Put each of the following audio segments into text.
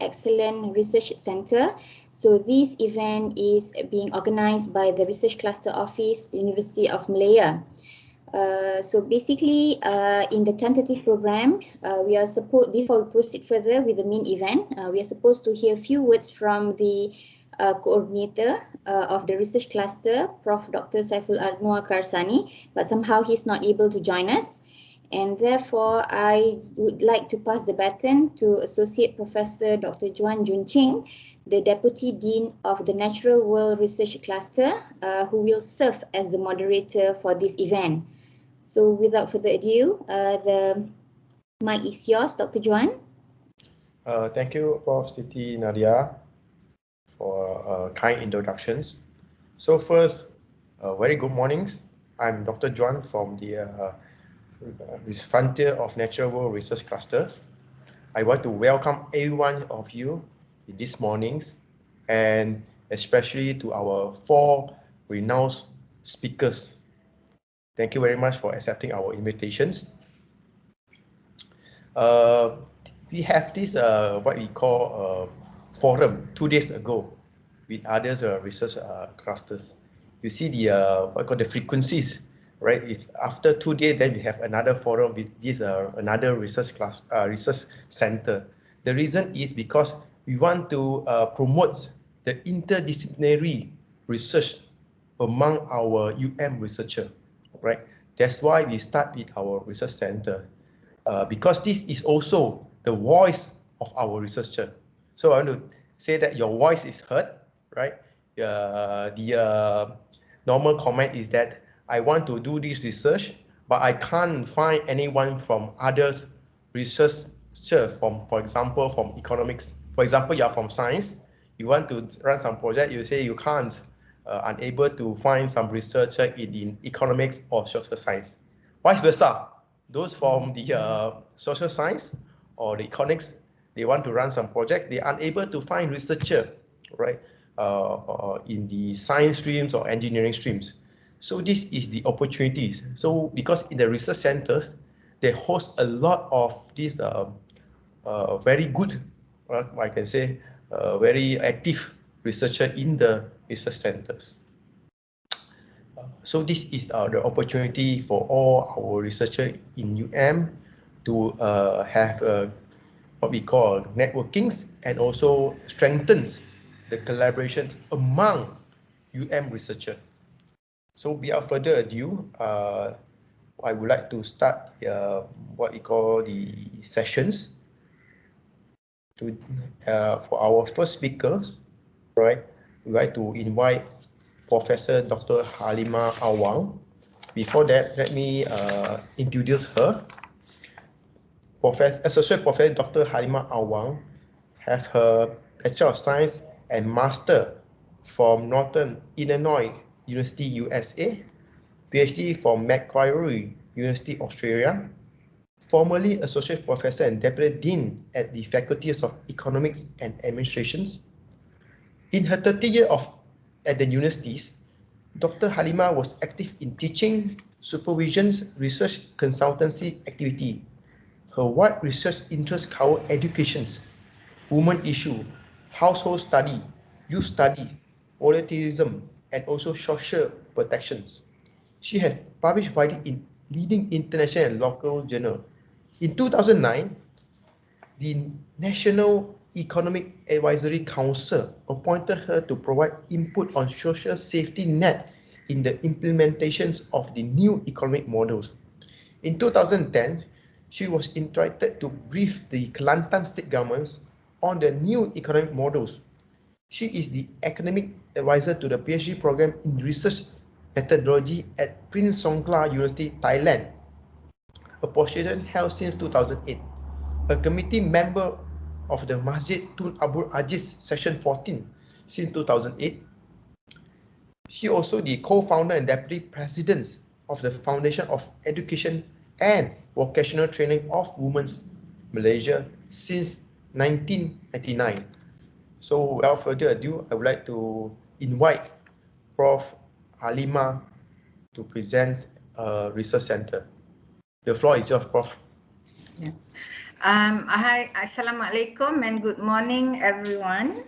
Excellent Research Center. So this event is being organized by the Research Cluster Office, University of Malaya. So basically, in the tentative program, we are supposed, before we proceed further with the main event, we are supposed to hear a few words from the coordinator of the research cluster, Prof. Dr. Saiful Anwar Karsani, but somehow he's not able to join us. And therefore, I would like to pass the baton to Associate Professor Dr. Juan Junching, the Deputy Dean of the Natural World Research Cluster, who will serve as the moderator for this event. So without further ado, the mic is yours, Dr. Juan. Thank you, Prof. Siti Nadia, for kind introductions. So first, very good mornings. I'm Dr. Juan from the Frontier of Natural World Research Clusters. I want to welcome every one of you this mornings, and especially to our 4 renowned speakers. Thank you very much for accepting our invitations. We have this what we call forum 2 days ago with others research clusters. You see the what called the frequencies, right? If after 2 days, then we have another forum with this another research center. The reason is because we want to promote the interdisciplinary research among our researcher, right? That's why we start with our research center, because this is also the voice of our researcher. So I want to say that your voice is heard, right? The normal comment is that I want to do this research, but I can't find anyone from others researcher from, for example, from economics. For example, you are from science, you want to run some project, you say you can't, unable to find some researcher in economics or social science. Vice versa, those from the social science or the economics, they want to run some project, they are unable to find researcher, right, in the science streams or engineering streams. So this is the opportunities. So because in the research centers, they host a lot of these very good, I can say, very active researcher in the research centers. So this is the opportunity for all our researchers in to have what we call networkings and also strengthens the collaboration among researchers. So without further ado, I would like to start what we call the sessions. For our first speakers, right, we'd like to invite Professor Dr. Haliza Awang. Before that, let me introduce her. Associate Professor Dr. Haliza Awang have her Bachelor of Science and Master from Northern Illinois University, USA, PhD from Macquarie University, Australia, formerly Associate Professor and Deputy Dean at the Faculties of Economics and Administrations. In her 30 years at the universities, Dr. Haliza was active in teaching, supervision, research consultancy activity. Her wide research interests cover education, women issue, household study, youth study, volunteerism, and also social protections. She has published widely in leading international and local journals. In 2009, the National Economic Advisory Council appointed her to provide input on social safety net in the implementations of the new economic models. In 2010, she was invited to brief the Kelantan state governments on the new economic models. She is the academic advisor to the PhD program in research methodology at Prince Songkla University, Thailand, a position held since 2008. A committee member of the Majid Tun Abdul Aziz Section 14 since 2008. She also the co-founder and deputy president of the Foundation of Education and Vocational Training of Women's Malaysia since 1999. So without further ado, I would like to invite Prof. Haliza to present Research Center. The floor is yours, Prof. Yeah. Hi, Assalamualaikum and good morning, everyone.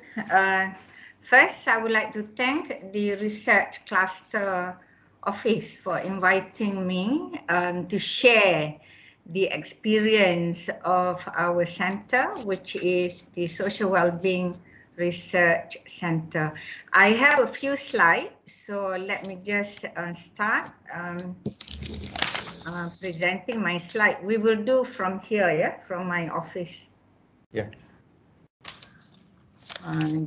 First, I would like to thank the Research Cluster Office for inviting me to share the experience of our center, which is the Social Wellbeing Research Center. I have a few slides, so let me just start. Presenting my slide. We will do from here, yeah, from my office. Yeah.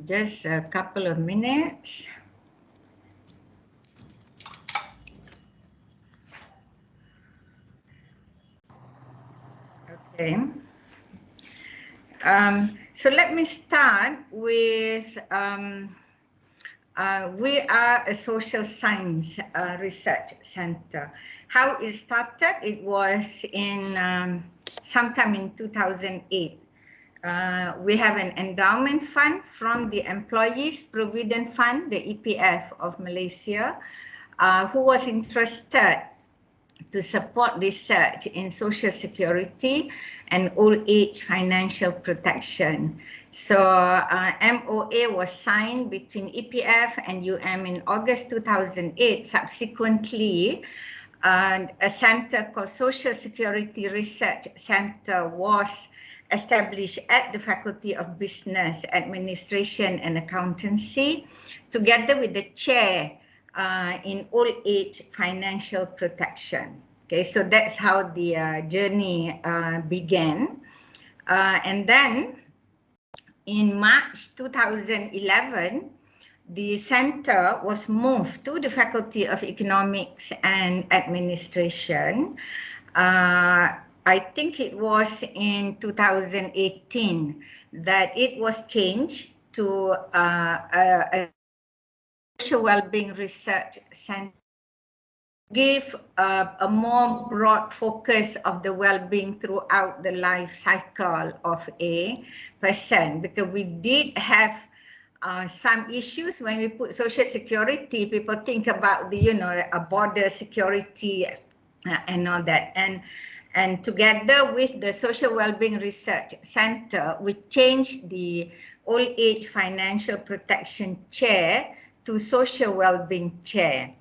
Just a couple of minutes. Okay. So let me start with, we are a social science research center. How it started, it was in sometime in 2008. We have an endowment fund from the Employees Provident Fund, the EPF of Malaysia, who was interested to support research in social security and old age financial protection. So MOA was signed between EPF and in August 2008. Subsequently, a center called Social Security Research Center was established at the Faculty of Business, Administration and Accountancy, together with the chair in old age financial protection. Okay, so that's how the journey began. And then in March 2011, the center was moved to the Faculty of Economics and Administration. I think it was in 2018 that it was changed to a social well-being research center, give a more broad focus of the well-being throughout the life cycle of a person, because we did have some issues when we put social security. People think about the, a border security and all that. And together with the Social Wellbeing Research Center, we changed the Old Age Financial Protection Chair to Social Wellbeing Chair.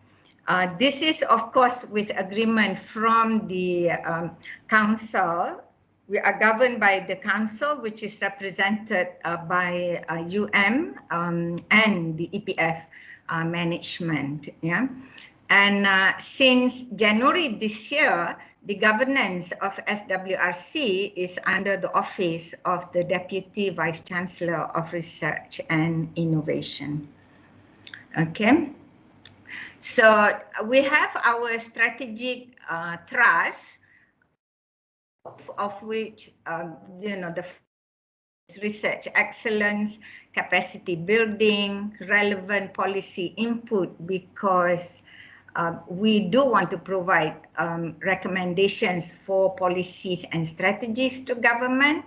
This is, of course, with agreement from the council. We are governed by the council, which is represented by and the EPF management. Yeah, and since January this year, the governance of SWRC is under the office of the Deputy Vice Chancellor of Research and Innovation. Okay. So we have our strategic thrust, of which the research excellence, capacity building, relevant policy input, because we do want to provide recommendations for policies and strategies to government,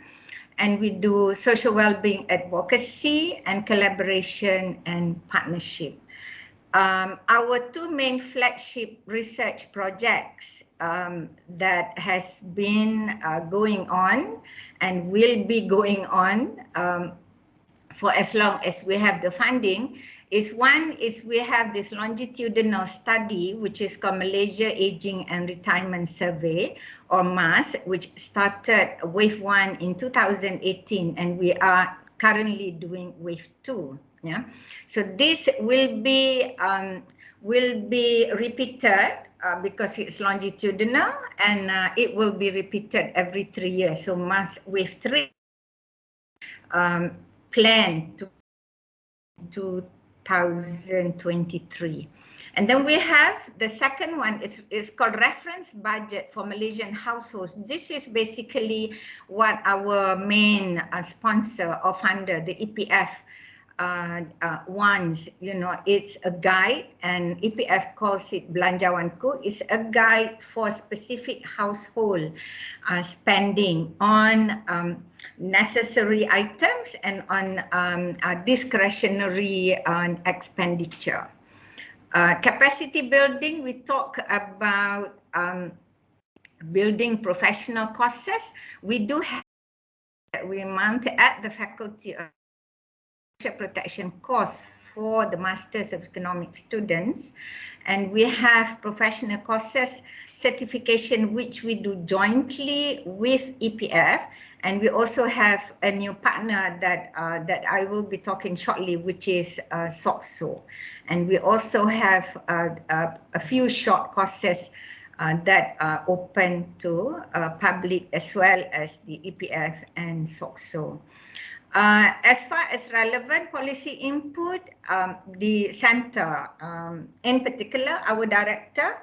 and we do social well-being advocacy and collaboration and partnership. Our two main flagship research projects that has been going on and will be going on for as long as we have the funding is, one is we have this longitudinal study, which is called Malaysia Aging and Retirement Survey, or MAS, which started wave 1 in 2018, and we are currently doing wave 2. Yeah, so this will be repeated because it's longitudinal, and it will be repeated every 3 years. So wave 3 planned to 2023. And then we have the second one is called Reference Budget for Malaysian Households. This is basically what our main sponsor or funder, the EPF, wants. It's a guide, and EPF calls it Belanjawanku. It's a guide for specific household spending on necessary items and on discretionary expenditure. Capacity building, we talk about building professional courses. We do have that we mount at the Faculty of Social Protection course for the Masters of Economics students. And we have professional courses certification, which we do jointly with EPF. And we also have a new partner that I will be talking shortly, which is SOCSO. And we also have a few short courses that are open to public as well as the EPF and SOCSO. As far as relevant policy input, the center, in particular, our director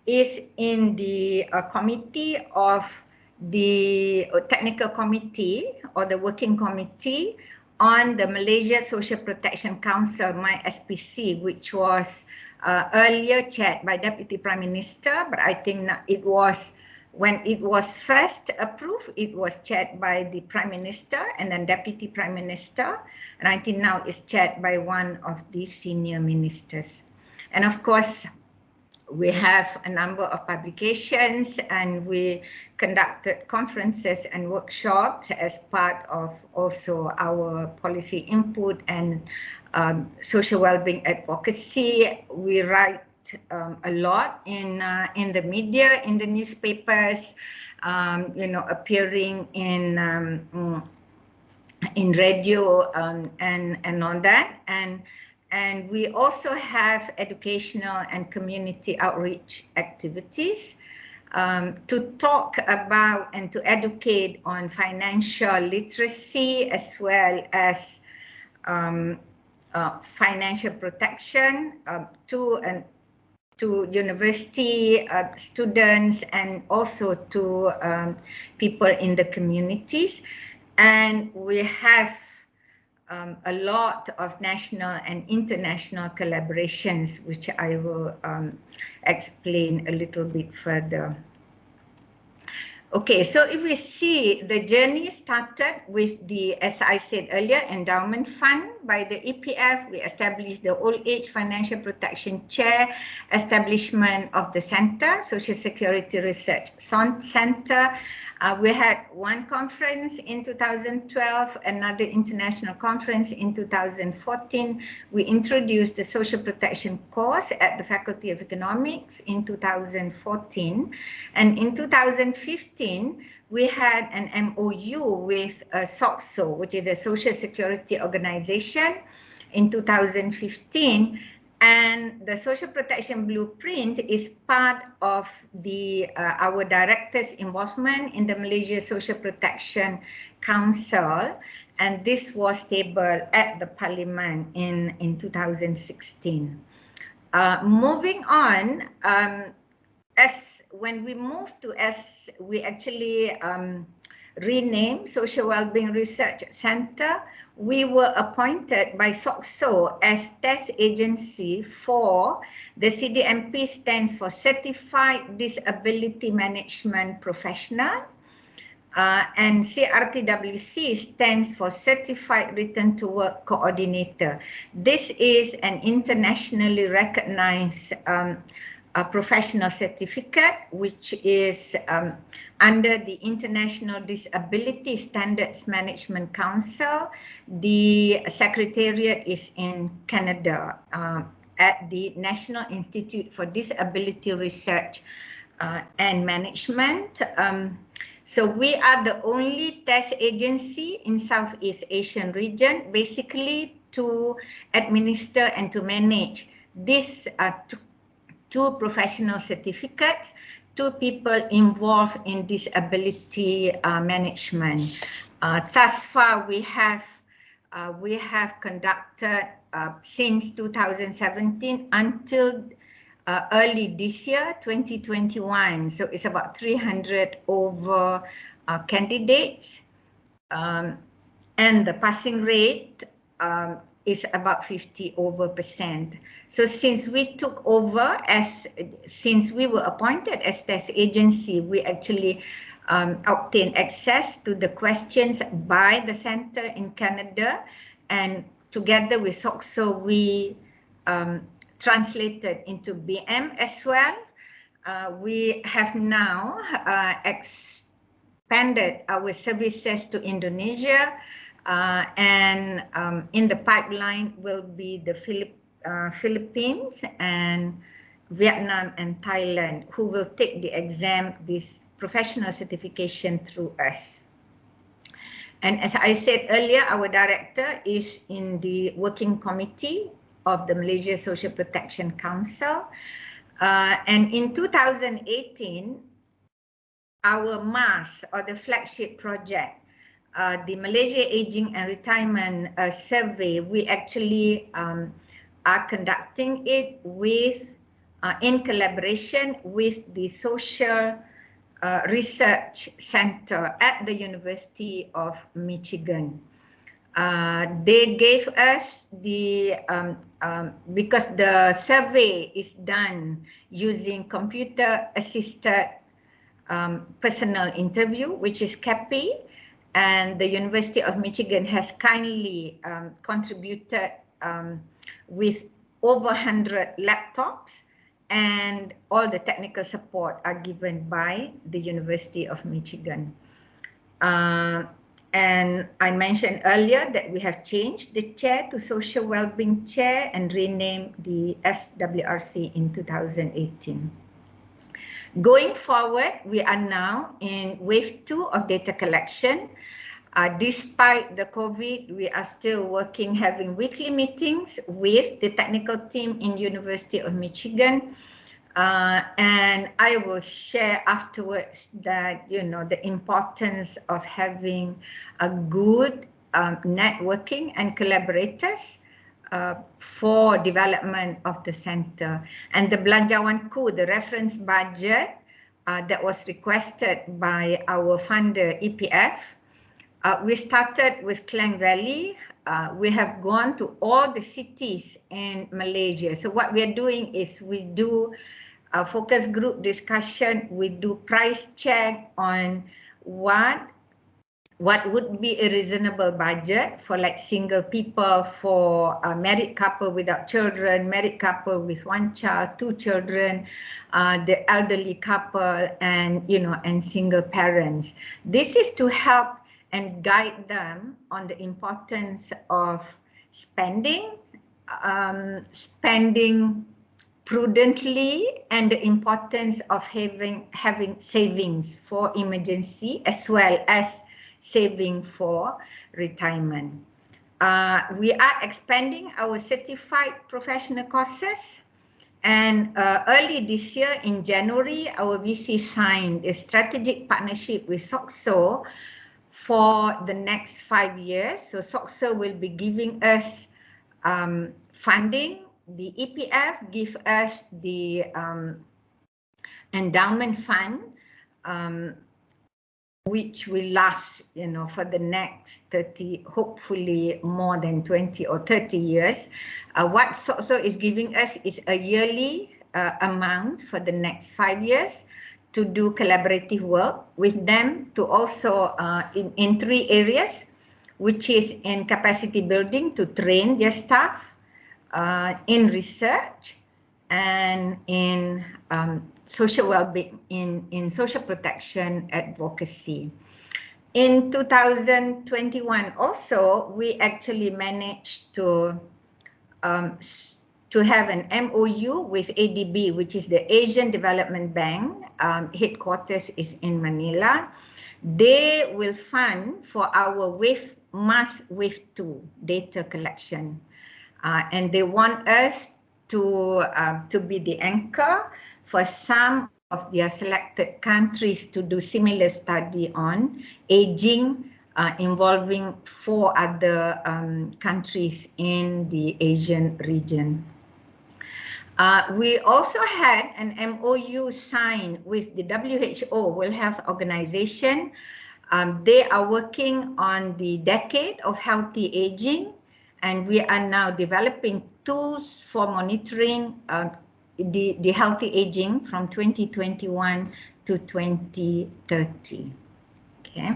is in the committee of the technical committee or the working committee on the Malaysia Social Protection Council, MySPC, which was earlier chaired by Deputy Prime Minister, but I think it was, when it was first approved, it was chaired by the Prime Minister and then Deputy Prime Minister, and I think now it's chaired by one of the senior ministers. And of course, we have a number of publications, and we conducted conferences and workshops as part of also our policy input and social well-being advocacy. We write a lot in the media, in the newspapers, you know, appearing in radio and all that. And we also have educational and community outreach activities to talk about and to educate on financial literacy as well as financial protection to university students and also to people in the communities. And we have a lot of national and international collaborations, which I will explain a little bit further. Okay, so if we see, the journey started with the, as I said earlier, endowment fund by the EPF. We established the Old Age Financial Protection Chair, establishment of the Center, Social Security Research Center. We had one conference in 2012, another international conference in 2014. We introduced the social protection course at the Faculty of Economics in 2014. And in 2015, we had an MOU with SOCSO, which is a social security organization, in 2015. And the social protection blueprint is part of the our director's involvement in the Malaysia Social Protection Council, and this was tabled at the Parliament in 2016. Moving on, when we moved to we actually renamed Social Wellbeing Research Center, we were appointed by SOCSO as test agency for the CDMP, stands for Certified Disability Management Professional, and CRTWC stands for Certified Return to Work Coordinator. This is an internationally recognized professional certificate, which is under the International Disability Standards Management Council. The secretariat is in Canada at the National Institute for Disability Research and Management. So we are the only test agency in Southeast Asian region, basically to administer and to manage these two professional certificates to people involved in disability management. Thus far, we have conducted since 2017 until early this year, 2021. So it's about 300 over candidates, and the passing rate is about 50%. So since we took over, since we were appointed as test agency, we actually obtained access to the questions by the center in Canada, and together with SOCSO, we translated into BM as well. We have now expanded our services to Indonesia, and in the pipeline will be the Philippines and Vietnam and Thailand, who will take the exam, this professional certification through us. And as I said earlier, our director is in the working committee of the Malaysia Social Protection Council. And in 2018, our MARS, or the flagship project, the Malaysia Aging and Retirement Survey, we actually are conducting it with in collaboration with the Social Research Center at the University of Michigan. They gave us the, because the survey is done using computer-assisted personal interview, which is CAPI, and the University of Michigan has kindly contributed with over 100 laptops, and all the technical support are given by the University of Michigan. And I mentioned earlier that we have changed the chair to Social Wellbeing Chair and renamed the SWRC in 2018. Going forward, we are now in wave 2 of data collection. Despite the COVID, we are still working, having weekly meetings with the technical team in University of Michigan. And I will share afterwards that, you know, the importance of having a good networking and collaborators for development of the center. And the Belanjawanku, the reference budget that was requested by our funder, EPF, we started with Klang Valley. We have gone to all the cities in Malaysia. So what we are doing is we do a focus group discussion, we do price check on what would be a reasonable budget for like single people, for a married couple without children, married couple with 1 child, 2 children, the elderly couple, and, you know, and single parents. This is to help and guide them on the importance of spending, spending prudently, and the importance of having savings for emergency as well as saving for retirement. We are expanding our certified professional courses, and early this year in January, our VC signed a strategic partnership with SOCSO for the next 5 years. So SOCSO will be giving us funding. The EPF give us the endowment fund, which will last, you know, for the next 30, hopefully more than 20 or 30 years. What SOCSO is giving us is a yearly amount for the next 5 years to do collaborative work with them, to also in 3 areas, which is in capacity building to train their staff, in research, and in social well-being, in social protection advocacy. In 2021 also, we actually managed to have an MOU with ADB, which is the Asian Development Bank. Headquarters is in Manila. They will fund for our MARS Wave 2 data collection. And they want us to be the anchor for some of their selected countries to do similar study on aging, involving 4 other countries in the Asian region. We also had an MOU signed with the WHO, World Health Organization. They are working on the decade of healthy aging, and we are now developing tools for monitoring the healthy aging from 2021 to 2030. Okay.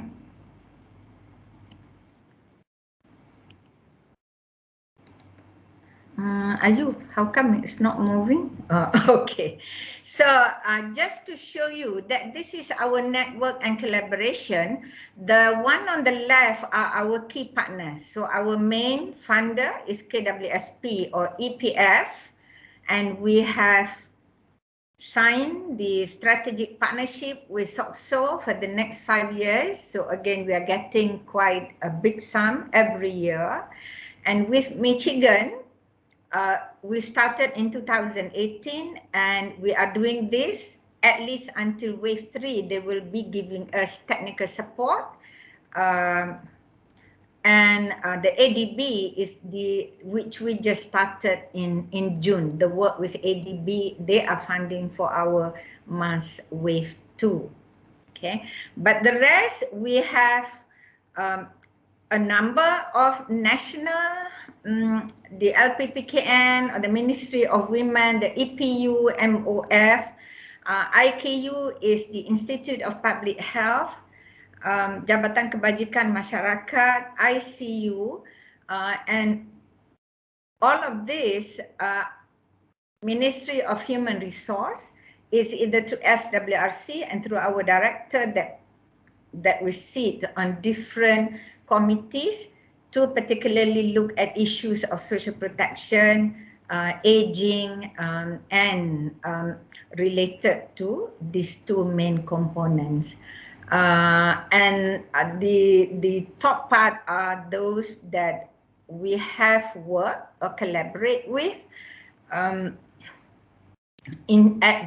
How come it's not moving? Okay. So just to show you that this is our network and collaboration, the one on the left are our key partners. So our main funder is KWSP or EPF, and we have signed the strategic partnership with SOCSO for the next 5 years. So again, we are getting quite a big sum every year. And with Michigan, we started in 2018, and we are doing this at least until wave 3. They will be giving us technical support. And the ADB is which we just started in June. The work with ADB, they are funding for our MAS wave 2. Okay, but the rest, we have a number of national, the LPPKN, or the Ministry of Women, the EPU, MOF, HiCoE is the Institute of Public Health, Jabatan Kebajikan Masyarakat, ICU, and all of this, Ministry of Human Resource is either to SWRC and through our director that we sit on different committees to particularly look at issues of social protection, aging, and related to these two main components. And the top part are those that we have worked or collaborate with at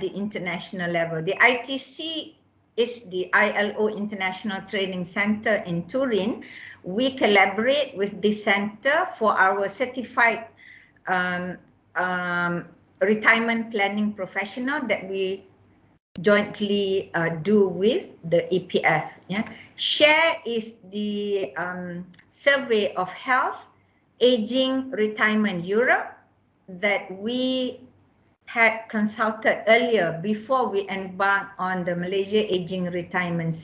the international level. The ITC is the ILO International Training Center in Turin. We collaborate with this center for our certified retirement planning professional that we jointly do with the EPF. Yeah. SHARE is the survey of health, aging, retirement Europe that we had consulted earlier before we embarked on the Malaysia Aging Retirement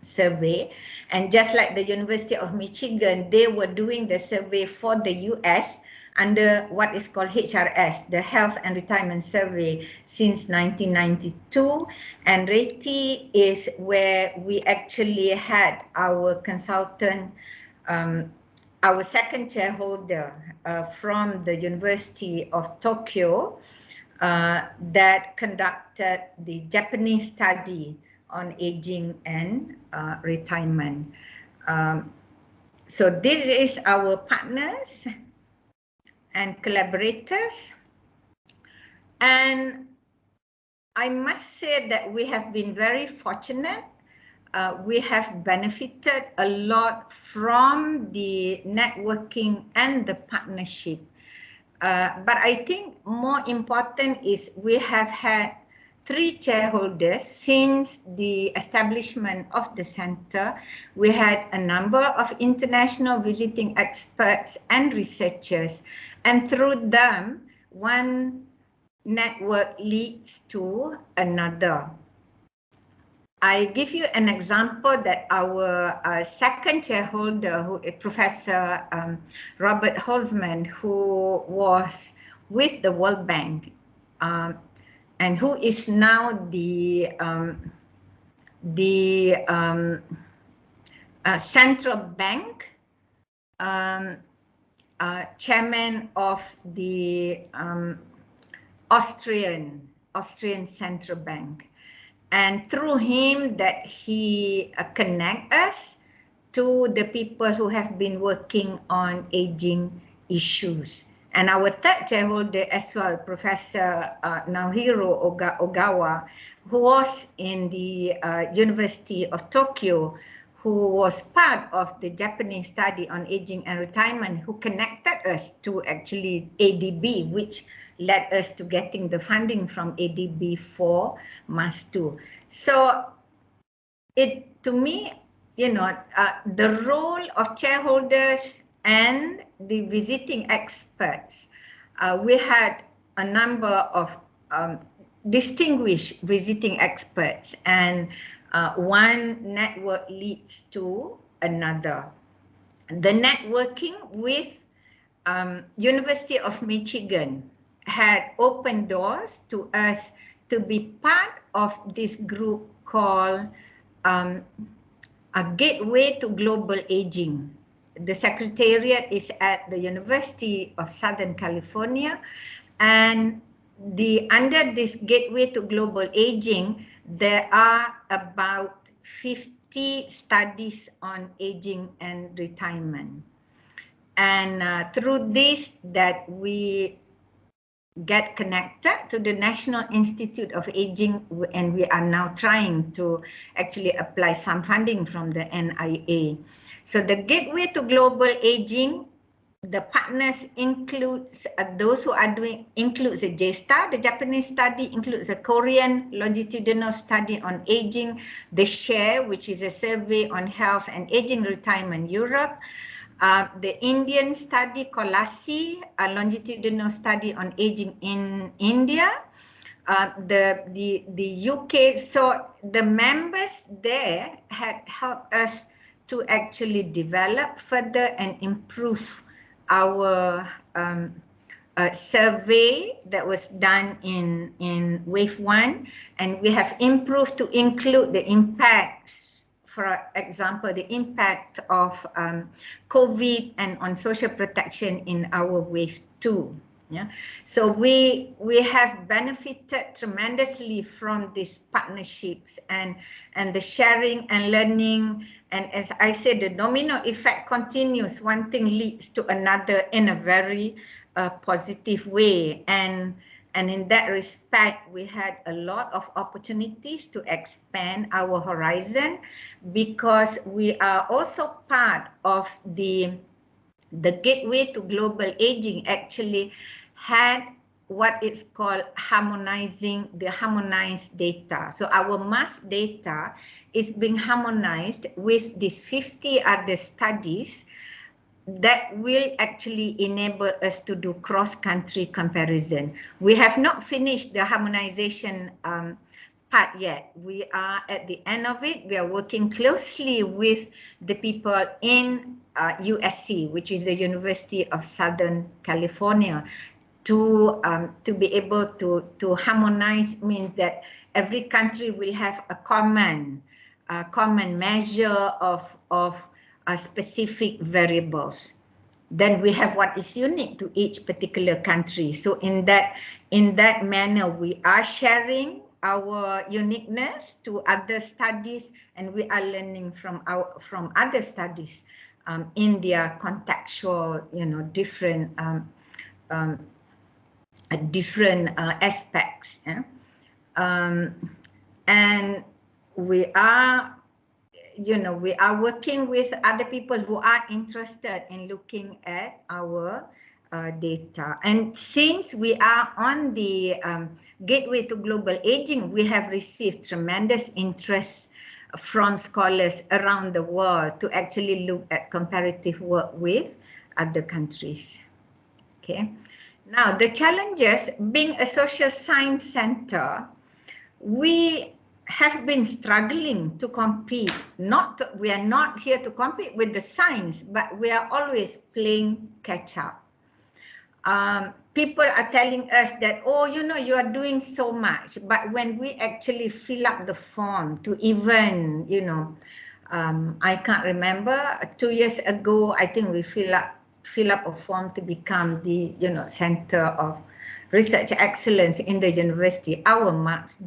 Survey. And just like the University of Michigan, they were doing the survey for the US under what is called HRS, the Health and Retirement Survey, since 1992. And RETI is where we actually had our consultant, our second shareholder from the University of Tokyo that conducted the Japanese study on aging and retirement. So this is our partners and collaborators. And I must say that we have been very fortunate. We have benefited a lot from the networking and the partnership. But I think more important is we have had 3 shareholders since the establishment of the center. We had a number of international visiting experts and researchers, and through them, one network leads to another. I give you an example that our second shareholder, who is Professor Robert Holzman, who was with the World Bank, and who is now the central bank chairman of the Austrian central bank. And through him that he connect us to the people who have been working on aging issues. And our third shareholder as well, Professor Naohiro Ogawa, who was in the University of Tokyo, who was part of the Japanese study on aging and retirement, who connected us to actually ADB, which led us to getting the funding from ADB for MAS 2. So to me, you know, the role of shareholders and the visiting experts, we had a number of distinguished visiting experts, and one network leads to another. The networking with University of Michigan had opened doors to us to be part of this group called a Gateway to Global Aging. The secretariat is at the University of Southern California, and under this Gateway to Global Aging, there are about 50 studies on aging and retirement. And through this, that we get connected to the National Institute of Aging, and we are now trying to actually apply some funding from the NIA. So the Gateway to Global Aging, the partners includes those who are doing, includes the JSTAR, the Japanese study, includes the Korean longitudinal study on aging, the SHARE, which is a survey on health and aging retirement Europe, the Indian study, CoLASI, a longitudinal study on aging in India, the UK. So the members there had helped us to actually develop further and improve our survey that was done in wave 1, and we have improved to include the impacts. For example, the impact of COVID and on social protection in our wave 2. Yeah, so we have benefited tremendously from these partnerships and the sharing and learning. And as I said, the domino effect continues. One thing leads to another in a very positive way. And in that respect, we had a lot of opportunities to expand our horizon, because we are also part of the Gateway to Global Aging actually had what is called harmonizing the harmonized data. So our mass data is being harmonized with these 50 other studies that will actually enable us to do cross-country comparison. We have not finished the harmonization part yet. We are at the end of it. We are working closely with the people in USC, which is the University of Southern California, to be able to harmonize. Means that every country will have a common measure of specific variables. Then we have what is unique to each particular country. So in that manner, we are sharing our uniqueness to other studies, and we are learning from other studies in their contextual, different aspects. Yeah? And we are working with other people who are interested in looking at our data. And since we are on the Gateway to Global Aging, we have received tremendous interest from scholars around the world to actually look at comparative work with other countries. Okay. Now, the challenges, being a social science center, we have been struggling to compete. We are not here to compete with the science, but we are always playing catch up. People are telling us that, oh, you are doing so much, but when we actually fill up the form to even, I can't remember, 2 years ago, I think we fill up a form to become the, Center of Research Excellence in the university. Our marks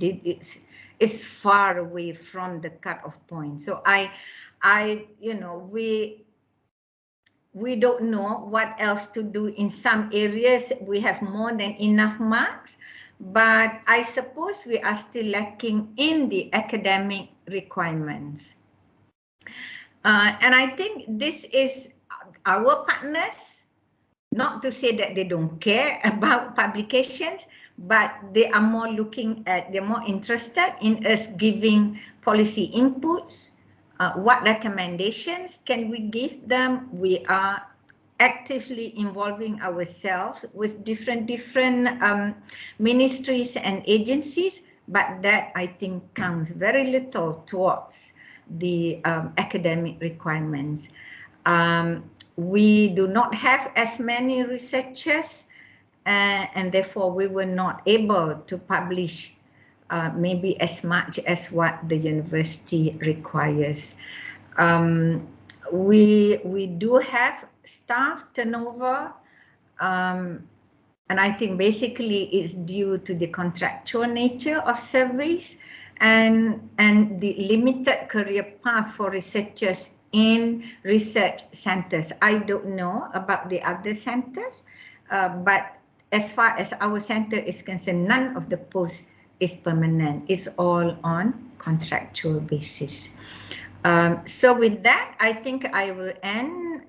is far away from the cutoff point. So we don't know what else to do. In some areas, we have more than enough marks, but I suppose we are still lacking in the academic requirements. And I think this is our partners, not to say that they don't care about publications, but they are more they're more interested in us giving policy inputs. What recommendations can we give them? We are actively involving ourselves with different ministries and agencies, but that I think counts very little towards the academic requirements. We do not have as many researchers, and therefore we were not able to publish maybe as much as what the university requires. We do have staff turnover, and I think basically it's due to the contractual nature of service and the limited career path for researchers in research centers. I don't know about the other centers, but as far as our center is concerned, none of the posts is permanent. It's all on contractual basis. So with that, I think I will end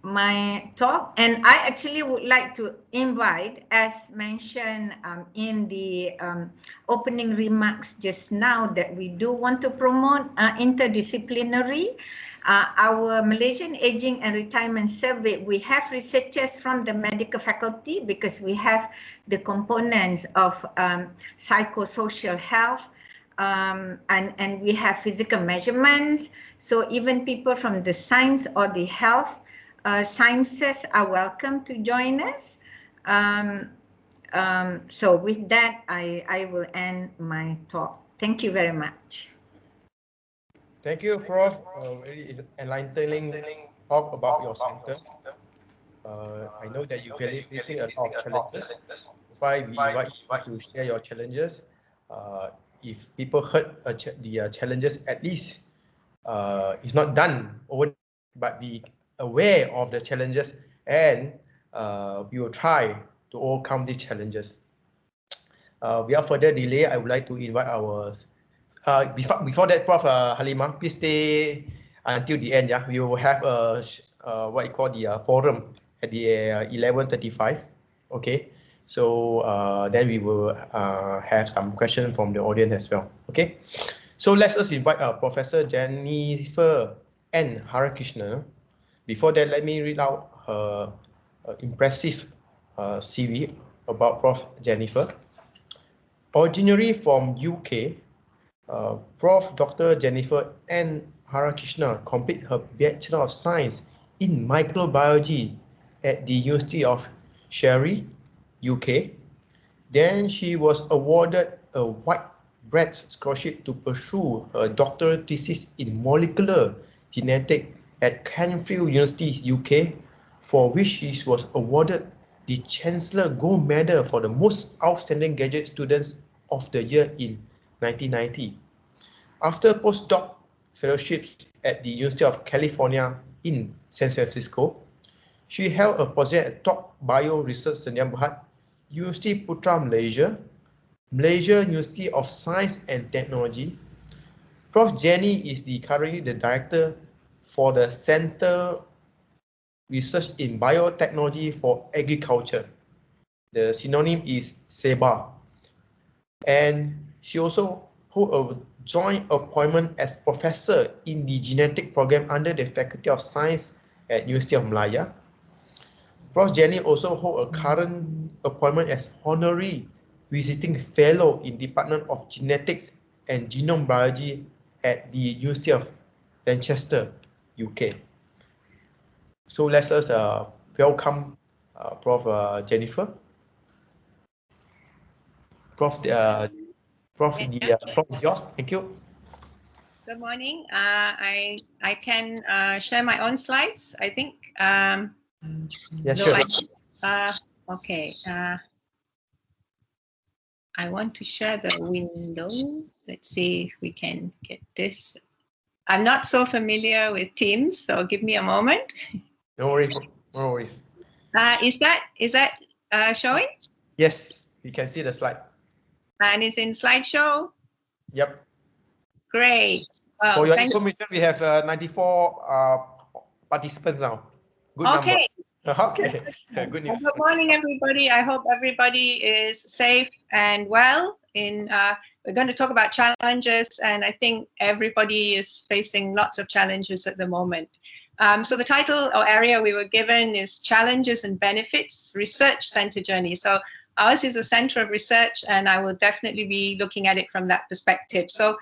my talk, and I actually would like to invite, as mentioned in the opening remarks just now, that we do want to promote interdisciplinary. Our Malaysian Aging and Retirement Survey, we have researchers from the medical faculty because we have the components of psychosocial health, and we have physical measurements. So even people from the science or the health sciences are welcome to join us. So with that, I will end my talk. Thank you very much. Thank you, Prof. Very enlightening talk about your center. I know that you're facing a lot of challenges. That's why we invite you to share your challenges. If people heard the challenges, at least it's not done overnight, but be aware of the challenges, and we will try to overcome these challenges. Without further delay, I would like to invite our before that, Prof. Halima, please stay until the end. Yeah, we will have what you call the forum at the 11:35. Okay, so then we will have some questions from the audience as well. Okay, so let's invite Professor Jennifer N. Harakrishna. Before that, let me read out her impressive CV about Prof. Jennifer. Originally from UK, Prof. Dr. Jennifer N. Harakrishna completed her Bachelor of Science in Microbiology at the University of Shareholders, UK. Then she was awarded a Whitbread Scholarship to pursue her doctoral thesis in molecular genetics at Cranfield University, UK, for which she was awarded the Chancellor Gold Medal for the most outstanding graduate students of the year in 1990. After postdoc fellowships at the University of California in San Francisco, she held a position at Top Bio Research Sdn Bhd, Universiti Putra Malaysia, Malaysia University of Science and Technology. Prof. Jenny is currently the director for the Center Research in Biotechnology for Agriculture. The synonym is SEBA. And she also holds a joint appointment as professor in the genetic program under the Faculty of Science at University of Malaya. Prof. Jenny also holds a current appointment as honorary visiting fellow in Department of Genetics and Genome Biology at the University of Manchester, UK. So let's welcome Prof. Jennifer. Prof. Prof. The floor is yours. Thank you. Good morning. I can share my own slides, I think. Yeah, sure. Okay. I want to share the window. Let's see if we can get this. I'm not so familiar with Teams, so give me a moment. No worries. No worries. Is that showing? Yes, we can see the slide. And it's in slideshow? Yep. Great. Well, for your information, we have 94 participants now. Good number. Okay. Good news. Good morning, everybody. I hope everybody is safe and well. We're going to talk about challenges, and I think everybody is facing lots of challenges at the moment. So the title or area we were given is Challenges and Benefits, Research Center Journey. So ours is a center of research, and I will definitely be looking at it from that perspective. So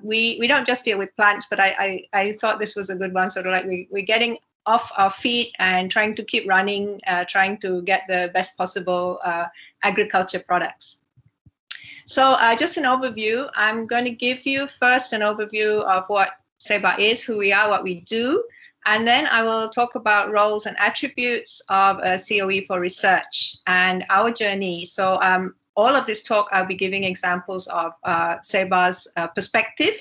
we don't just deal with plants, but I thought this was a good one. Sort of like we're getting off our feet and trying to keep running, trying to get the best possible agriculture products. So just an overview. I'm going to give you first an overview of what SEBA is, who we are, what we do, and then I will talk about roles and attributes of CoE for research and our journey. So all of this talk, I'll be giving examples of SEBA's perspective,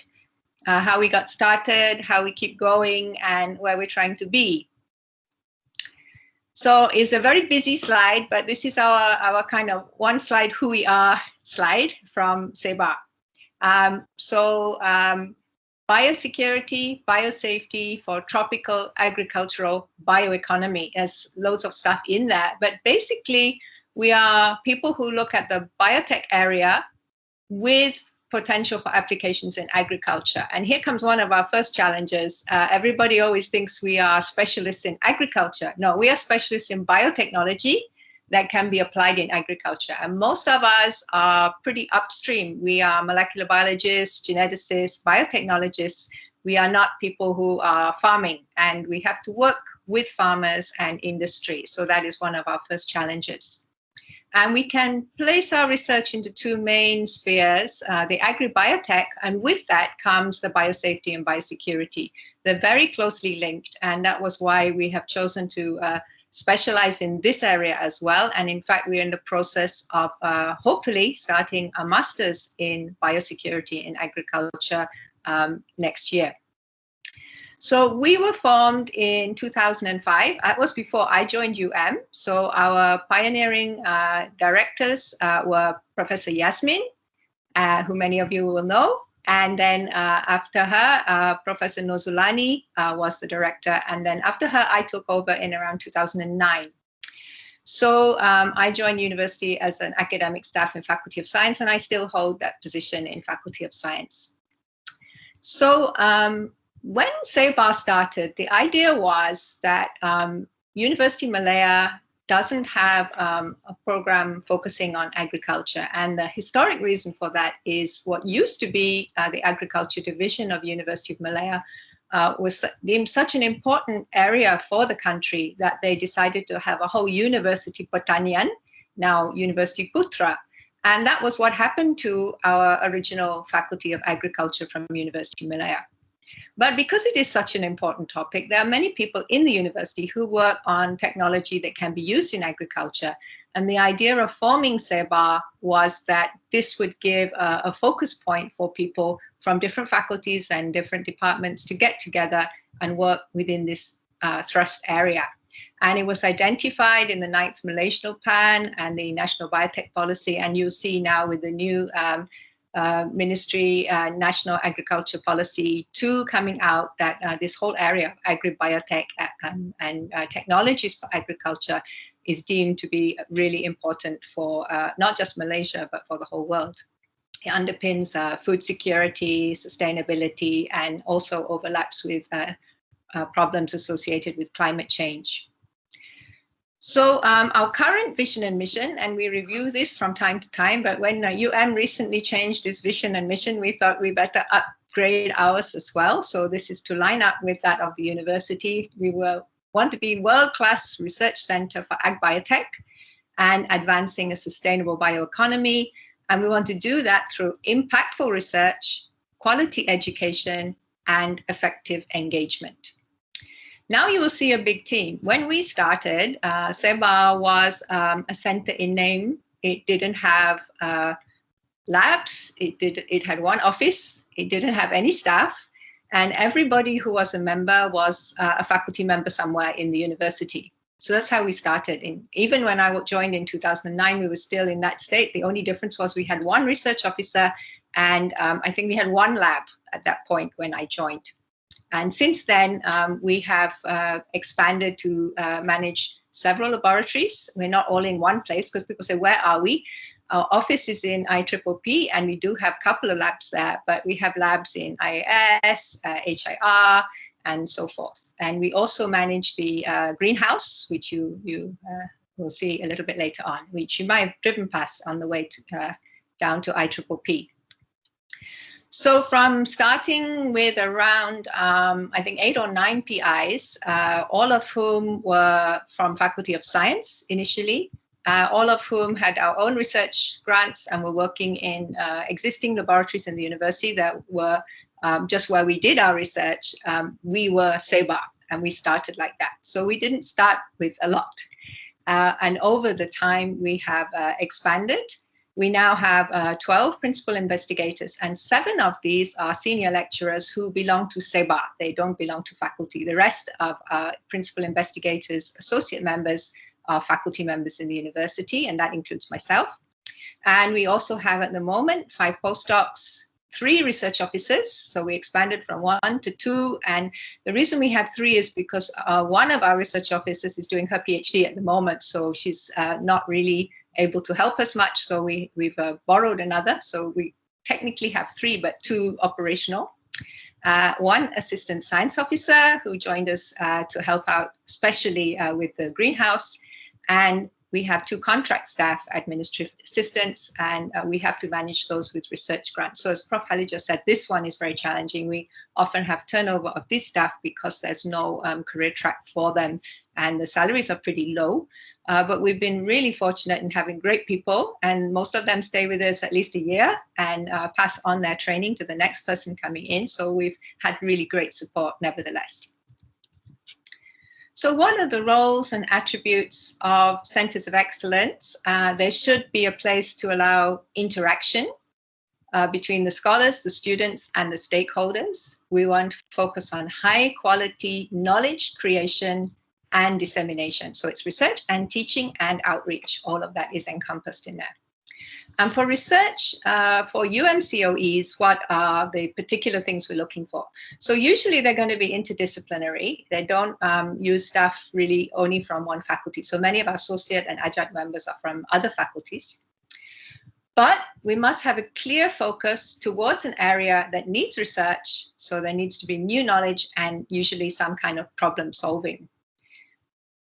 how we got started, how we keep going, and where we're trying to be. So it's a very busy slide, but this is our kind of one slide who we are slide from SEBA. Biosecurity, biosafety for tropical agricultural bioeconomy. There's loads of stuff in there, but basically we are people who look at the biotech area with potential for applications in agriculture. And here comes one of our first challenges. Everybody always thinks we are specialists in agriculture. No, we are specialists in biotechnology that can be applied in agriculture. And most of us are pretty upstream. We are molecular biologists, geneticists, biotechnologists. We are not people who are farming, and we have to work with farmers and industry. So that is one of our first challenges. And we can place our research into two main spheres, the agri-biotech, and with that comes the biosafety and biosecurity. They're very closely linked, and that was why we have chosen to specialize in this area as well. And in fact, we're in the process of hopefully starting a master's in biosecurity in agriculture next year. So we were formed in 2005. That was before I joined So our pioneering directors were Professor Yasmin, who many of you will know. And then after her, Professor Nozulani was the director. And then after her, I took over in around 2009. So I joined university as an academic staff in Faculty of Science, and I still hold that position in Faculty of Science. So when SEBA started, the idea was that Universiti Malaya doesn't have a program focusing on agriculture. And the historic reason for that is what used to be the agriculture division of University of Malaya was deemed such an important area for the country that they decided to have a whole University Pertanian, now University Putra. And that was what happened to our original Faculty of Agriculture from University of Malaya. But because it is such an important topic, there are many people in the university who work on technology that can be used in agriculture. And the idea of forming SEBA was that this would give a focus point for people from different faculties and different departments to get together and work within this thrust area. And it was identified in the 9th Malaysian Plan and the National Biotech Policy. And you'll see now with the new Ministry National Agriculture Policy 2 coming out that this whole area of agri-biotech and technologies for agriculture is deemed to be really important for not just Malaysia, but for the whole world. It underpins food security, sustainability, and also overlaps with problems associated with climate change. So our current vision and mission, and we review this from time to time, but when recently changed its vision and mission, we thought we better upgrade ours as well. So this is to line up with that of the university. We want to be world-class research center for ag-biotech and advancing a sustainable bioeconomy. And we want to do that through impactful research, quality education, and effective engagement. Now you will see a big team. When we started, SEBA was a center in name. It didn't have labs. It had one office. It didn't have any staff. And everybody who was a member was a faculty member somewhere in the university. So that's how we started. Even when I joined in 2009, we were still in that state. The only difference was we had one research officer, and I think we had one lab at that point when I joined. And since then, we have expanded to manage several laboratories. We're not all in one place because people say, where are we? Our office is in IPPP, and we do have a couple of labs there, but we have labs in IAS, HIR, and so forth. And we also manage the greenhouse, which you will see a little bit later on, which you might have driven past on the way to, down to IPPP. So from starting with around, I think 8 or 9 PIs, all of whom were from Faculty of Science initially, all of whom had our own research grants and were working in existing laboratories in the university that were just where we did our research. We were SEBA, and we started like that. So we didn't start with a lot. And over the time, we have expanded. We now have 12 principal investigators, and 7 of these are senior lecturers who belong to SEBA. They don't belong to faculty. The rest of principal investigators, associate members, are faculty members in the university, and that includes myself. And we also have at the moment 5 postdocs, 3 research officers. So we expanded from 1 to 2. And the reason we have 3 is because one of our research officers is doing her PhD at the moment. So she's not really able to help us much. So we've borrowed another. So we technically have 3, but 2 operational. 1 assistant science officer who joined us to help out, especially with the greenhouse. And we have 2 contract staff, administrative assistants, and we have to manage those with research grants. So as Prof. Haliza said, this one is very challenging. We often have turnover of this staff because there's no career track for them, and the salaries are pretty low. But we've been really fortunate in having great people, and most of them stay with us at least a year and pass on their training to the next person coming in. So we've had really great support nevertheless. So what are the roles and attributes of centers of excellence? There should be a place to allow interaction between the scholars, the students, and the stakeholders. We want to focus on high quality knowledge creation and dissemination. So it's research and teaching and outreach. All of that is encompassed in there. And for research, for UMCOEs, what are the particular things we're looking for? So usually they're going to be interdisciplinary. They don't use staff really only from one faculty. So many of our associate and adjunct members are from other faculties. But we must have a clear focus towards an area that needs research. So there needs to be new knowledge and usually some kind of problem solving.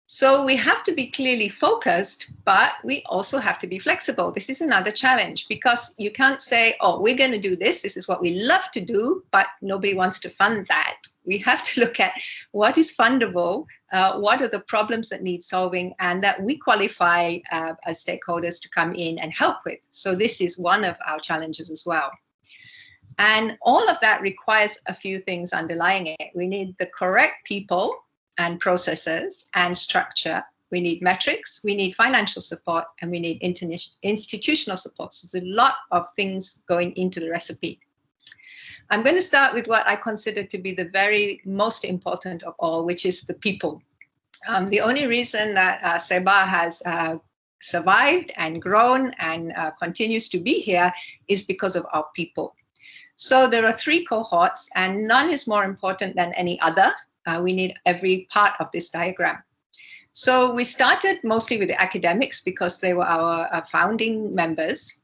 So we have to be clearly focused, but we also have to be flexible. This is another challenge because you can't say, oh, we're going to do this. This is what we love to do, but nobody wants to fund that. We have to look at what is fundable, what are the problems that need solving, and that we qualify as stakeholders to come in and help with. So this is one of our challenges as well. And all of that requires a few things underlying it. We need the correct people and processes and structure. We need metrics, we need financial support, and we need institutional support. So there's a lot of things going into the recipe. I'm going to start with what I consider to be the very most important of all, which is the people. The only reason that SEBA has survived and grown and continues to be here is because of our people. So there are 3 cohorts, and none is more important than any other. We need every part of this diagram. So we started mostly with the academics because they were our founding members.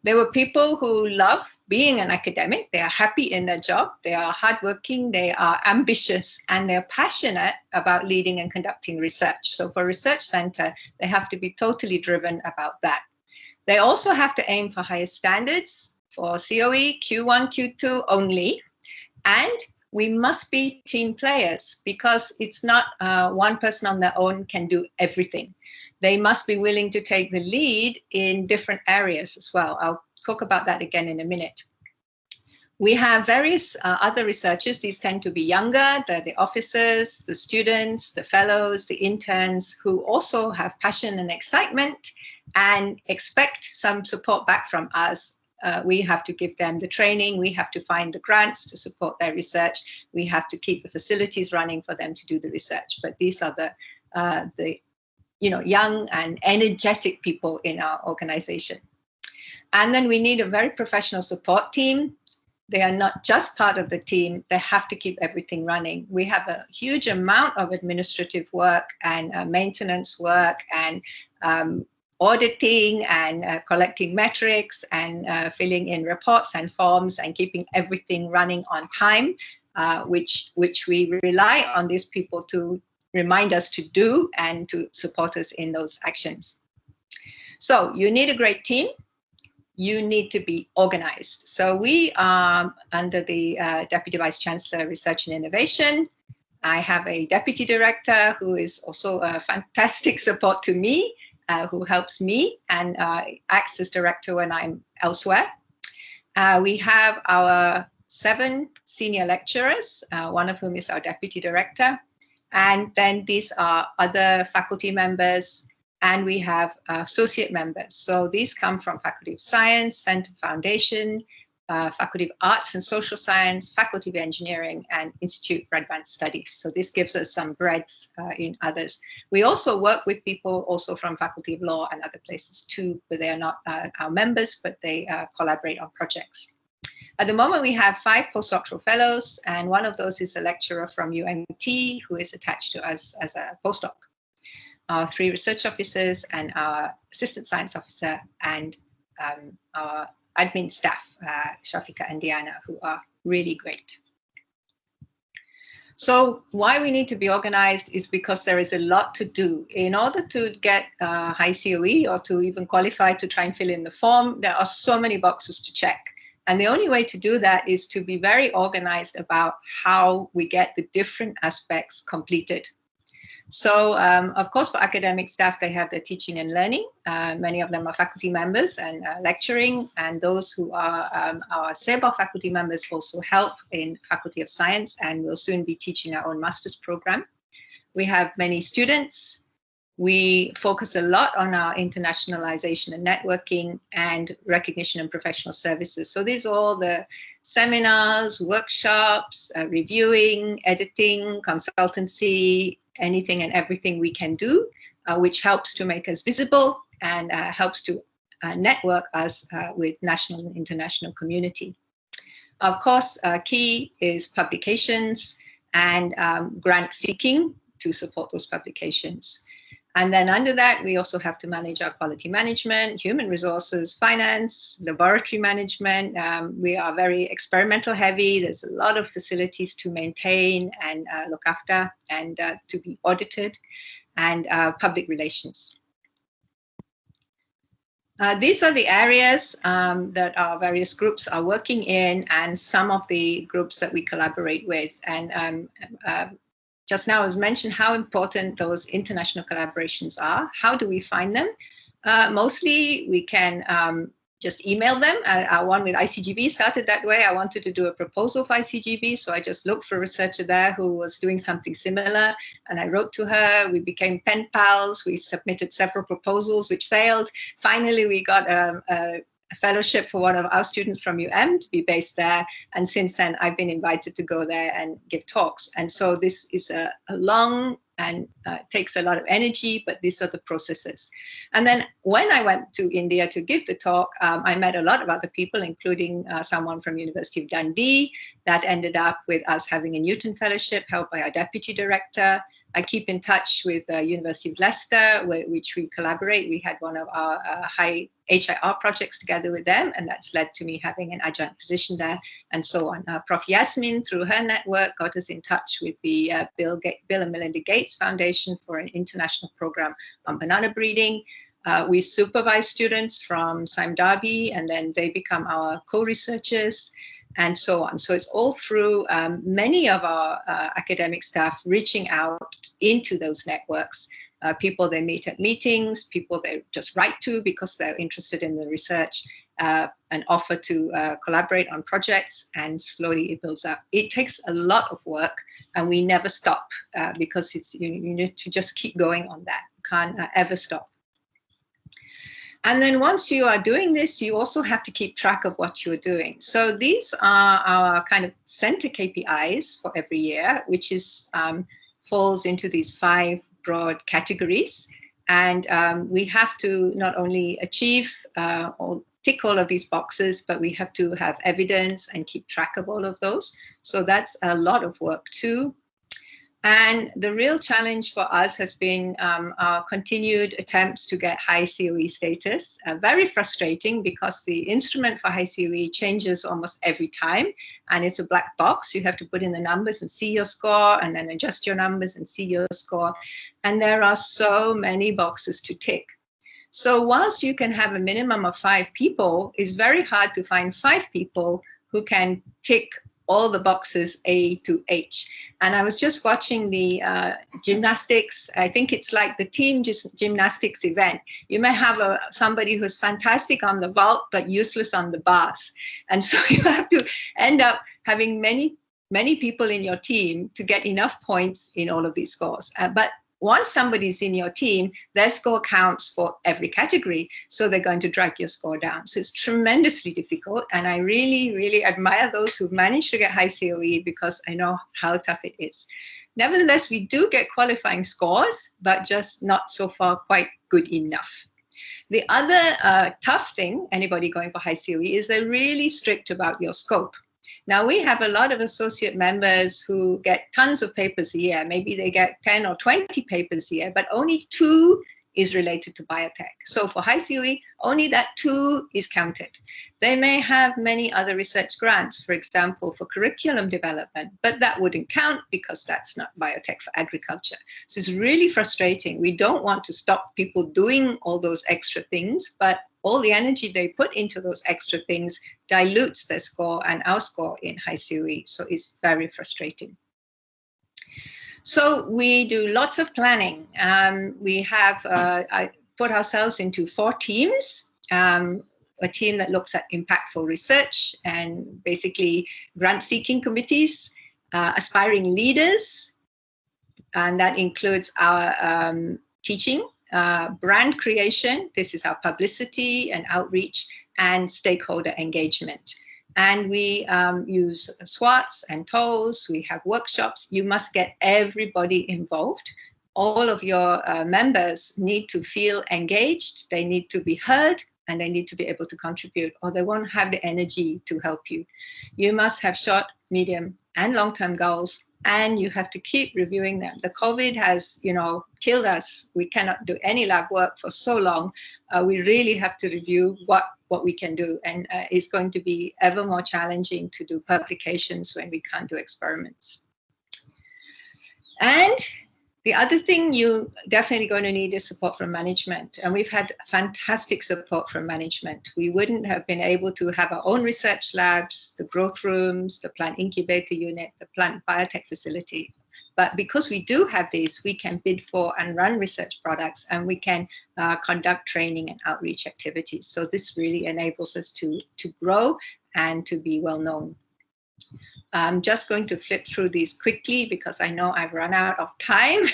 They were people who love being an academic. They are happy in their job. They are hardworking. They are ambitious, and they're passionate about leading and conducting research. So for a research center, they have to be totally driven about that. They also have to aim for higher standards for CoE, Q1, Q2 only. And we must be team players because it's not one person on their own can do everything. They must be willing to take the lead in different areas as well. I'll talk about that again in a minute. We have various other researchers. These tend to be younger. They're the officers, the students, the fellows, the interns who also have passion and excitement and expect some support back from us. We have to give them the training. We have to find the grants to support their research. We have to keep the facilities running for them to do the research. But these are the young and energetic people in our organization. And then we need a very professional support team. They are not just part of the team. They have to keep everything running. We have a huge amount of administrative work and maintenance work and auditing and collecting metrics and filling in reports and forms and keeping everything running on time, which we rely on these people to remind us to do and to support us in those actions. So you need a great team. you need to be organized. So we are under the Deputy Vice Chancellor, Research and Innovation. I have a Deputy Director who is also a fantastic support to me, who helps me and acts as Director when I'm elsewhere. We have our 7 senior lecturers, one of whom is our Deputy Director. And then these are other faculty members, and we have associate members. So these come from Faculty of Science, Center Foundation, Faculty of Arts and Social Science, Faculty of Engineering, and Institute for Advanced Studies. So this gives us some breadth in others. We also work with people also from Faculty of Law and other places too, but they are not our members, but they collaborate on projects. At the moment, we have 5 postdoctoral fellows, and one of those is a lecturer from UMT who is attached to us as a postdoc. Our 3 research officers and our assistant science officer and our admin staff, Shafika and Diana, who are really great. So why we need to be organized is because there is a lot to do. In order to get HiCoE or to even qualify to try and fill in the form, there are so many boxes to check. And the only way to do that is to be very organized about how we get the different aspects completed. So, of course, for academic staff, they have their teaching and learning. Many of them are faculty members and lecturing, and those who are our SEBA faculty members also help in Faculty of Science and will soon be teaching our own master's program. We have many students. We focus a lot on our internationalization and networking and recognition and professional services. So these are all the seminars, workshops, reviewing, editing, consultancy, anything and everything we can do, which helps to make us visible and helps to network us with national and international community. Of course, key is publications and grant seeking to support those publications. And then under that, we also have to manage our quality management, human resources, finance, laboratory management. We are very experimental heavy. There's a lot of facilities to maintain and look after and to be audited, and public relations. These are the areas that our various groups are working in, and some of the groups that we collaborate with. And just now, as mentioned, how important those international collaborations are. How do we find them? Mostly, we can just email them. Our one with ICGB started that way. I wanted to do a proposal for ICGB, so I just looked for a researcher there who was doing something similar, and I wrote to her. We became pen pals. We submitted several proposals, which failed. Finally, we got a fellowship for one of our students from UM to be based there. And since then, I've been invited to go there and give talks. And so this is a long and takes a lot of energy, but these are the processes. And then when I went to India to give the talk, I met a lot of other people, including someone from University of Dundee. That ended up with us having a Newton Fellowship held by our Deputy Director. I keep in touch with University of Leicester, which we collaborate. We had one of our high HIR projects together with them, and that's led to me having an adjunct position there, and so on. Prof. Yasmin, through her network, got us in touch with the Bill and Melinda Gates Foundation for an international program on banana breeding. We supervise students from Sime Darby, and then they become our co-researchers, and so on. So it's all through many of our academic staff reaching out into those networks, people they meet at meetings, people they just write to because they're interested in the research, and offer to collaborate on projects, and slowly it builds up. It takes a lot of work, and we never stop because it's, you need to just keep going on that. You can't ever stop. And then once you are doing this, you also have to keep track of what you're doing. So these are our kind of center KPIs for every year, which is falls into these 5 broad categories. And we have to not only achieve or tick all of these boxes, but we have to have evidence and keep track of all of those. So that's a lot of work too. And the real challenge for us has been our continued attempts to get HiCoE status. Very frustrating because the instrument for HiCoE changes almost every time, and it's a black box. You have to put in the numbers and see your score, and then adjust your numbers and see your score. And there are so many boxes to tick. So whilst you can have a minimum of 5 people, it's very hard to find 5 people who can tick all the boxes A to H. And I was just watching the gymnastics. I think it's like the team gymnastics event. You may have somebody who's fantastic on the vault, but useless on the bars. And so you have to end up having many people in your team to get enough points in all of these scores. But once somebody's in your team, their score counts for every category. So they're going to drag your score down. So it's tremendously difficult. And I really, really admire those who've managed to get high CoE because I know how tough it is. Nevertheless, we do get qualifying scores, but just not so far quite good enough. The other tough thing, anybody going for high CoE, is they're really strict about your scope. Now, we have a lot of associate members who get tons of papers a year. Maybe they get 10 or 20 papers a year, but only 2 is related to biotech. So for high CoE, only that 2 is counted. They may have many other research grants, for example, for curriculum development, but that wouldn't count because that's not biotech for agriculture. So it's really frustrating. We don't want to stop people doing all those extra things, but all the energy they put into those extra things dilutes their score and our score in high CoE. So it's very frustrating. So we do lots of planning. We have I put ourselves into 4 teams. A team that looks at impactful research and basically grant-seeking committees, aspiring leaders, and that includes our teaching, brand creation, this is our publicity and outreach, and stakeholder engagement. And we use SWOTs and TOLs, we have workshops. You must get everybody involved. All of your members need to feel engaged, they need to be heard, and they need to be able to contribute, or they won't have the energy to help you. You must have short, medium, and long-term goals, and you have to keep reviewing them. The COVID has, killed us. We cannot do any lab work for so long. We really have to review what we can do, and it's going to be ever more challenging to do publications when we can't do experiments. And the other thing you're definitely going to need is support from management. And we've had fantastic support from management. We wouldn't have been able to have our own research labs, the growth rooms, the plant incubator unit, the plant biotech facility. But because we do have these, we can bid for and run research products, and we can conduct training and outreach activities. So this really enables us to grow and to be well known. I'm just going to flip through these quickly because I know I've run out of time.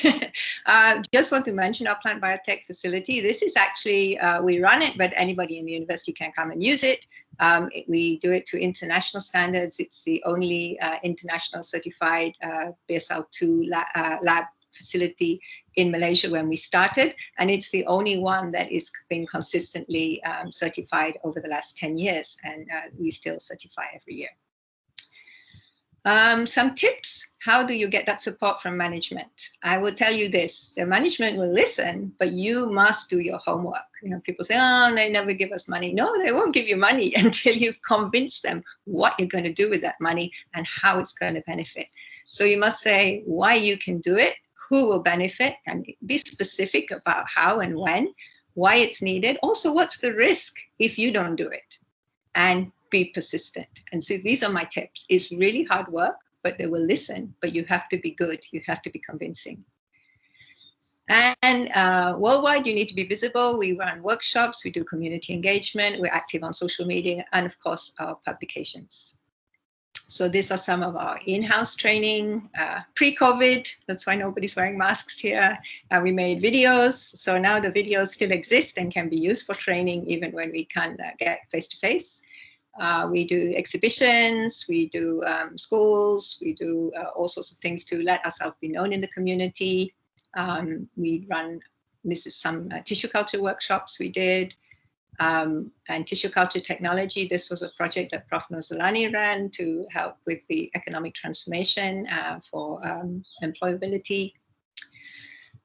Just want to mention our plant biotech facility. This is actually, we run it, but anybody in the university can come and use it. We do it to international standards. It's the only international certified BSL-2 lab facility in Malaysia when we started, and it's the only one that is been consistently certified over the last 10 years, and we still certify every year. Some tips, how do you get that support from management? I will tell you this, the management will listen, but you must do your homework. People say, oh, they never give us money. No, they won't give you money until you convince them what you're going to do with that money and how it's going to benefit. So you must say why you can do it, who will benefit, and be specific about how and when, why it's needed. Also, what's the risk if you don't do it? And be persistent. And so these are my tips. It's really hard work, but they will listen, but you have to be good. You have to be convincing. And worldwide, you need to be visible. We run workshops, we do community engagement, we're active on social media, and of course, our publications. So these are some of our in-house training, pre-COVID. That's why nobody's wearing masks here. We made videos. So now the videos still exist and can be used for training even when we can't get face-to-face. We do exhibitions, we do schools, we do all sorts of things to let ourselves be known in the community. We run, this is some tissue culture workshops we did, and tissue culture technology. This was a project that Prof. Nozolani ran to help with the economic transformation for employability.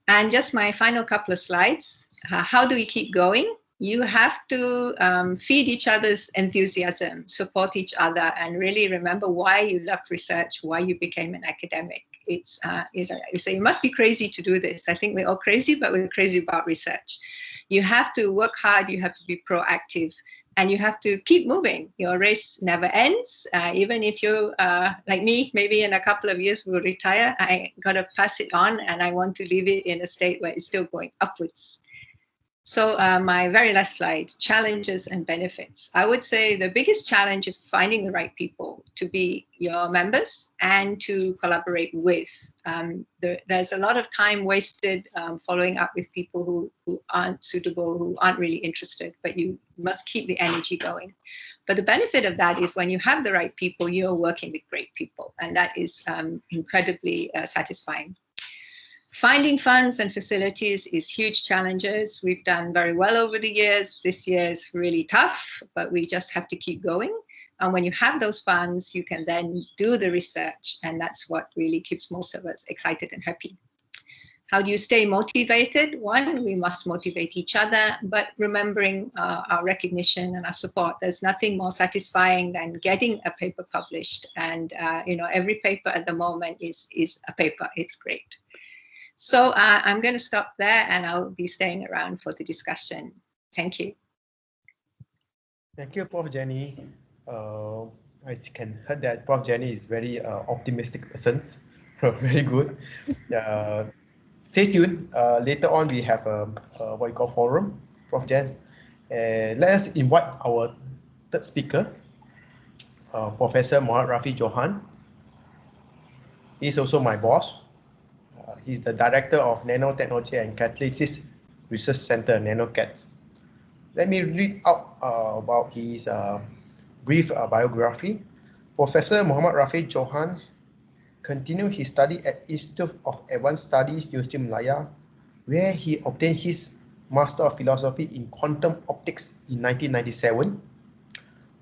And just my final couple of slides, how do we keep going? You have to feed each other's enthusiasm, support each other, and really remember why you loved research, why you became an academic. it's you say you must be crazy to do this. I think we're all crazy, but we're crazy about research. You have to work hard, you have to be proactive, and you have to keep moving. Your race never ends. Even if you, like me, maybe in a couple of years will retire, I got to pass it on, and I want to leave it in a state where it's still going upwards. So my very last slide, challenges and benefits. I would say the biggest challenge is finding the right people to be your members and to collaborate with. There's a lot of time wasted following up with people who aren't suitable, who aren't really interested, but you must keep the energy going. But the benefit of that is when you have the right people, you're working with great people, and that is incredibly satisfying. Finding funds and facilities is huge challenges. We've done very well over the years. This year is really tough, but we just have to keep going. And when you have those funds, you can then do the research, and that's what really keeps most of us excited and happy. How do you stay motivated? One, we must motivate each other, but remembering our recognition and our support. There's nothing more satisfying than getting a paper published. And every paper at the moment is a paper. It's great. So I'm going to stop there, and I'll be staying around for the discussion. Thank you. Thank you, Prof. Jenny. I can hear that Prof. Jenny is very optimistic person. Very good. Stay tuned. Later on, we have a what you call forum, Prof. Jen. Let us invite our third speaker, Professor Muhammad Rafi Johan. He's also my boss. He's the Director of Nanotechnology and Catalysis Research Center, NanoCat. Let me read out about his brief biography. Professor Muhammad Rafi Johan continued his study at Institute of Advanced Studies, Universiti Malaya, where he obtained his Master of Philosophy in Quantum Optics in 1997.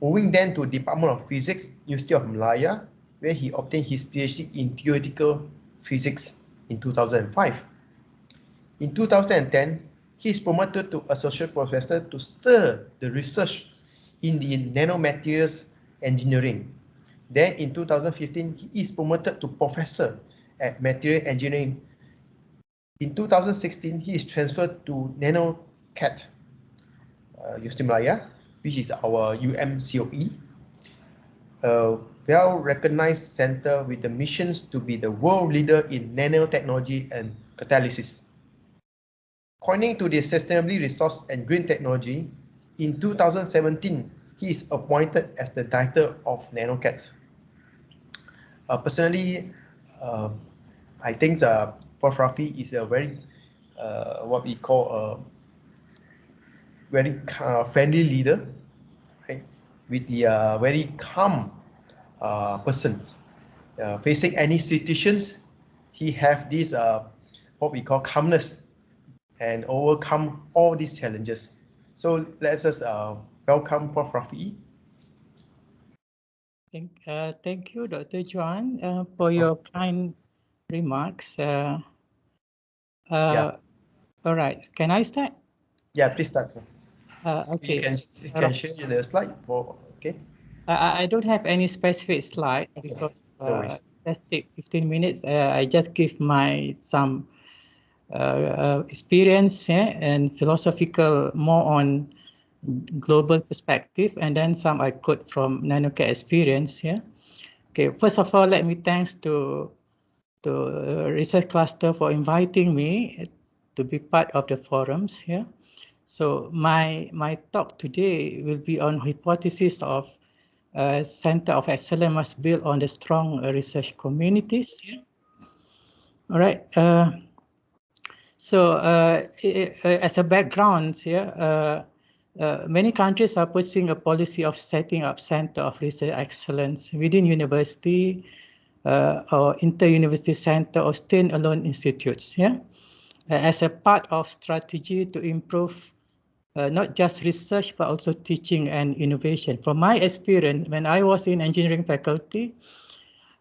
Moving then to Department of Physics, University of Malaya, where he obtained his PhD in Theoretical Physics in 2005. In 2010, he is promoted to Associate Professor to stir the research in the nanomaterials engineering. Then in 2015, he is promoted to Professor at Material Engineering. In 2016, he is transferred to NanoCat, Universiti Malaya, which is our UMCoE, a well-recognized center with the missions to be the world leader in nanotechnology and catalysis. Pointing to the sustainably resourced and green technology, in 2017, he is appointed as the director of NanoCat. Personally, I think Prof. Rafi is a very, what we call a very friendly leader, right? With the very calm persons. Facing any situations, he have this what we call calmness and overcome all these challenges. So let's just welcome Prof. Rafi. Thank you, Dr. Juan, for your kind remarks. Yeah. All right, can I start? Yeah, please start. Okay. You can share the slide for, okay? I don't have any specific slide, okay, because let's take 15 minutes. I just give some experience and philosophical, more on global perspective, and then some I quote from NanoCat experience. Yeah. Okay. First of all, let me thanks to Research Cluster for inviting me to be part of the forums here. So my talk today will be on hypothesis of Center of Excellence must build on the strong research communities. Yeah? All right. So as a background here, many countries are pursuing a policy of setting up Center of Research Excellence within university or inter-university center or standalone institutes. Yeah, as a part of strategy to improve not just research, but also teaching and innovation. From my experience, when I was in engineering faculty,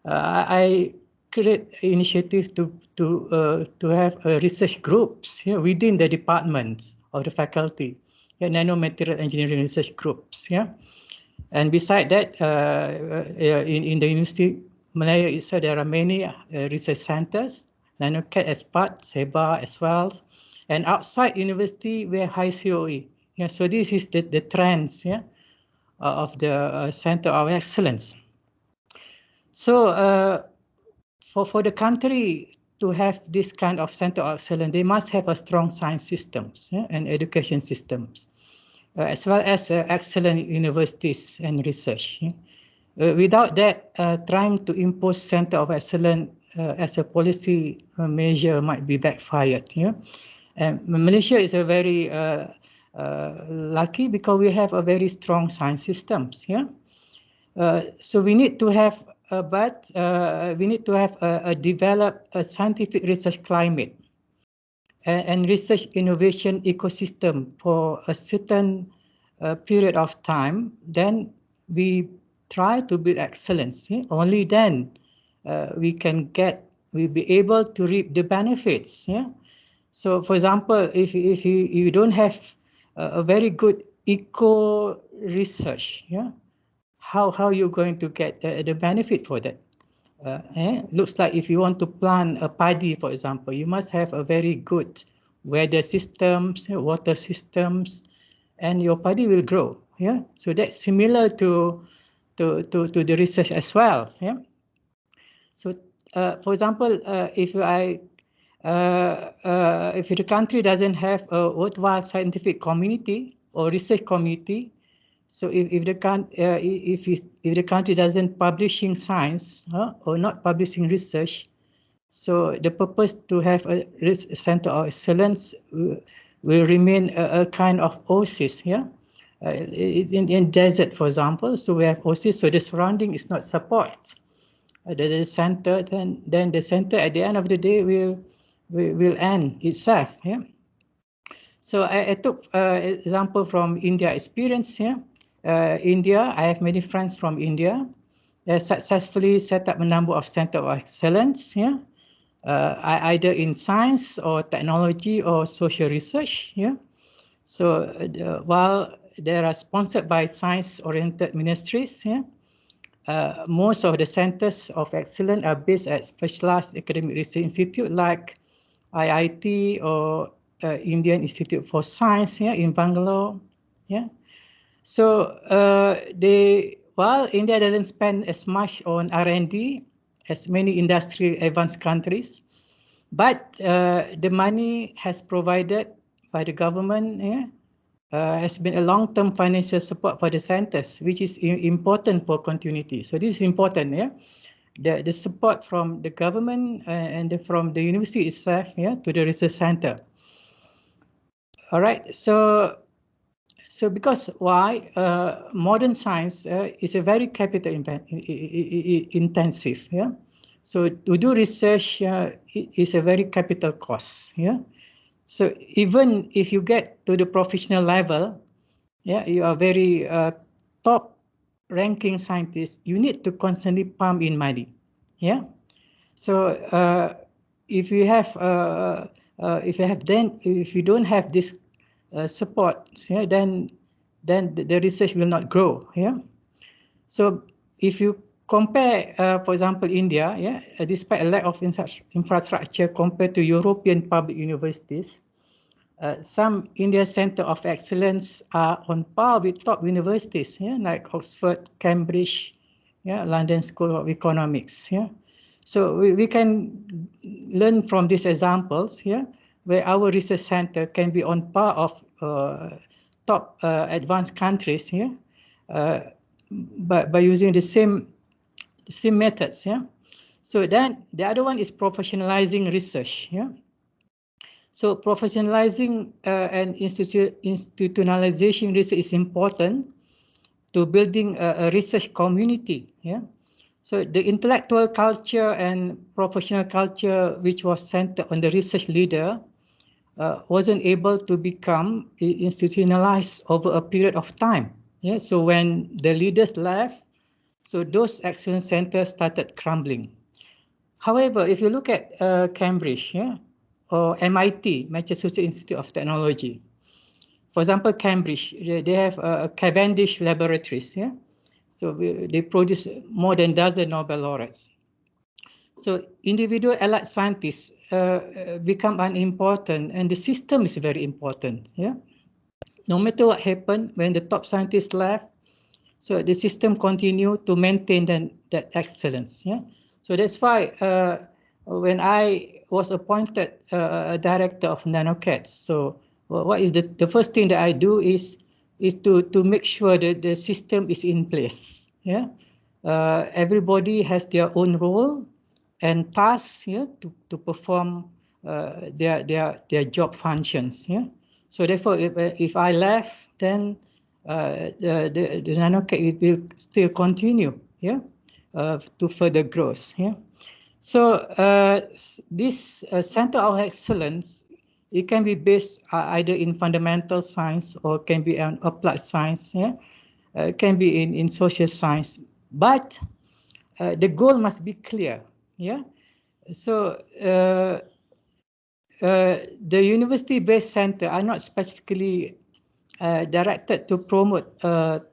I create initiatives to have research groups here within the departments of the faculty, nanomaterial engineering research groups. Yeah, and beside that, in the university, Malaya itself, there are many research centers, NanoCat as part, SEBA as well. And outside university, we have HiCoE. Yeah, so this is the trends, yeah, of the Center of Excellence. So for the country to have this kind of Center of Excellence, they must have a strong science systems, yeah, and education systems, as well as excellent universities and research. Yeah. Without that, trying to impose Center of Excellence as a policy measure might be backfired. Yeah, and Malaysia is a very lucky because we have a very strong science systems. Yeah, so we need to have, we need to have a develop a scientific research climate and research innovation ecosystem for a certain period of time. Then we try to build excellence. Yeah? Only then we'll be able to reap the benefits. Yeah. So, for example, if you don't have a very good eco research, yeah, how you going to get the benefit for that? Looks like if you want to plant a paddy, for example, you must have a very good weather systems, water systems, and your paddy will grow. Yeah, so that's similar to the research as well. Yeah. So, for example, if the country doesn't have a worthwhile scientific community or research community, so if the country doesn't publishing science or not publishing research, so the purpose to have a Center of Excellence will remain a kind of oasis. Yeah, in desert, for example, so we have oasis, so the surrounding is not support. The center, then the center at the end of the day will end itself. Yeah. So I took example from India experience here. India, I have many friends from India. They successfully set up a number of centers of excellence here, either in science or technology or social research. Yeah. So while they are sponsored by science-oriented ministries, yeah, most of the centers of excellence are based at specialized academic research institute like IIT or Indian Institute for Science here in Bangalore. Yeah. So while India doesn't spend as much on R&D as many industry advanced countries, but the money has provided by the government, yeah, has been a long-term financial support for the centers, which is important for continuity. So this is important, yeah. The support from the government and from the university itself, yeah, to the research center. All right, so because why modern science is a very capital intensive, yeah. So to do research is a very capital cost, yeah. So even if you get to the professional level, yeah, you are very top ranking scientist, you need to constantly pump in money. Yeah. So if you don't have this support, yeah, then the research will not grow. Yeah. So if you compare, for example, India, yeah, despite a lack of infrastructure compared to European public universities, some India Center of Excellence are on par with top universities, yeah, like Oxford, Cambridge, yeah, London School of Economics. Yeah. So we can learn from these examples, yeah, where our research center can be on par of top advanced countries, yeah, by using the same methods. Yeah. So then the other one is professionalizing research. Yeah. So professionalizing and institutionalization research is important to building a research community. Yeah. So the intellectual culture and professional culture, which was centered on the research leader, wasn't able to become institutionalized over a period of time. Yeah. So when the leaders left, so those excellence centers started crumbling. However, if you look at Cambridge, yeah, or MIT, Massachusetts Institute of Technology. For example, Cambridge, they have Cavendish laboratories. Yeah, so they produce more than a dozen Nobel laureates. So individual allied scientists become unimportant, and the system is very important. Yeah, no matter what happened when the top scientists left, so the system continue to maintain that excellence. Yeah, so that's why when I was appointed a director of NanoCats, so what is the first thing that I do is to make sure that the system is in place. Yeah, everybody has their own role and tasks, yeah, to perform their job functions. Yeah, so therefore, if I left, then the NanoCat will still continue. Yeah, to further growth. Yeah. So this center of excellence, it can be based either in fundamental science or can be on applied science. Yeah, can be in social science, but the goal must be clear. Yeah, so the university-based center are not specifically directed to promote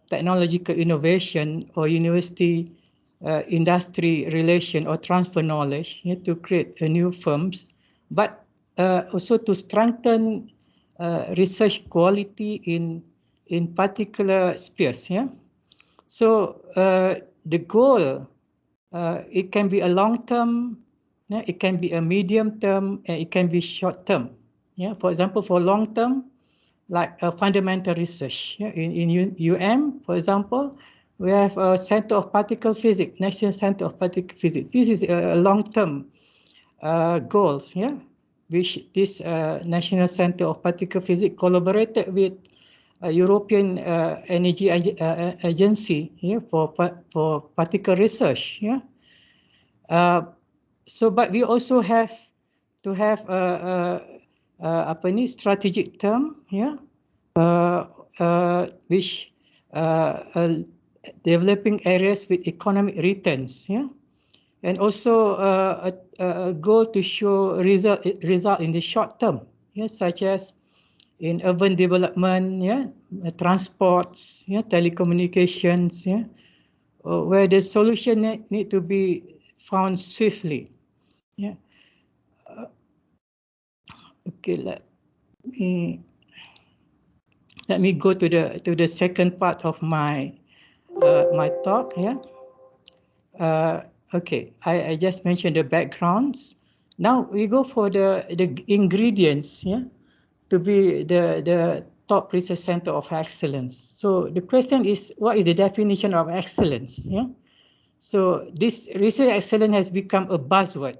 technological innovation or university industry relation or transfer knowledge, yeah, to create new firms, but also to strengthen research quality in particular spheres. Yeah, so the goal, it can be a long term, yeah, it can be a medium term, and it can be short term. Yeah, for example, for long term, like fundamental research. Yeah, in for example, we have a Center of Particle Physics, National Center of Particle Physics. This is a long-term goals. Yeah, which this National Center of Particle Physics collaborated with European Energy Agency, yeah, for particle research. Yeah. So, but we also have to have apa ni, strategic term, yeah, which developing areas with economic returns, yeah, and also a goal to show result in the short term, yeah, such as in urban development, yeah, transports, yeah, telecommunications, yeah, where the solution need to be found swiftly. Yeah. Okay. Let me go to the second part of my my talk. Yeah. Okay. I just mentioned the backgrounds. Now we go for the ingredients. Yeah. To be the top research center of excellence. So the question is, what is the definition of excellence? Yeah. So this research excellence has become a buzzword.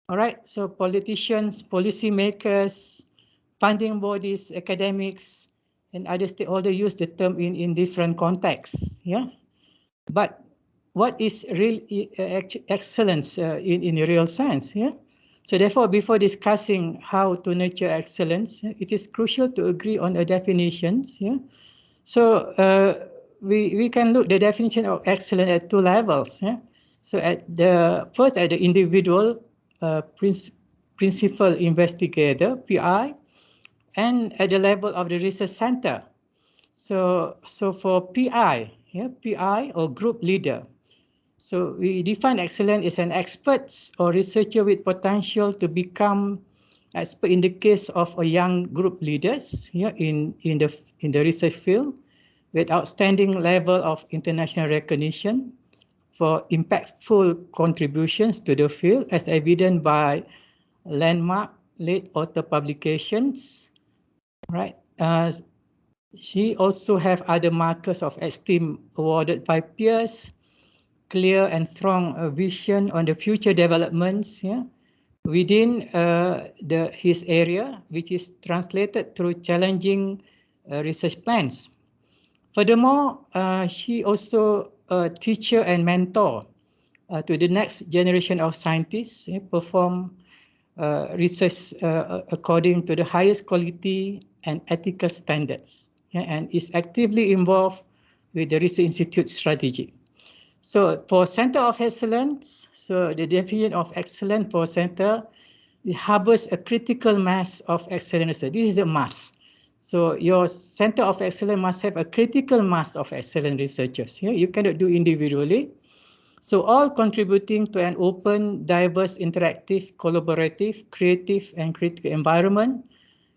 All right. So politicians, policymakers, funding bodies, academics, and other stakeholders use the term in different contexts. Yeah. But what is real excellence in real sense? Yeah. So therefore, before discussing how to nurture excellence, it is crucial to agree on a definitions. Yeah. So we can look the definition of excellence at two levels. Yeah. So at the first, at the individual principal investigator (PI), and at the level of the research center. So for PI, yeah, PI or group leader. So we define excellence as an expert or researcher with potential to become expert in the case of a young group leaders, yeah, in the research field with outstanding level of international recognition for impactful contributions to the field as evident by landmark late author publications, right? She also have other markers of esteem awarded by peers, clear and strong vision on the future developments, yeah, within his area, which is translated through challenging research plans. Furthermore, she also a teacher and mentor to the next generation of scientists, perform research according to the highest quality and ethical standards, yeah, and is actively involved with the Research Institute strategy. So for Center of Excellence, so the definition of excellence for Center, it harbors a critical mass of excellence. So this is the mass. So your Center of Excellence must have a critical mass of excellent researchers. Yeah? You cannot do individually. So all contributing to an open, diverse, interactive, collaborative, creative and critical environment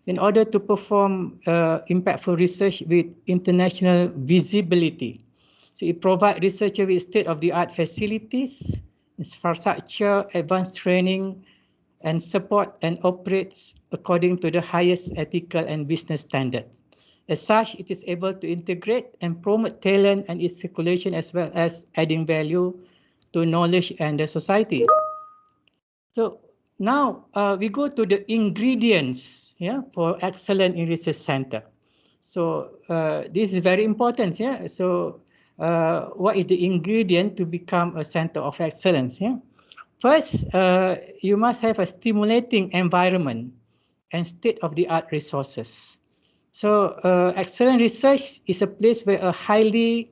in order to perform impactful research with international visibility. So it provides researchers with state-of-the-art facilities, infrastructure, advanced training, and support and operates according to the highest ethical and business standards. As such, it is able to integrate and promote talent and its circulation as well as adding value to knowledge and the society. So now we go to the ingredients, yeah, for excellent in research center. So this is very important, yeah. So what is the ingredient to become a center of excellence? Yeah. First, you must have a stimulating environment and state-of-the-art resources. So excellent research is a place where a highly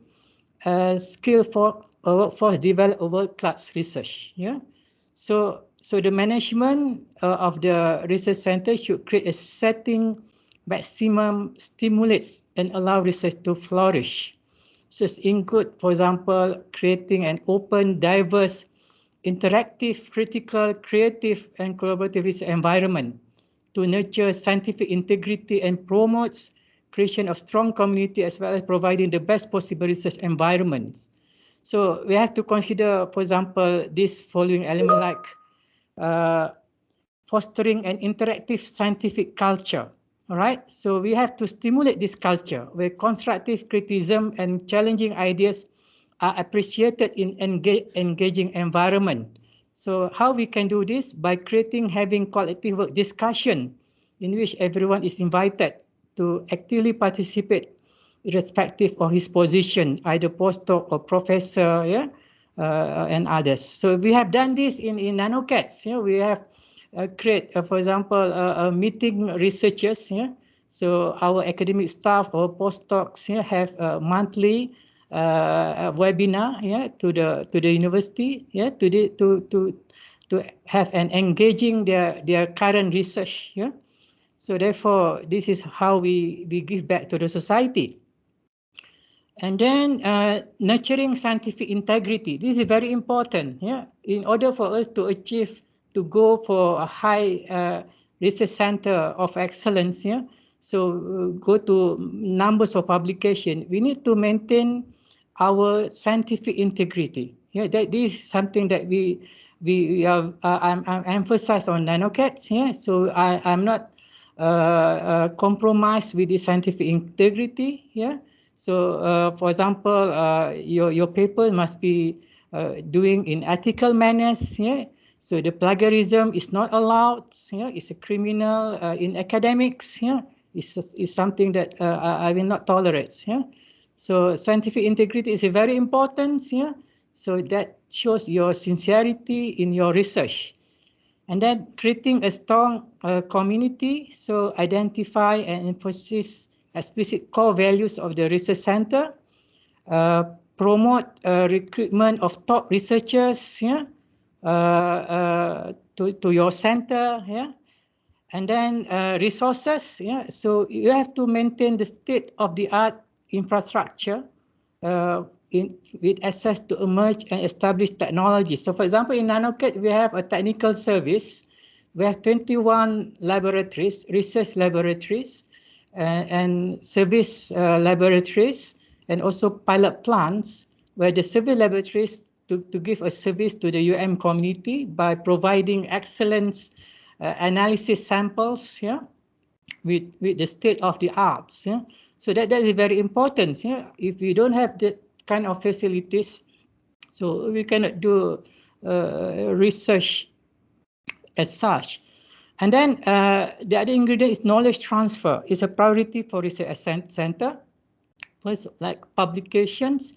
skilled workforce develop a world-class research. Yeah. So the management of the research center should create a setting maximum stimulates and allow research to flourish. So it include, for example, creating an open, diverse, interactive, critical, creative, and collaborative research environment to nurture scientific integrity and promotes creation of strong community as well as providing the best possible research environments. So we have to consider, for example, this following element like fostering an interactive scientific culture. All right, so we have to stimulate this culture where constructive criticism and challenging ideas are appreciated in engaging environment. So how we can do this? By having collective work discussion in which everyone is invited to actively participate irrespective of his position, either postdoc or professor, yeah, and others. So we have done this in NanoCats. Yeah, we have create, for example, meeting researchers. Yeah, so our academic staff or postdocs, yeah, have a monthly webinar, yeah, to the university, yeah, to have an engaging their current research. Yeah, so therefore this is how we give back to the society. And then nurturing scientific integrity. This is very important. Yeah, in order for us to achieve to go for a high research center of excellence. Yeah, so go to numbers of publication. We need to maintain our scientific integrity. Yeah, that this is something that we are I'm emphasized on NanoCats. Yeah, so I'm not compromised with the scientific integrity. Yeah. So, for example, your paper must be doing in ethical manners. Yeah. So the plagiarism is not allowed. Yeah. It's a criminal in academics. Yeah. It's something that I will not tolerate. Yeah. So scientific integrity is very important. Yeah. So that shows your sincerity in your research. And then creating a strong community. So identify and emphasize explicit core values of the research center, promote recruitment of top researchers, yeah, to your center, yeah, and then resources, yeah. So you have to maintain the state-of-the-art infrastructure with access to emerge and established technology. So, for example, in NanoCat, we have a technical service. We have 21 laboratories, research laboratories, and service laboratories, and also pilot plants where the service laboratories to give a service to the community by providing excellent analysis samples, yeah, with the state of the arts. Yeah? So that is very important. Yeah? If we don't have that kind of facilities, so we cannot do research as such. And then the other ingredient is knowledge transfer. It's a priority for research center. First, like publications,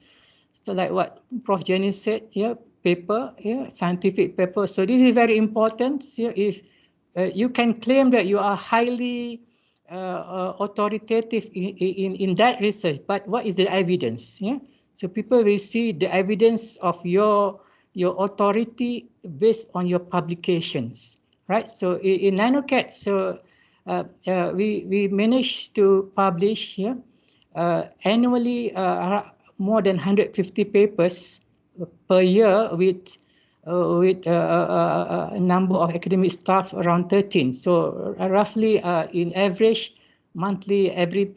so like what Prof. Jenny said, yeah, paper, yeah, scientific paper. So this is very important. Yeah, if you can claim that you are highly authoritative in that research, but what is the evidence? Yeah, so people will see the evidence of your authority based on your publications. Right, so in NanoCat, so we managed to publish, yeah, annually more than 150 papers per year with a number of academic staff around 13. So roughly in average monthly, every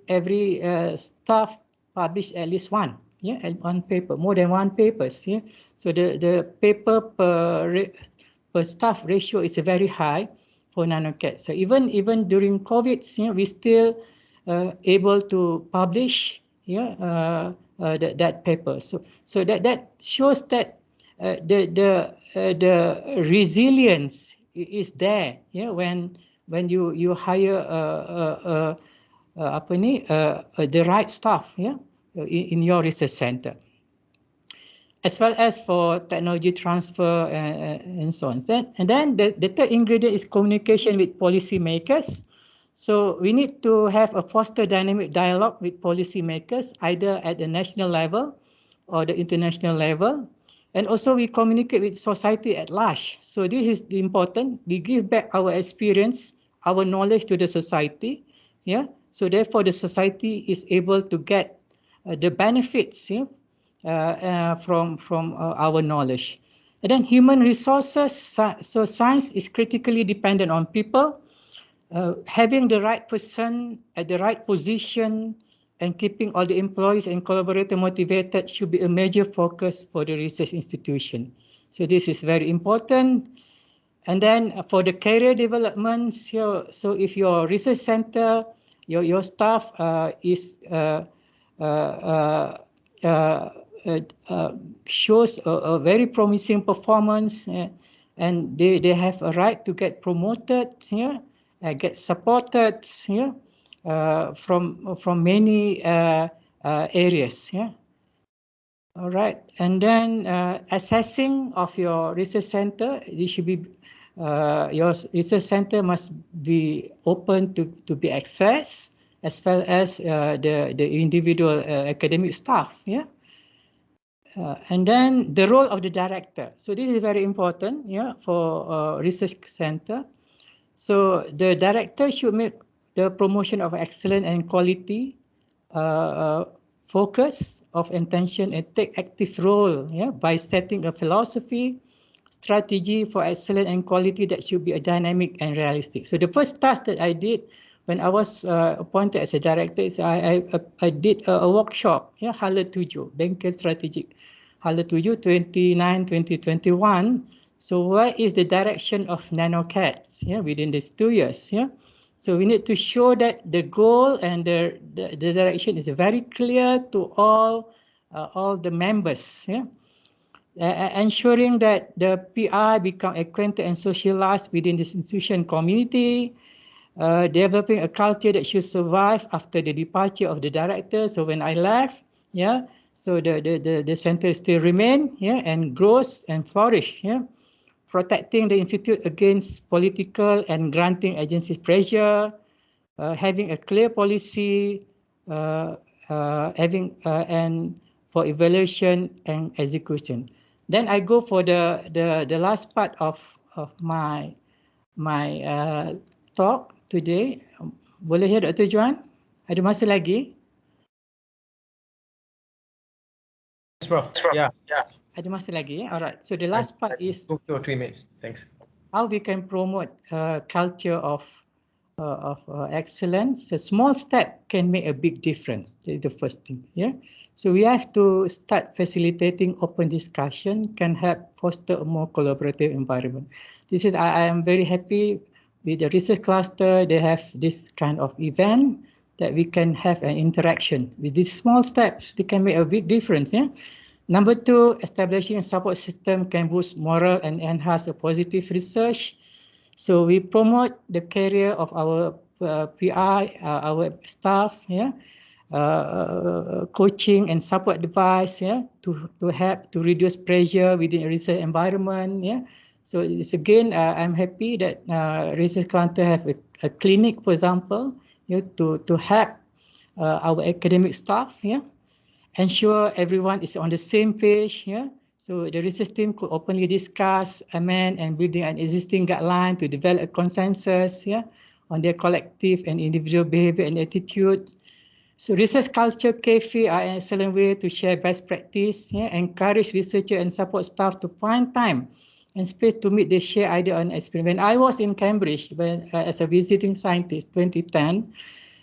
staff publish at least one, one paper, more than one papers. So the paper per staff ratio is very high for NanoCat. So even during COVID, we still able to publish that paper. So that shows that the resilience is there, when you hire the right staff, in your research center, as well as for technology transfer and so on. And then the third ingredient is communication with policymakers. So we need to have a foster dynamic dialogue with policymakers, either at the national level or the international level. And also we communicate with society at large. So this is important. We give back our experience, our knowledge to the society. So therefore the society is able to get the benefits from our knowledge. And then human resources. So science is critically dependent on people. Having the right person at the right position and keeping all the employees and collaborators motivated should be a major focus for the research institution. So this is very important. And then for the career development, so if your research center, your staff shows a very promising performance, and they have a right to get promoted, get supported from many areas. All right, and then assessing of your research center, it should be your research center must be open to be accessed, as well as the individual academic staff. And then the role of the director. So this is very important, for research center. So the director should make the promotion of excellence and quality focus of intention and take active role by setting a philosophy, strategy for excellence and quality that should be a dynamic and realistic. So the first task that I did when I was appointed as a director is I did a workshop, Hala 7, Bengkel Strategic, Hala 7, 2021. So what is the direction of NanoCats within these 2 years? So we need to show that the goal and the direction is very clear to all the members. Ensuring that the PI become acquainted and socialized within this institution community, developing a culture that should survive after the departure of the director. So when I left, so the center still remain, and grows and flourish, protecting the institute against political and granting agencies pressure, having a clear policy, having and for evaluation and execution. Then I go for the last part of my talk today. Boleh ya Dr. Juan? Ada masa lagi? Yes, Prof. Yeah. Ada masa lagi? Alright. So the last part is 2 or 3 minutes. Thanks. how we can promote culture of excellence. A small step can make a big difference. That's the first thing. So we have to start facilitating open discussion, can help foster a more collaborative environment. This is I am very happy with the research cluster. They have this kind of event that we can have an interaction. With these small steps, they can make a big difference. Number 2, establishing a support system can boost morale and enhance a positive research. So we promote the career of our PI, our staff, coaching and support advice, to help to reduce pressure within a research environment. So it's again, I'm happy that research cluster have a clinic, for example, to help our academic staff. Ensure everyone is on the same page. So the research team could openly discuss, amend, and building an existing guideline to develop a consensus on their collective and individual behavior and attitude. So research culture cafe are an excellent way to share best practice, encourage researchers and support staff to find time and space to meet the share idea on experiment. When I was in Cambridge as a visiting scientist, 2010,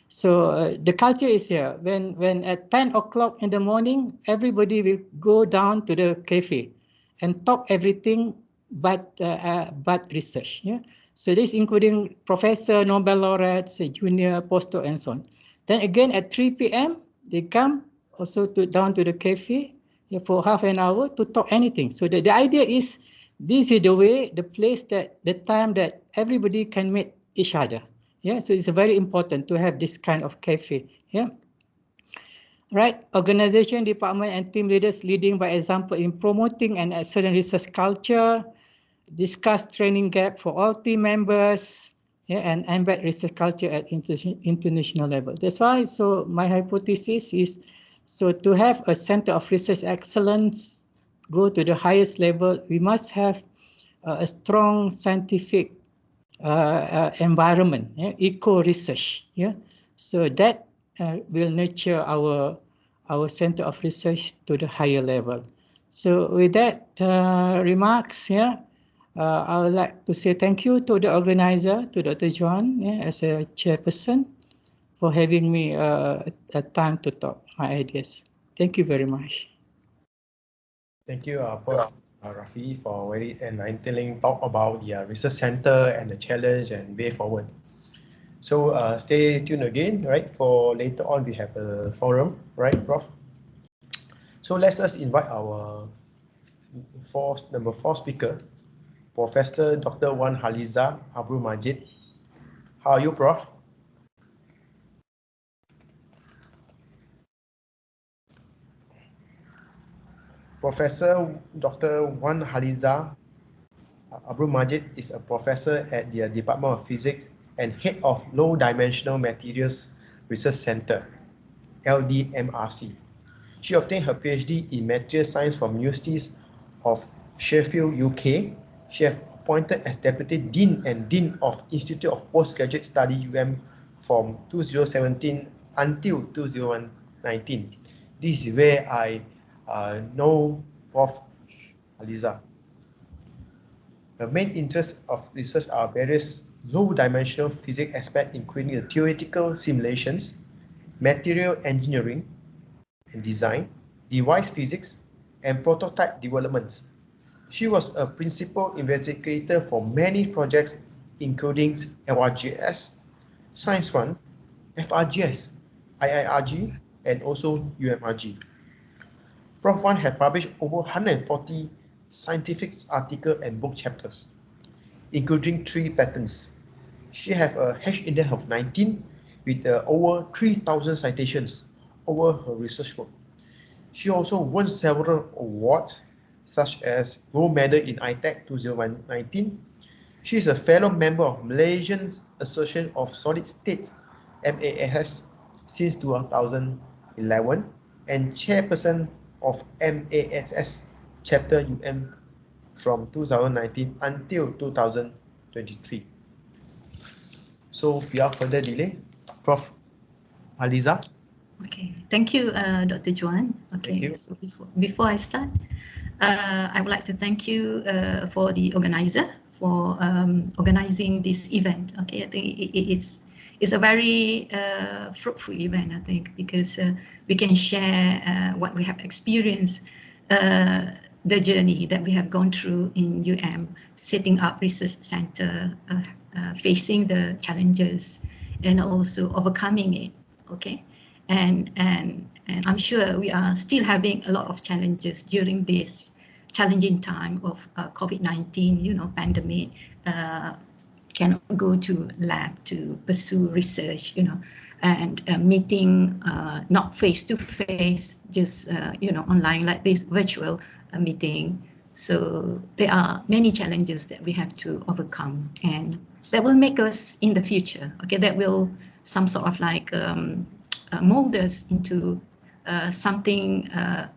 so the culture is here. When at 10 o'clock in the morning, everybody will go down to the cafe and talk everything but research. Yeah. So this including professor, Nobel laureates, junior, postdoc, and so on. Then again at 3 p.m. they come also down to the cafe for half an hour to talk anything. So the idea is this is the way, the place the time that everybody can meet each other. Yeah, so it's very important to have this kind of cafe. Yeah. Right, organization, department, and team leaders leading by example in promoting an excellent research culture, discuss training gap for all team members, and embed research culture at international level. That's why, so my hypothesis is, so to have a center of research excellence go to the highest level, we must have a strong scientific environment, eco-research. Yeah, so that will nurture our center of research to the higher level. So with that remarks, I would like to say thank you to the organizer, to Dr. Juan, as a chairperson, for having me a time to talk my ideas. Thank you very much. Thank you, Prof. Rafi, for very enlightening talk about the research center and the challenge and way forward. So stay tuned again, right? For later on, we have a forum, right, Prof? So let's us invite our number 4 speaker, Professor Dr. Juan Haliza Abdul Majid. How are you, Prof? Professor Dr. Juan Haliza Abdul Majid is a professor at the Department of Physics and head of Low Dimensional Materials Research Center, Ldmrc. She obtained her PhD in Material Science from Universities of Sheffield, UK. She has appointed as Deputy Dean and Dean of Institute of Postgraduate Study from 2017 until 2019. This is where I know Prof. Haliza. The main interests of research are various low-dimensional physics aspects, including the theoretical simulations, material engineering and design, device physics, and prototype development. She was a principal investigator for many projects, including LRGS, Science Fund, FRGS, IIRG, and also UMRG. Prof. Juan has published over 140 scientific articles and book chapters, including 3 patents. She has a H index of 19 with over 3,000 citations over her research work. She also won several awards, such as Gold Medal in ITEC 2019. She is a fellow member of Malaysian Association of Solid State, MASS, since 2011, and chairperson of MASS Chapter UM from 2019 until 2023. So without further delay, Prof. Haliza. Okay, thank you, Dr. Juan. Okay, so before I start, I would like to thank you for the organizer for organizing this event. Okay, I think it's a very fruitful event, I think, because we can share what we have experienced, the journey that we have gone through in UM, setting up research center, facing the challenges, and also overcoming it. Okay, and I'm sure we are still having a lot of challenges during this challenging time of COVID-19, pandemic. Cannot go to lab to pursue research, and meeting not face to face, just online like this virtual meeting. So there are many challenges that we have to overcome, and that will make us in the future. Okay, that will some sort of like mold us into something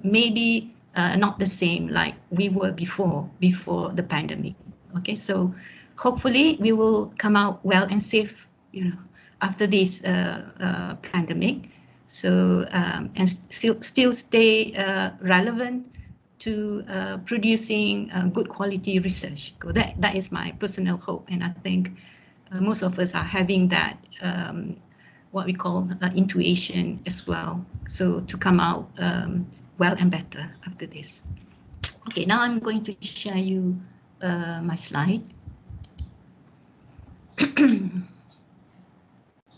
maybe not the same like we were before the pandemic. Okay, so hopefully we will come out well and safe, after this pandemic. So and still stay relevant to producing good quality research. So that is my personal hope, and I think most of us are having that what we call intuition as well. So to come out well and better after this. Okay, now I'm going to share you my slide.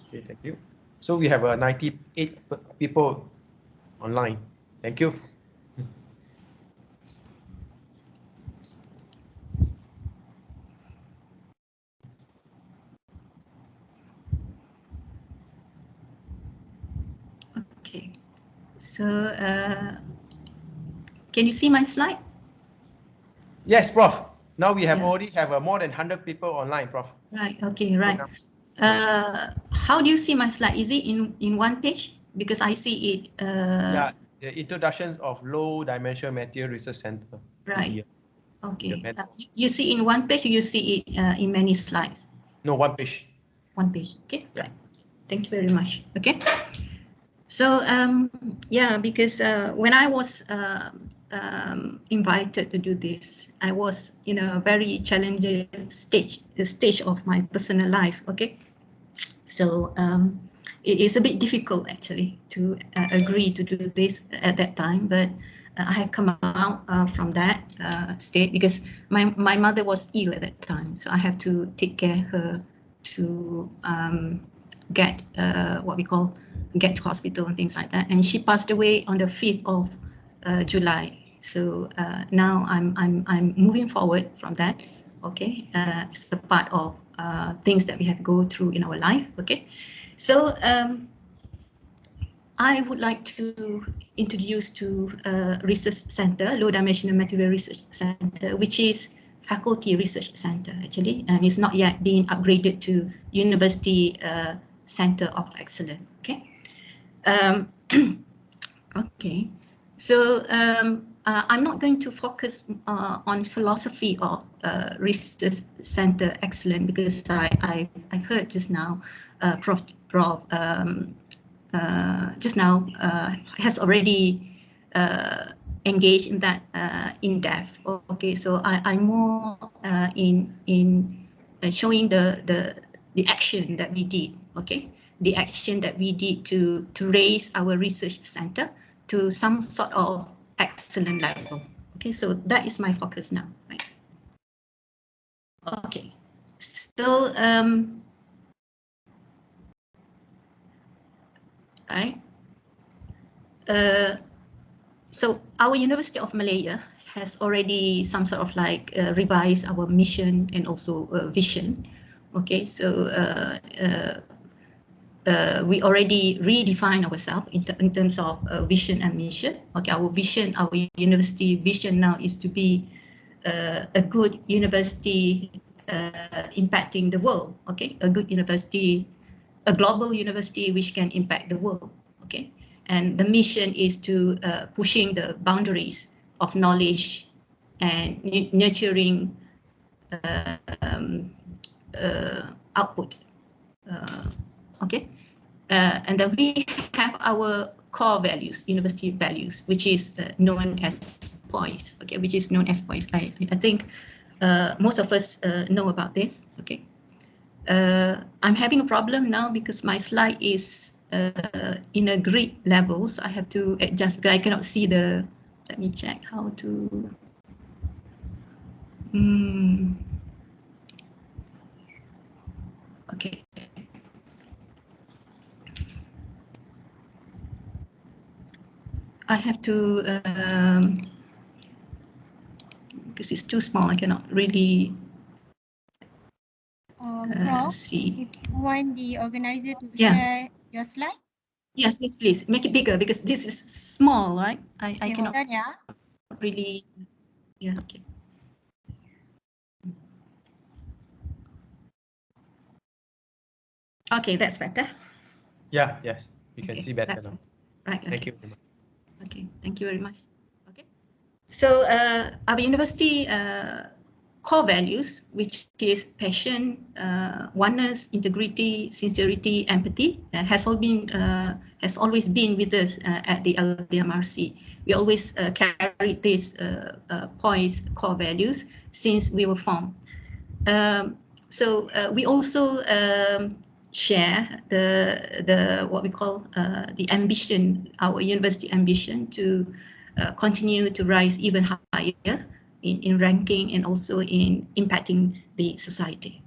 Okay, thank you. So we have 98 people online. Thank you. Okay, so can you see my slide? Yes, Prof. Now we have already have more than 100 people online, Prof. Right. Okay. Right. How do you see my slide? Is it in one page? Because I see it. Yeah, the introductions of Low Dimensional Material Research Center. Right. Okay. You see in one page, or you see it in many slides? No, one page. One page. Okay. Yeah. Right. Thank you very much. Okay. So yeah, because when I was invited to do this, I was in a very challenging stage of my personal life. Okay. So it is a bit difficult actually to agree to do this at that time, but I have come out from that state because my mother was ill at that time, so I have to take care of her to get what we call get to hospital and things like that, and she passed away on the 5th of July. So now I'm moving forward from that. Okay, it's a part of things that we have to go through in our life. Okay, so I would like to introduce to Research Center, Low Dimensional Material Research Center, which is faculty research center actually, and it's not yet being upgraded to University Center of Excellence. Okay. Okay, so I'm not going to focus on philosophy of research center excellence because I heard just now Prof just now has already engaged in that in depth. Okay, so I'm more in showing the action that we did. Okay, the action that we did to raise our research center to some sort of excellent level. Okay, so that is my focus now. Right? Okay, so right. So our University of Malaya has already some sort of like revised our mission and also vision. Okay, so we already redefine ourselves in terms of vision and mission. Okay, our vision, our university vision now is to be a good university impacting the world. Okay, a good university, a global university which can impact the world. Okay, and the mission is to pushing the boundaries of knowledge and nurturing output. Okay. And then we have our core values, university values, which is known as POISE. Okay, which is known as POISE. I think most of us know about this. Okay, I'm having a problem now because my slide is in a grid level, so I have to adjust because I cannot see the. Let me check how to. Okay. I have to, because it's too small, I cannot really see. If you want the organizer to share your slide? Yes, yes, please. Make it bigger because this is small, right? I cannot really, yeah, okay. Okay, that's better. Yeah, yes, you can see better now. Right, okay. Thank you very much. Okay, thank you very much. Okay, so our university core values, which is passion, oneness, integrity, sincerity, empathy, has always been with us at the Ldmrc. We always carried these poised core values since we were formed. So we also share the what we call the ambition, our university ambition to continue to rise even higher in ranking and also in impacting the society.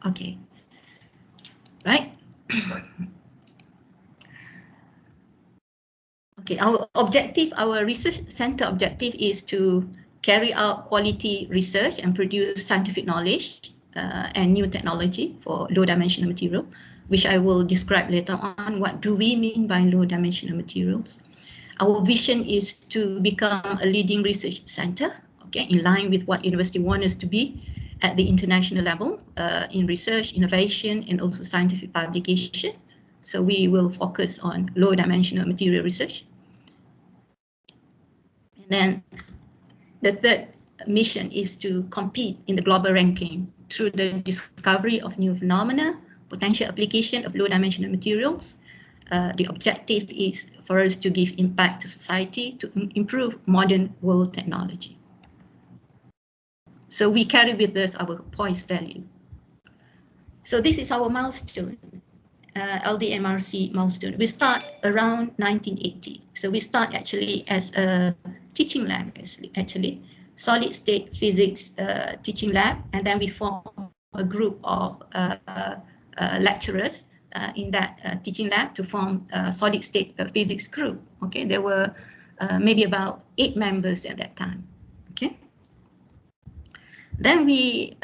Okay, right. Okay, our objective, our research center objective is to carry out quality research and produce scientific knowledge and new technology for low-dimensional material, which I will describe later on. What do we mean by low-dimensional materials? Our vision is to become a leading research center, okay, in line with what university wants us to be at the international level in research, innovation, and also scientific publication. So we will focus on low-dimensional material research. And then the third mission is to compete in the global ranking through the discovery of new phenomena, potential application of low-dimensional materials. The objective is for us to give impact to society to improve modern world technology. So we carry with us our poised value. So this is our milestone, Ldmrc Milestone. We start around 1980. So we start actually as a teaching lab, actually, solid state physics teaching lab, and then we form a group of lecturers in that teaching lab to form a solid state physics group. Okay, there were maybe about 8 members at that time. Okay. Then we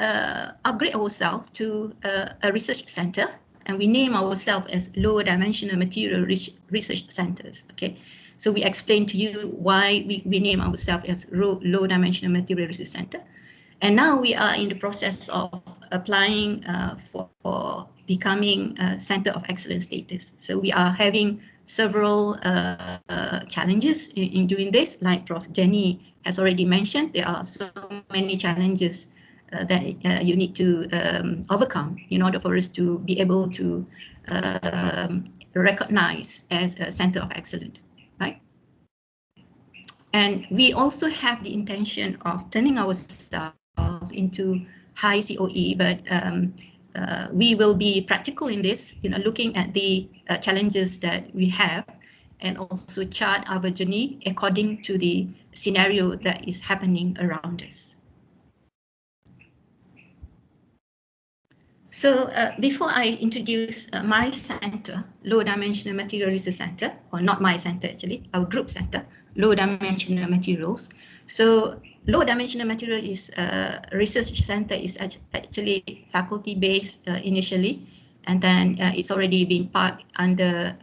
upgrade ourselves to a research center, and we name ourselves as low-dimensional material research centers. Okay, so we explain to you why we name ourselves as low-dimensional material research center, and now we are in the process of applying for becoming a center of excellence status. So we are having several challenges in doing this. Like Prof. Jenny has already mentioned, there are so many challenges that you need to overcome in order for us to be able to recognize as a center of excellence, right? And we also have the intention of turning ourselves into high CoE, but we will be practical in this, looking at the challenges that we have and also chart our journey according to the scenario that is happening around us. So before I introduce my center, Low Dimensional Material Research Center, or not my center actually, our group center, Low Dimensional Materials. So Low Dimensional Material is research center is actually faculty based initially, and then it's already been part under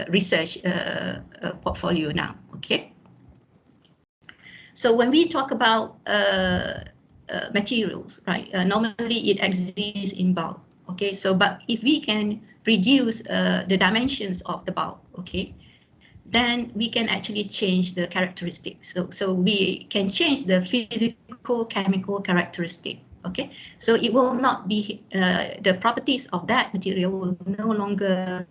research portfolio now. Okay. So when we talk about materials, right? Normally it exists in bulk. Okay. So, but if we can reduce the dimensions of the bulk, okay, then we can actually change the characteristics. So we can change the physical, chemical characteristic. Okay, so it will not be the properties of that material will no longer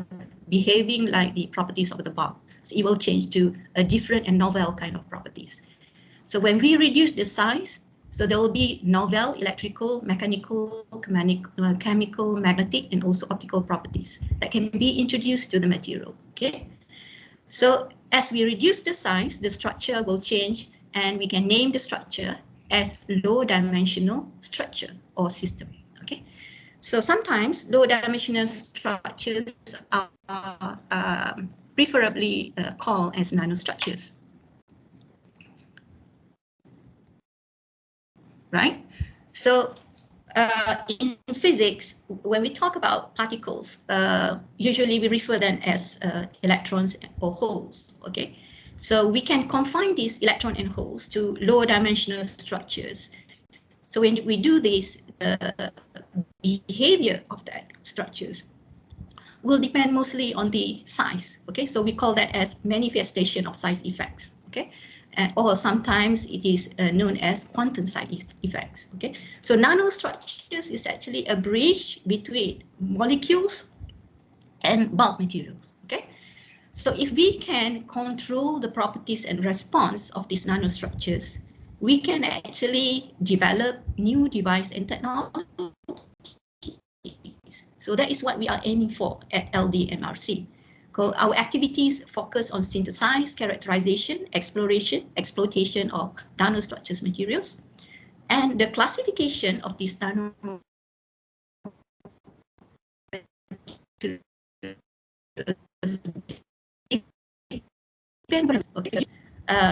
behaving like the properties of the bulk. So it will change to a different and novel kind of properties. So when we reduce the size, so there will be novel electrical, mechanical, chemical, magnetic, and also optical properties that can be introduced to the material. Okay. So as we reduce the size, the structure will change, and we can name the structure as low-dimensional structure or system. Okay, so sometimes low-dimensional structures are preferably called as nanostructures. Right? So in physics, when we talk about particles, usually we refer them as electrons or holes. Okay, so we can confine these electrons and holes to low dimensional structures. So when we do this, behavior of that structures will depend mostly on the size. Okay, so we call that as manifestation of size effects. Okay, or sometimes it is known as quantum size effects. Okay, so nanostructures is actually a bridge between molecules and bulk materials. Okay, so if we can control the properties and response of these nanostructures, we can actually develop new device and technologies. So that is what we are aiming for at Ldmrc. Our activities focus on synthesize, characterization, exploitation of nanostructures materials, and the classification of these nanostructures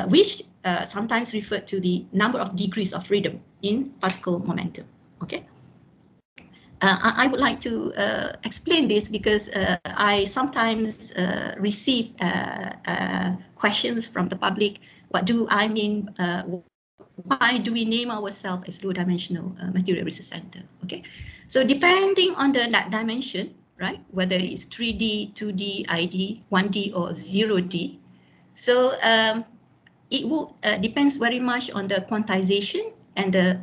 which sometimes refer to the number of degrees of freedom in particle momentum. Okay. I would like to explain this because I sometimes receive questions from the public. What do I mean? Why do we name ourselves as low-dimensional material research center? Okay, so depending on the dimension, right, whether it's 3D, 2D, ID, 1D, or 0D, so it will depends very much on the quantization and the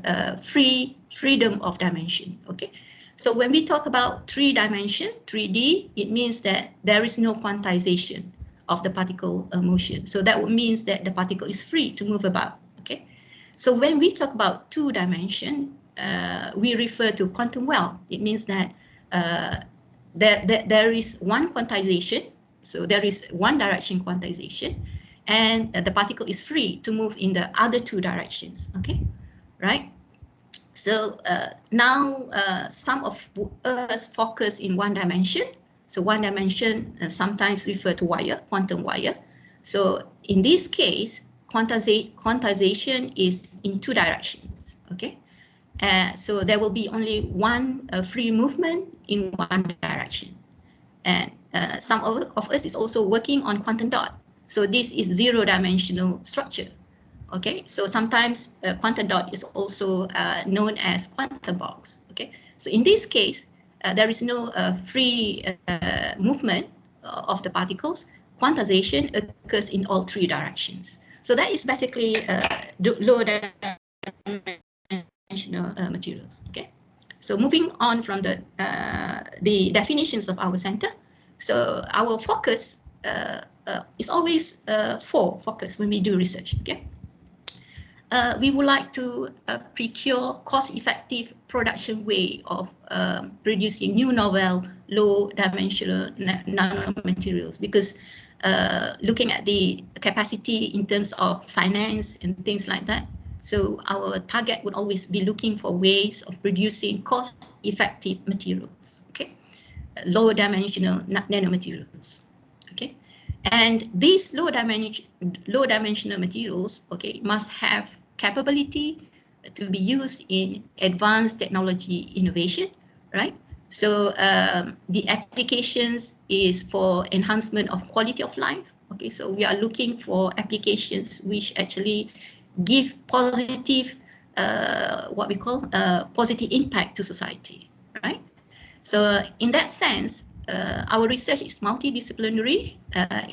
freedom of dimension. Okay. So when we talk about 3D, it means that there is no quantization of the particle motion. So that means that the particle is free to move about. Okay. So when we talk about 2D, we refer to quantum well. It means that there is one quantization. So there is one direction quantization, and the particle is free to move in the other two directions. Okay, right? So now some of us focus in one dimension. So one dimension sometimes refer to wire, quantum wire. So in this case, quantization is in two directions. Okay, so there will be only one free movement in one direction. And some of us is also working on quantum dot. So this is zero-dimensional structure. Okay, so sometimes quantum dot is also known as quantum box. Okay, so in this case, there is no free movement of the particles. Quantization occurs in all three directions. So that is basically low-dimensional materials. Okay, so moving on from the definitions of our center. So our focus is always focus when we do research. Okay. We would like to procure cost-effective production way of producing new novel, low-dimensional nanomaterials, because looking at the capacity in terms of finance and things like that, so our target would always be looking for ways of producing cost-effective materials, okay, low-dimensional nanomaterials, okay. And these low-dimensional materials, okay, must have capability to be used in advanced technology innovation, right? So the applications is for enhancement of quality of life. Okay, so we are looking for applications which actually give positive, what we call positive impact to society, right? So in that sense, our research is multidisciplinary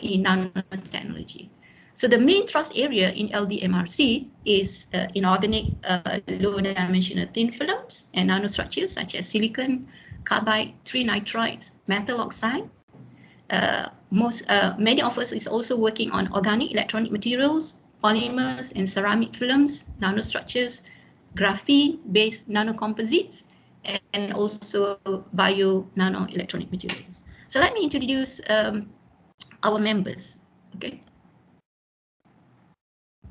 in nanotechnology. So the main thrust area in Ldmrc is inorganic low-dimensional thin films and nanostructures such as silicon, carbide, trinitrides, metal oxide. Many of us is also working on organic electronic materials, polymers and ceramic films, nanostructures, graphene-based nanocomposites, and also bio-nano-electronic materials. So let me introduce our members, okay?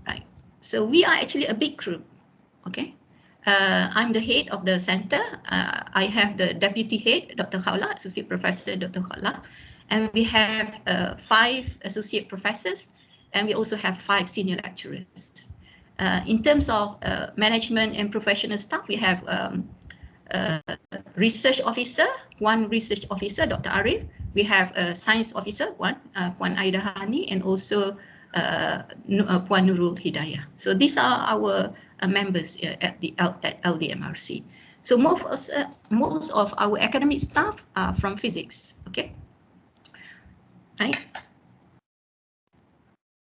Right, so we are actually a big group, okay? I'm the head of the center. I have the deputy head, Dr. Khawla, Associate Professor Dr. Khawla, and we have 5 associate professors, and we also have 5 senior lecturers. In terms of management and professional staff, we have research officer, 1 research officer, Dr. Arif. We have a science officer, Juan Aidahani, and also Puan Nurul Hidayah. So these are our members at Ldmrc. So most of our academic staff are from physics, okay? right?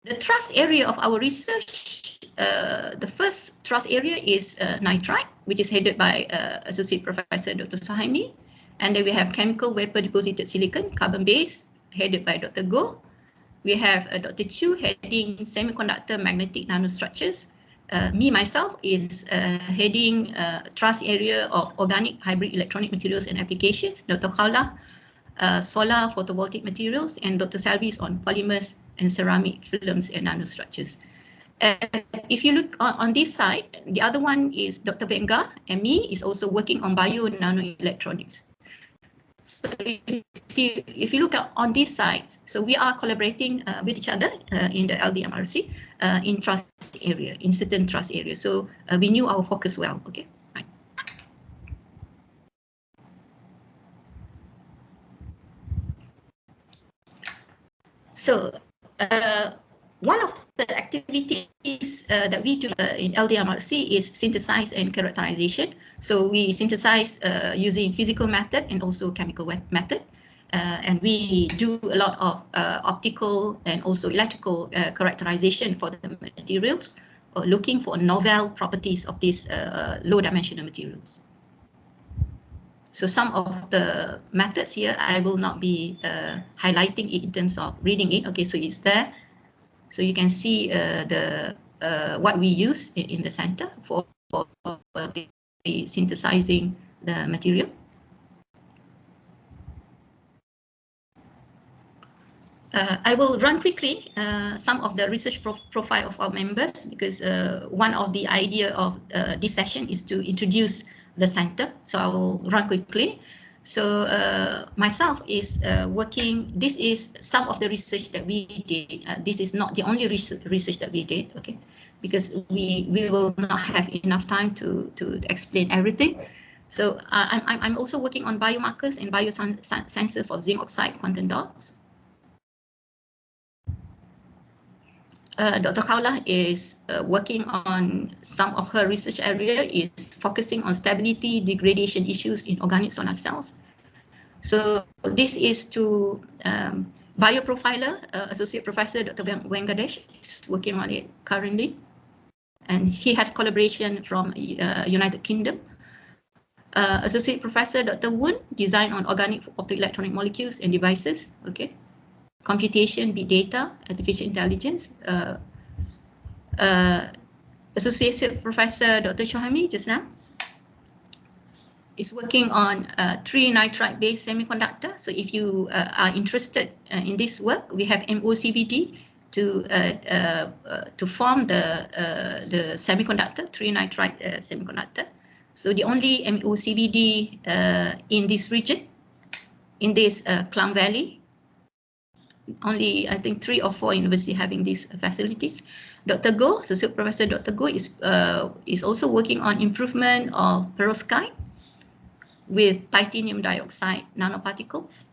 The trust area of our research, the first trust area is nitrite, which is headed by Associate Professor Dr. Suhaimi. And then we have chemical vapor deposited silicon, carbon base, headed by Dr. Goh. We have Dr. Chu heading semiconductor magnetic nanostructures. Me, myself, is heading trust area of organic hybrid electronic materials and applications. Dr. Khawla, solar photovoltaic materials, and Dr. Salvi is on polymers and ceramic films and nanostructures. If you look on this side, the other one is Dr. Venga, and me is also working on bio nanoelectronics. So if you look at on these sides, so we are collaborating with each other in the Ldmrc in trust area, in certain trust areas. So we knew our focus well. Okay. Right. So one of the activities that we do in Ldmrc is synthesize and characterization. So we synthesize using physical method and also chemical method. And we do a lot of optical and also electrical characterization for the materials, looking for novel properties of these low-dimensional materials. So some of the methods here, I will not be highlighting it in terms of reading it. Okay, so it's there. So you can see what we use in the center for the synthesizing the material. I will run quickly some of the research profile of our members, because one of the idea of this session is to introduce the center. So I will run quickly. So myself is working, this is some of the research that we did. This is not the only research that we did, okay? Because we will not have enough time to explain everything. So I'm also working on biomarkers and biosensors for zinc oxide quantum dots. Dr. Khawla is working on some of her research area is focusing on stability degradation issues in organic solar cells. So this is to bioprofiler, Associate Professor Dr. Vengadesh is working on it currently. And he has collaboration from United Kingdom. Associate Professor Dr. Woon, design on organic optoelectronic molecules and devices, okay. Computation, big data, artificial intelligence. Associate Professor Dr. Suhaimi just now is working on 3-nitride-based semiconductor. So if you are interested in this work, we have MOCVD to form the semiconductor, 3-nitride semiconductor. So the only MOCVD in this region, in this Klang Valley, only I think 3 or 4 universities having these facilities. Dr. Goh, Associate Professor Dr. Goh is also working on improvement of perovskite with titanium dioxide nanoparticles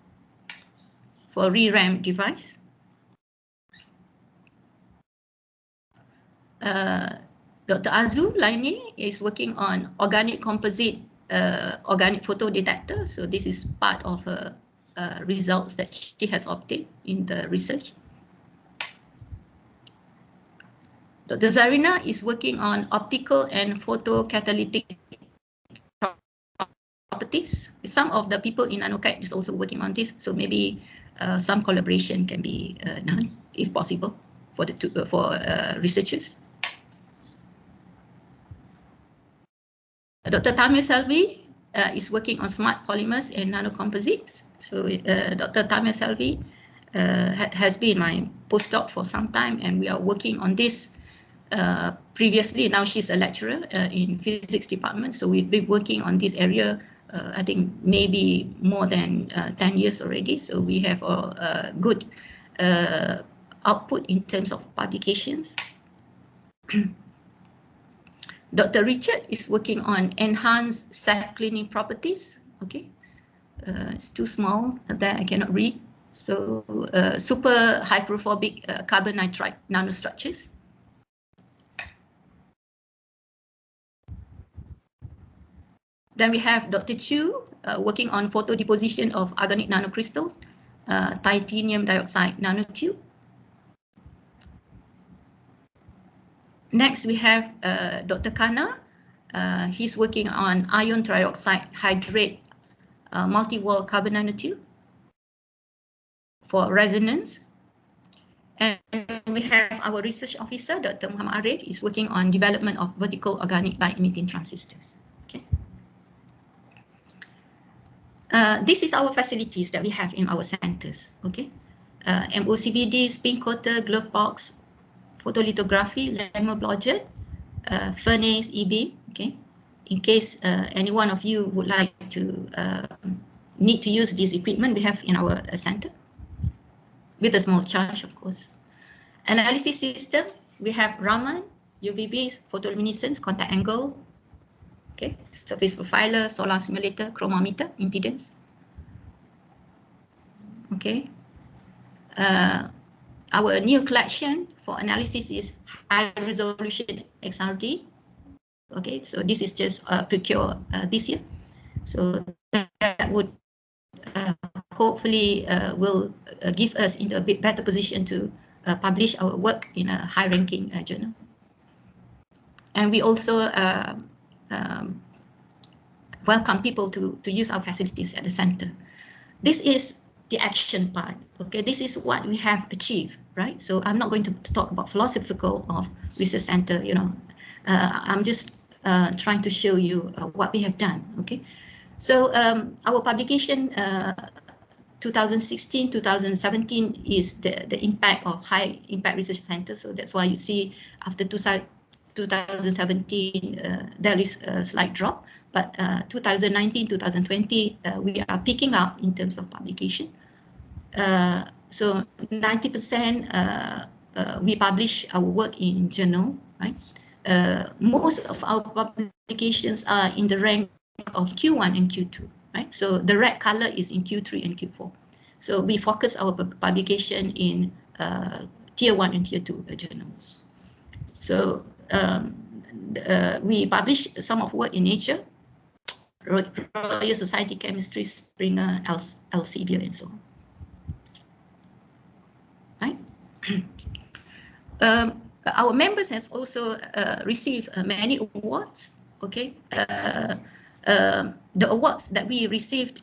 for ReRAM device. Dr. Azu Laini is working on organic composite organic photo detector. So this is part of her results that she has obtained in the research. Dr. Zarina is working on optical and photocatalytic properties. Some of the people in NanoCat is also working on this, so maybe some collaboration can be done if possible for the researchers. Dr. Tamir Selvi is working on smart polymers and nanocomposites. So Dr. Tamir Selvi has been my postdoc for some time, and we are working on this previously. Now she's a lecturer in physics department, so we've been working on this area I think maybe more than 10 years already. So we have a good output in terms of publications. Dr. Richard is working on enhanced self-cleaning properties. Okay, it's too small that I cannot read. So super hydrophobic carbon nitride nanostructures. Then we have Dr. Chu working on photo deposition of organic nanocrystal titanium dioxide nanotube. Next, we have Dr. Kana. He's working on iron trioxide hydrate multi-wall carbon nanotube for resonance. And we have our research officer, Dr. Muhammad Arif, is working on development of vertical organic light emitting transistors. Okay. This is our facilities that we have in our centers. Okay. MOCVD, spin coater, glove box, photolithography, Ldmrc Milestone, furnace, e-beam. Okay. In case any one of you would like to need to use this equipment we have in our center, with a small charge, of course. Analysis system, we have Raman, UVVs, photoluminescence, contact angle, okay, surface profiler, solar simulator, chromometer, impedance. Okay. Our new collection for analysis is high resolution XRD. Okay, so this is just procured this year. So that would hopefully will give us into a bit better position to publish our work in a high-ranking journal. And we also welcome people to use our facilities at the center. This is the action part. Okay, this is what we have achieved, right? So I'm not going to talk about philosophical of research center. You know, I'm just trying to show you what we have done. Okay, so our publication 2016, 2017 is the impact of high impact research center. So that's why you see after 2017 there is a slight drop, but 2019, 2020 we are picking up in terms of publication. So 90% we publish our work in journal, right? Most of our publications are in the rank of Q1 and Q2, right? So the red color is in Q3 and Q4. So we focus our publication in tier 1 and tier 2 journals. So we publish some of work in Nature, Royal Society Chemistry, Springer, Elsevier, and so on. Right? Our members have also received many awards. Okay, the awards that we received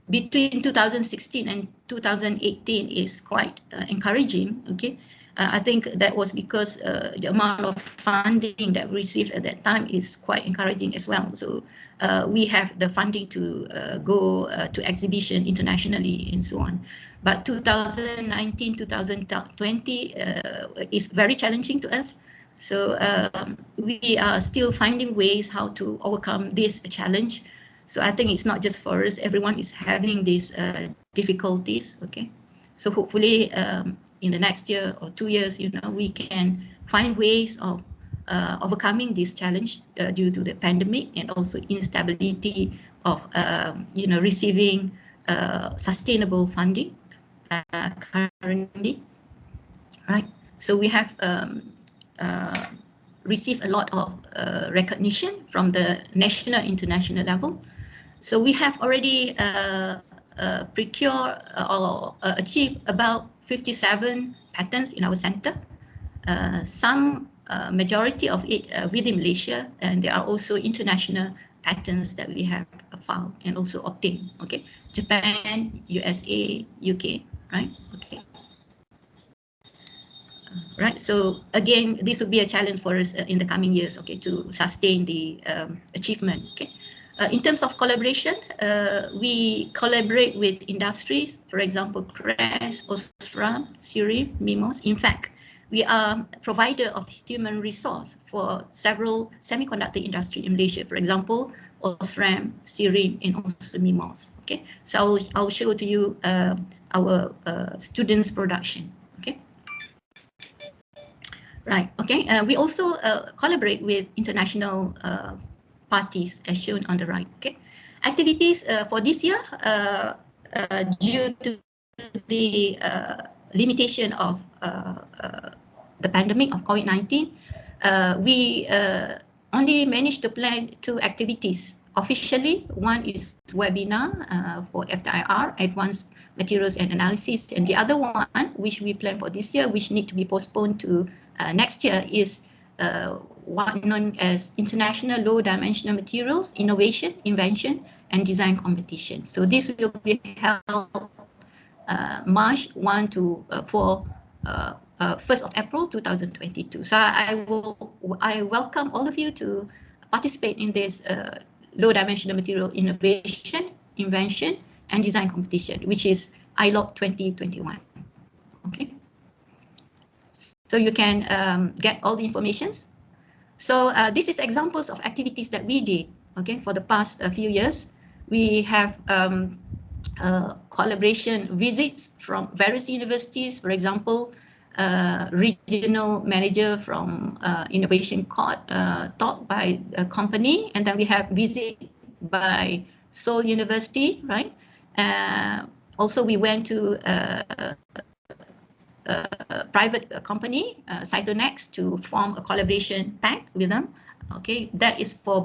between 2016 and 2018 is quite encouraging. Okay, I think that was because the amount of funding that we received at that time is quite encouraging as well. So we have the funding to go to exhibition internationally and so on. But 2019, 2020 is very challenging to us. So we are still finding ways how to overcome this challenge. So I think it's not just for us, everyone is having these difficulties, okay? So hopefully in the next year or 2 years, you know, we can find ways of overcoming this challenge due to the pandemic and also instability of, you know, receiving sustainable funding currently, right? So we have received a lot of recognition from the national, international level. So we have already procured or achieved about 57 patents in our center. Some majority of it within Malaysia, and there are also international patents that we have filed and also obtained. Okay, Japan, USA, UK, right? Okay. Right, so again, this will be a challenge for us in the coming years, okay, to sustain the achievement, okay. In terms of collaboration, we collaborate with industries, for example, CRES, OSRAM, SIRIM, MIMOS. In fact, we are a provider of human resource for several semiconductor industry in Malaysia, for example, OSRAM, SIRIM, and also MIMOS, okay. So I'll show to you our students' production, okay. Right, okay. We also collaborate with international parties as shown on the right, okay. Activities for this year, due to the limitation of the pandemic of COVID-19, we only managed to plan 2 activities officially. One is webinar for FTIR, Advanced Materials and Analysis, and the other one, which we plan for this year, which need to be postponed to next year, is what known as International Low Dimensional Materials Innovation, Invention, and Design Competition. So this will be held March 1 to 1st of April 2022. So I welcome all of you to participate in this low dimensional material innovation, invention, and design competition, which is ILOC 2021. Okay. So you can get all the informations. So this is examples of activities that we did. Okay, for the past few years, we have collaboration visits from various universities. For example, regional manager from Innovation Court taught by a company, and then we have visit by Seoul University, right? Also, we went to private company, Cytonex, to form a collaboration pact with them. Okay, that is for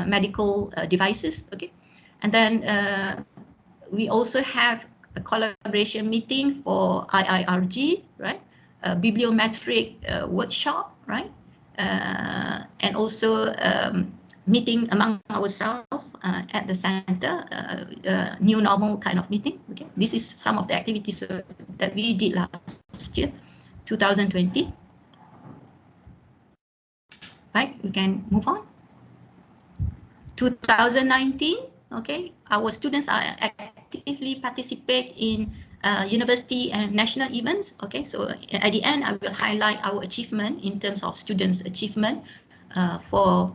medical devices. Okay, and then we also have a collaboration meeting for IIRG, right? A bibliometric workshop, right? And also meeting among ourselves at the center, new normal kind of meeting. Okay, this is some of the activities that we did last year, 2020. Right, we can move on. 2019, okay, our students are actively participate in university and national events. Okay, so at the end, I will highlight our achievement in terms of students' achievement for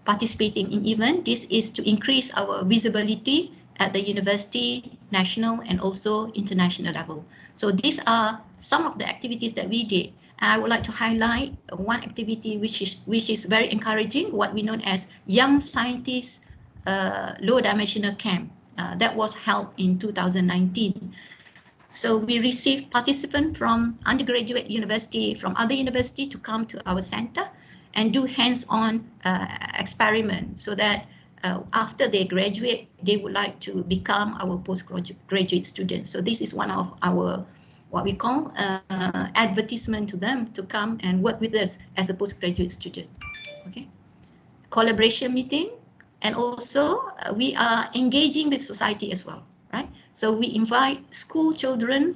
participating in event. This is to increase our visibility at the university, national, and also international level. So these are some of the activities that we did. I would like to highlight one activity which is very encouraging, what we know as Young Scientists Low Dimensional Camp. That was held in 2019. So we received participants from undergraduate university, from other university to come to our center and do hands-on experiment, so that after they graduate, they would like to become our postgraduate students. So this is one of our, what we call advertisement to them to come and work with us as a postgraduate student. Okay, collaboration meeting, and also we are engaging with society as well, right? So we invite school children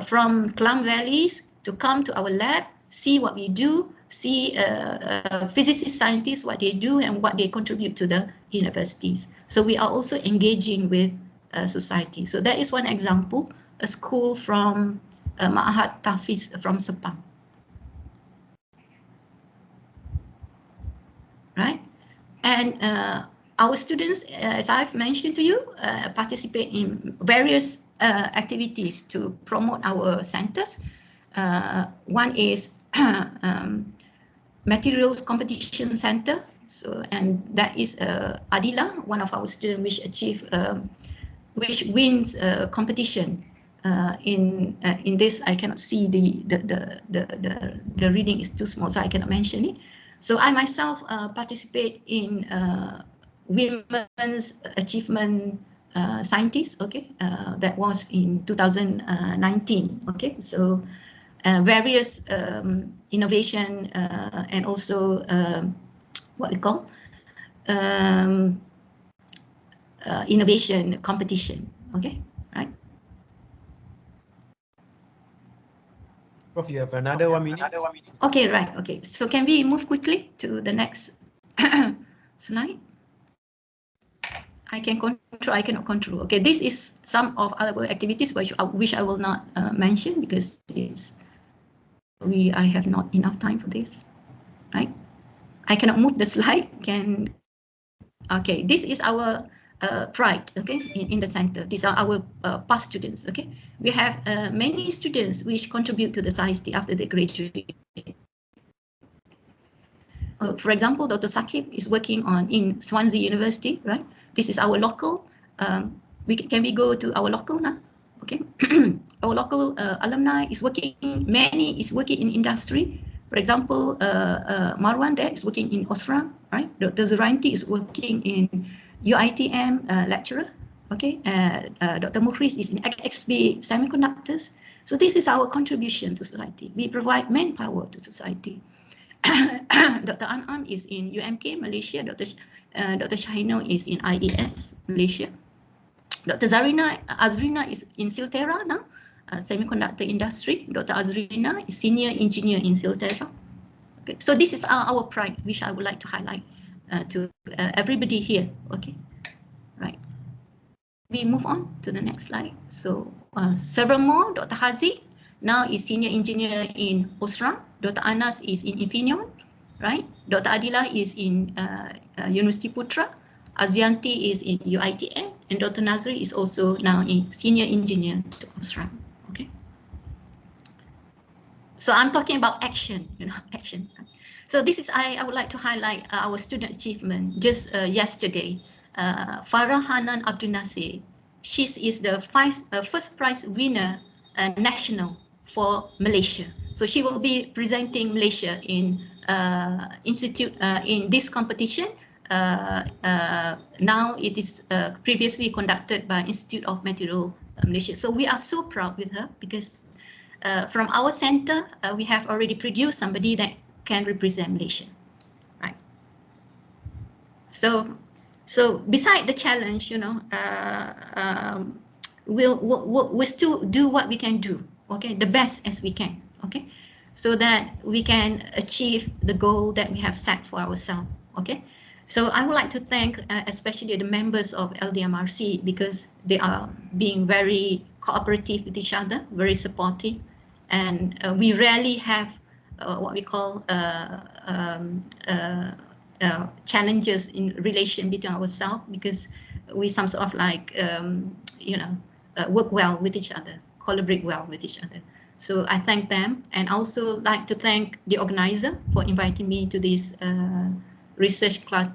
from Klang Valleys to come to our lab, see what we do, see physicists, scientists, what they do and what they contribute to the universities. So we are also engaging with society. So that is one example, a school from Ma'had Tafiz from Sepang. Right? And our students, as I've mentioned to you, participate in various activities to promote our centers. One is Materials Competition Center. So, and that is Adila, one of our students, which achieve, which wins competition. In this, I cannot see the reading is too small, so I cannot mention it. So I myself participate in Women's Achievement Scientist. Okay, that was in 2019. Okay, so various innovation and also what we call innovation competition. Okay, right. Prof, you have another 1 minute. Okay, right. Okay, so can we move quickly to the next slide? I can control, I cannot control. Okay, this is some of our activities which I will not mention because it's I have not enough time for this, right? I cannot move the slide. Okay, this is our pride, okay, in the center. These are our past students, okay. We have many students which contribute to the society after they graduate. For example, Dr. Sakib is working in Swansea University, right? This is our local. Can we go to our local now? Okay, our local alumni is working. Many is working in industry. For example, Marwan there is working in Osram, right? Dr. Zurainti is working in UITM lecturer, okay? Dr. Mukhris is in XB Semiconductors. So this is our contribution to society. We provide manpower to society. Dr. An'am is in UMK, Malaysia. Dr. Shahino is in IES, Malaysia. Dr. Azrina is in Silterra now, semiconductor industry. Dr. Azrina is senior engineer in Silterra. Okay, so this is our pride, which I would like to highlight to everybody here. Okay, right. We move on to the next slide. So several more. Dr. Haziq now is senior engineer in Osram. Dr. Anas is in Infineon, right? Dr. Adila is in Universiti Putra. Azianti is in UITM, and Dr. Nazri is also now a senior engineer to Osram. Okay. So I'm talking about action, action. So this is, I would like to highlight our student achievement just yesterday. Farah Hanan Abdul Nasir, she is the first prize winner national for Malaysia. So she will be presenting Malaysia in in this competition. Now it is previously conducted by Institute of Material Malaysia. So we are so proud with her because from our center, we have already produced somebody that can represent Malaysia, right? So beside the challenge, we'll still do what we can do, okay, the best as we can, okay, so that we can achieve the goal that we have set for ourselves, okay. So I would like to thank especially the members of Ldmrc because they are being very cooperative with each other, very supportive, and we rarely have what we call challenges in relation between ourselves because we some sort of like work well with each other, collaborate well with each other. So I thank them, and also like to thank the organizer for inviting me to this research class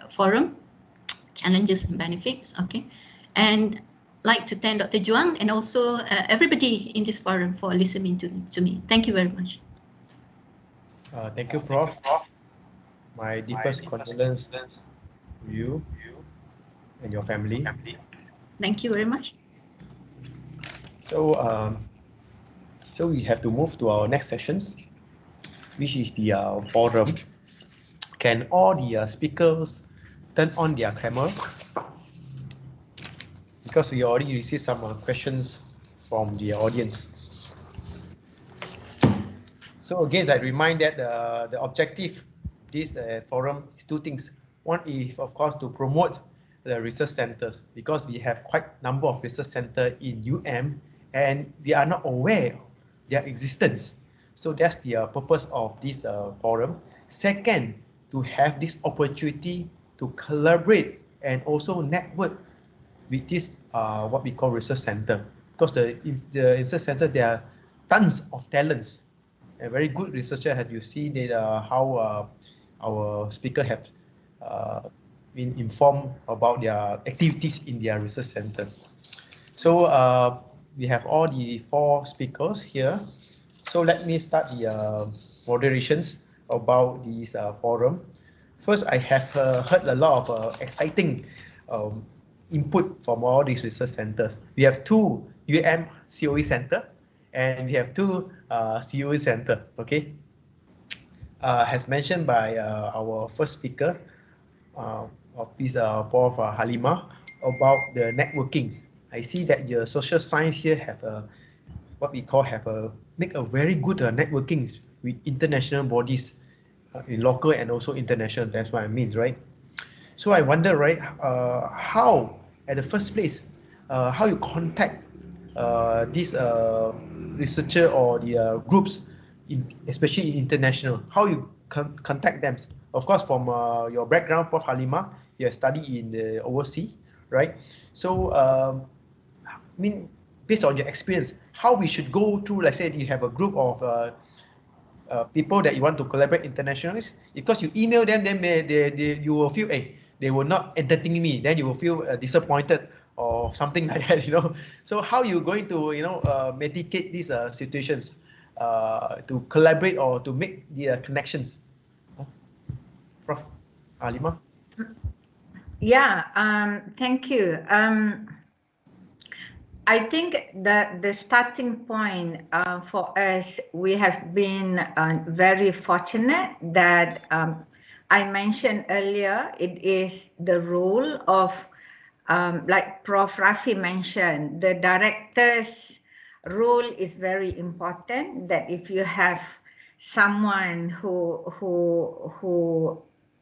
forum, challenges and benefits, okay, and like to thank Dr. Juan and also everybody in this forum for listening to me. Thank you very much. Thank you, Prof. My deepest condolences to you and your family. Thank you very much. So, so we have to move to our next sessions, which is the forum. Can all the speakers turn on their camera? Because we already received some questions from the audience. So again, I remind that the objective of this forum is two things. One is, of course, to promote the research centers because we have quite a number of research centers in and we are not aware of their existence. So that's the purpose of this forum. Second, to have this opportunity to collaborate and also network with this what we call research center, because the research center there are tons of talents and very good researcher. Have you seen that how our speaker have been informed about their activities in their research center? So we have all the 4 speakers here. So let me start the moderations about this forum. First, I have heard a lot of exciting input from all these research centers. We have 2 CoE center and we have 2 CoE center. Okay, as mentioned by our first speaker of this Prof. Halima about the networking. I see that the social science here have what we call make a very good networking with international bodies in local and also international. That's what I mean, right? So I wonder, right, how at the first place, how you contact these researcher or the groups, especially in international, how you contact them. Of course, from your background, Prof. Halima, you have studied in the overseas, right? So I mean, based on your experience, how we should go through, let's say you have a group of people that you want to collaborate internationally, because you email them, then you will feel, hey, they will not entertain me, then you will feel disappointed or something like that, So how you going to, mitigate these situations? to collaborate or to make the connections? Prof. Alima? Yeah, thank you. I think that the starting point for us, we have been very fortunate that I mentioned earlier, it is the role of, like Prof. Rafi mentioned, the director's role is very important, that if you have someone who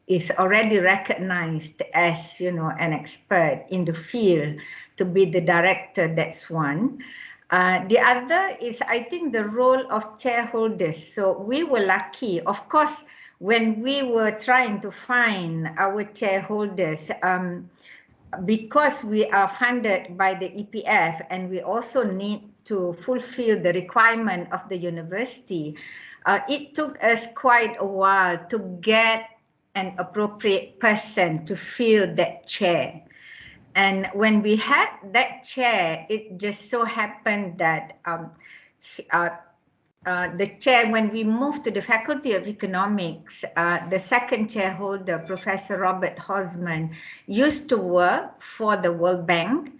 is already recognized as, you know, an expert in the field to be the director, that's one. The other is, I think, the role of shareholders. So we were lucky, of course, when we were trying to find our shareholders, because we are funded by the EPF and we also need to fulfill the requirement of the university, it took us quite a while to get an appropriate person to fill that chair. And when we had that chair, it just so happened that the chair, when we moved to the Faculty of Economics, the second chairholder, Professor Robert Hosman, used to work for the World Bank,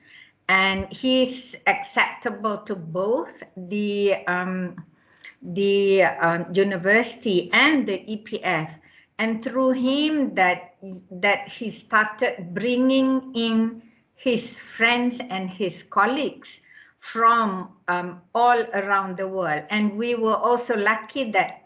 and he's acceptable to both the university and the EPF. And through him, that he started bringing in his friends and his colleagues from all around the world. And we were also lucky that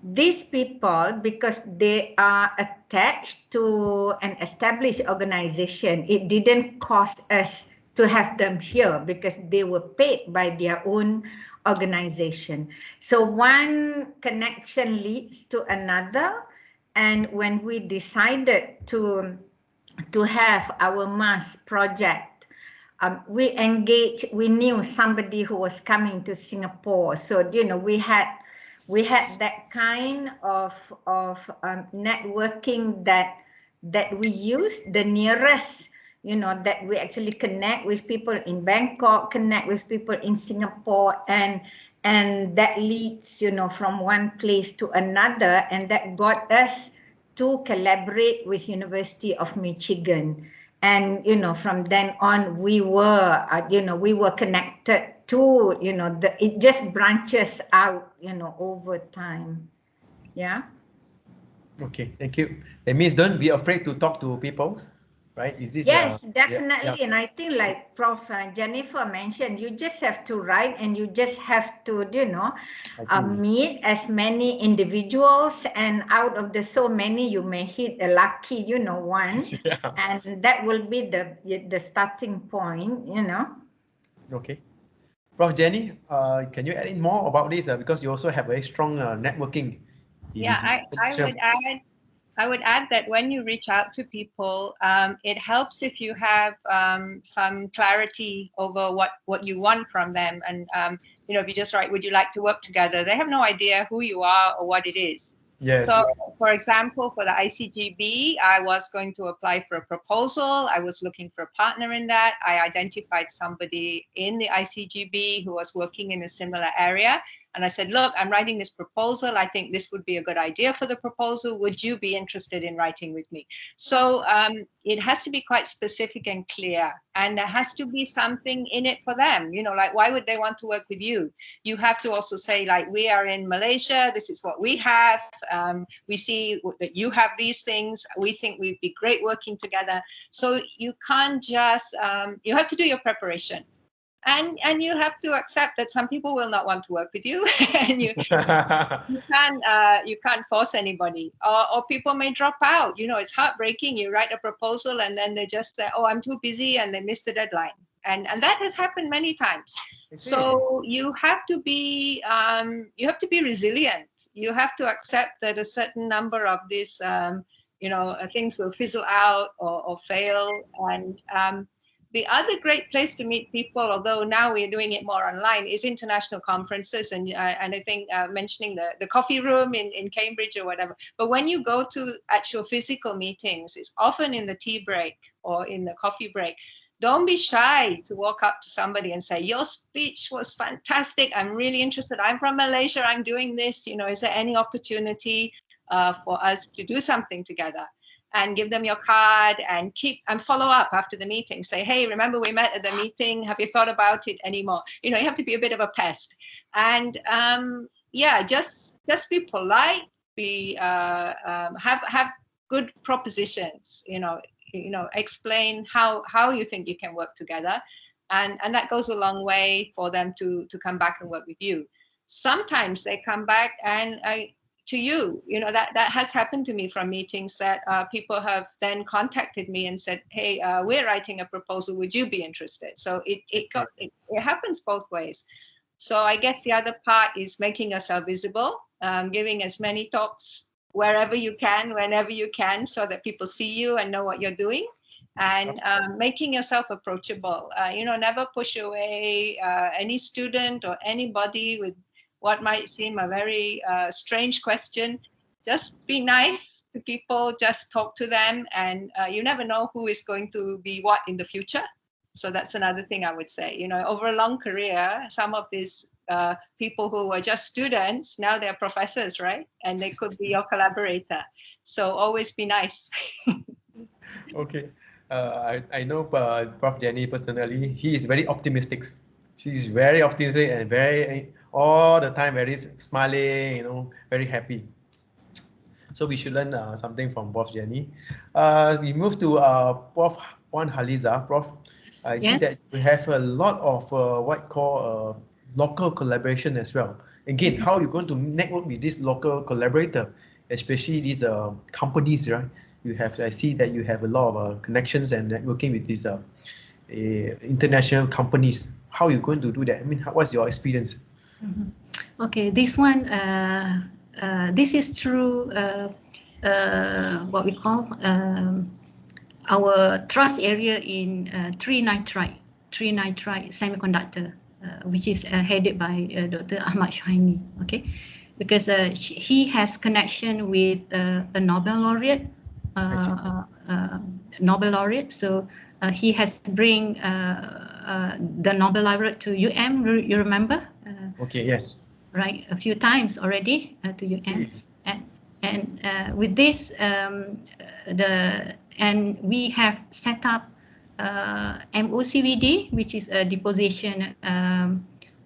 these people, because they are attached to an established organization, it didn't cost us to have them here because they were paid by their own organization. So one connection leads to another. And when we decided to have our mass project, we engaged, we knew somebody who was coming to Singapore. So, you know, we had that kind of networking that we used, the nearest, you know, that we actually connect with people in Bangkok, connect with people in Singapore, and that leads, you know, from one place to another, and that got us to collaborate with University of Michigan. And, you know, from then on, we were, we were connected to, you know, it just branches out, you know, over time. Yeah. Okay, thank you. That means don't be afraid to talk to people, right? Is this? Yes, definitely. Yeah. And I think, like Prof. Jennifer mentioned, you just have to write, and you just have to, you know, meet as many individuals, and out of the so many, you may hit a lucky, you know, one. Yeah. And that will be the starting point, you know. Okay. Prof. Jenny, can you add in more about this? Because you also have very strong networking. Yeah, I would add that when you reach out to people, it helps if you have some clarity over what you want from them. And, you know, if you just write, would you like to work together? They have no idea who you are or what it is. Yes. So, for example, for the ICGB, I was going to apply for a proposal. I was looking for a partner in that. I identified somebody in the ICGB who was working in a similar area. And I said, look, I'm writing this proposal. I think this would be a good idea for the proposal. Would you be interested in writing with me? So it has to be quite specific and clear. And there has to be something in it for them. You know, like, why would they want to work with you? You have to also say, like, we are in Malaysia. This is what we have. We see that you have these things. We think we'd be great working together. So you can't just, you have to do your preparation. And you have to accept that some people will not want to work with you, and you can't force anybody, or people may drop out. You know, it's heartbreaking. You write a proposal and then they just say, "Oh, I'm too busy," and they miss the deadline. And that has happened many times. So you have to be resilient. You have to accept that a certain number of these things will fizzle out or fail. And the other great place to meet people, although now we're doing it more online, is international conferences. And I think mentioning the coffee room in Cambridge or whatever. But when you go to actual physical meetings, it's often in the tea break or in the coffee break. don't be shy to walk up to somebody and say, your speech was fantastic. I'm really interested. I'm from Malaysia. I'm doing this. You know, is there any opportunity for us to do something together? And give them your card and follow up after the meeting. Say, hey, remember we met at the meeting? Have you thought about it anymore? You know, you have to be a bit of a pest. And yeah, just be polite. Have good propositions. You know, explain how you think you can work together, and that goes a long way for them to come back and work with you. Sometimes they come back and to you, you know, that has happened to me from meetings that people have then contacted me and said, hey, we're writing a proposal, would you be interested? So it happens both ways. So I guess the other part is making yourself visible, giving as many talks wherever you can, whenever you can, so that people see you and know what you're doing, and making yourself approachable. You know, never push away any student or anybody with what might seem a very strange question. Just be nice to people, just talk to them, and you never know who is going to be what in the future. So that's another thing I would say. You know, over a long career, some of these people who were just students, now they're professors, right? And they could be your collaborator. So always be nice. Okay. I know Prof. Jenny personally. He is very optimistic. She's very optimistic and very, all the time, very smiling, you know, very happy. So we should learn something from Prof. Jenny. We move to Prof. Juan Haliza. Prof, I see that we have a lot of what call local collaboration as well. Again, how are you going to network with this local collaborator, especially these companies, right? You have, I see that you have a lot of connections and networking with these international companies. How are you going to do that? I mean, what's your experience? Okay, this one, this is through what we call our trust area in trinitride semiconductor, which is headed by Dr. Ahmad Shaini. Okay, because he has connection with a Nobel laureate. So he has bring the Nobel laureate to UM. You remember? Okay. Yes. Right, a few times already to UM, and with this and we have set up MOCVD, which is a deposition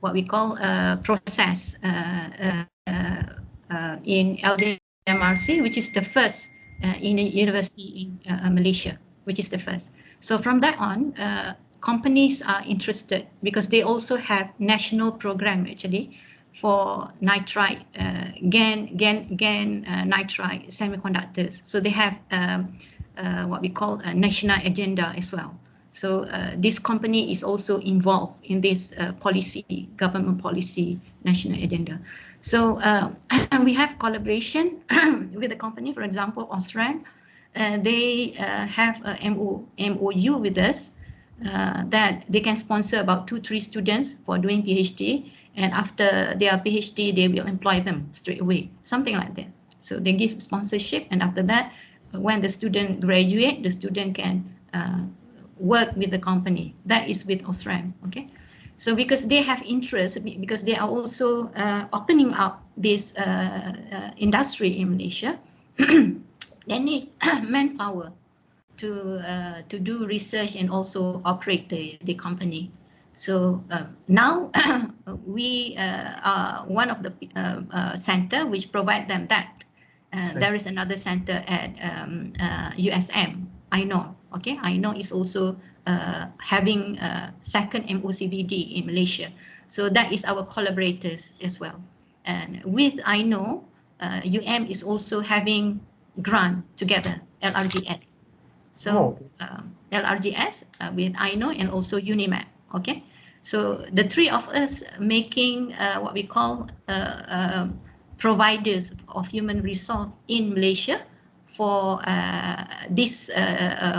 what we call process in Ldmrc, which is the first in a university in Malaysia, which is the first. So from that on, companies are interested because they also have national program actually for nitride, GaN nitride semiconductors. So they have what we call a national agenda as well. So this company is also involved in this policy, government policy, national agenda. So we have collaboration with the company, for example, Osram. They have a MOU with us that they can sponsor about 2-3 students for doing PhD. And after their PhD, they will employ them straight away, something like that. So they give sponsorship, and after that, when the student graduate, the student can work with the company. That is with Osram, okay? So because they have interest, because they are also opening up this industry in Malaysia, they need manpower to do research and also operate the company. So now we are one of the center which provide them that. There is another center at USM, I know. Okay, I know is also having a second MOCVD in Malaysia. So that is our collaborators as well. And with I know, UM is also having grant together, LRGS. So LRGS with I know and also UNIMAP. Okay, so the three of us making what we call providers of human resource in Malaysia for this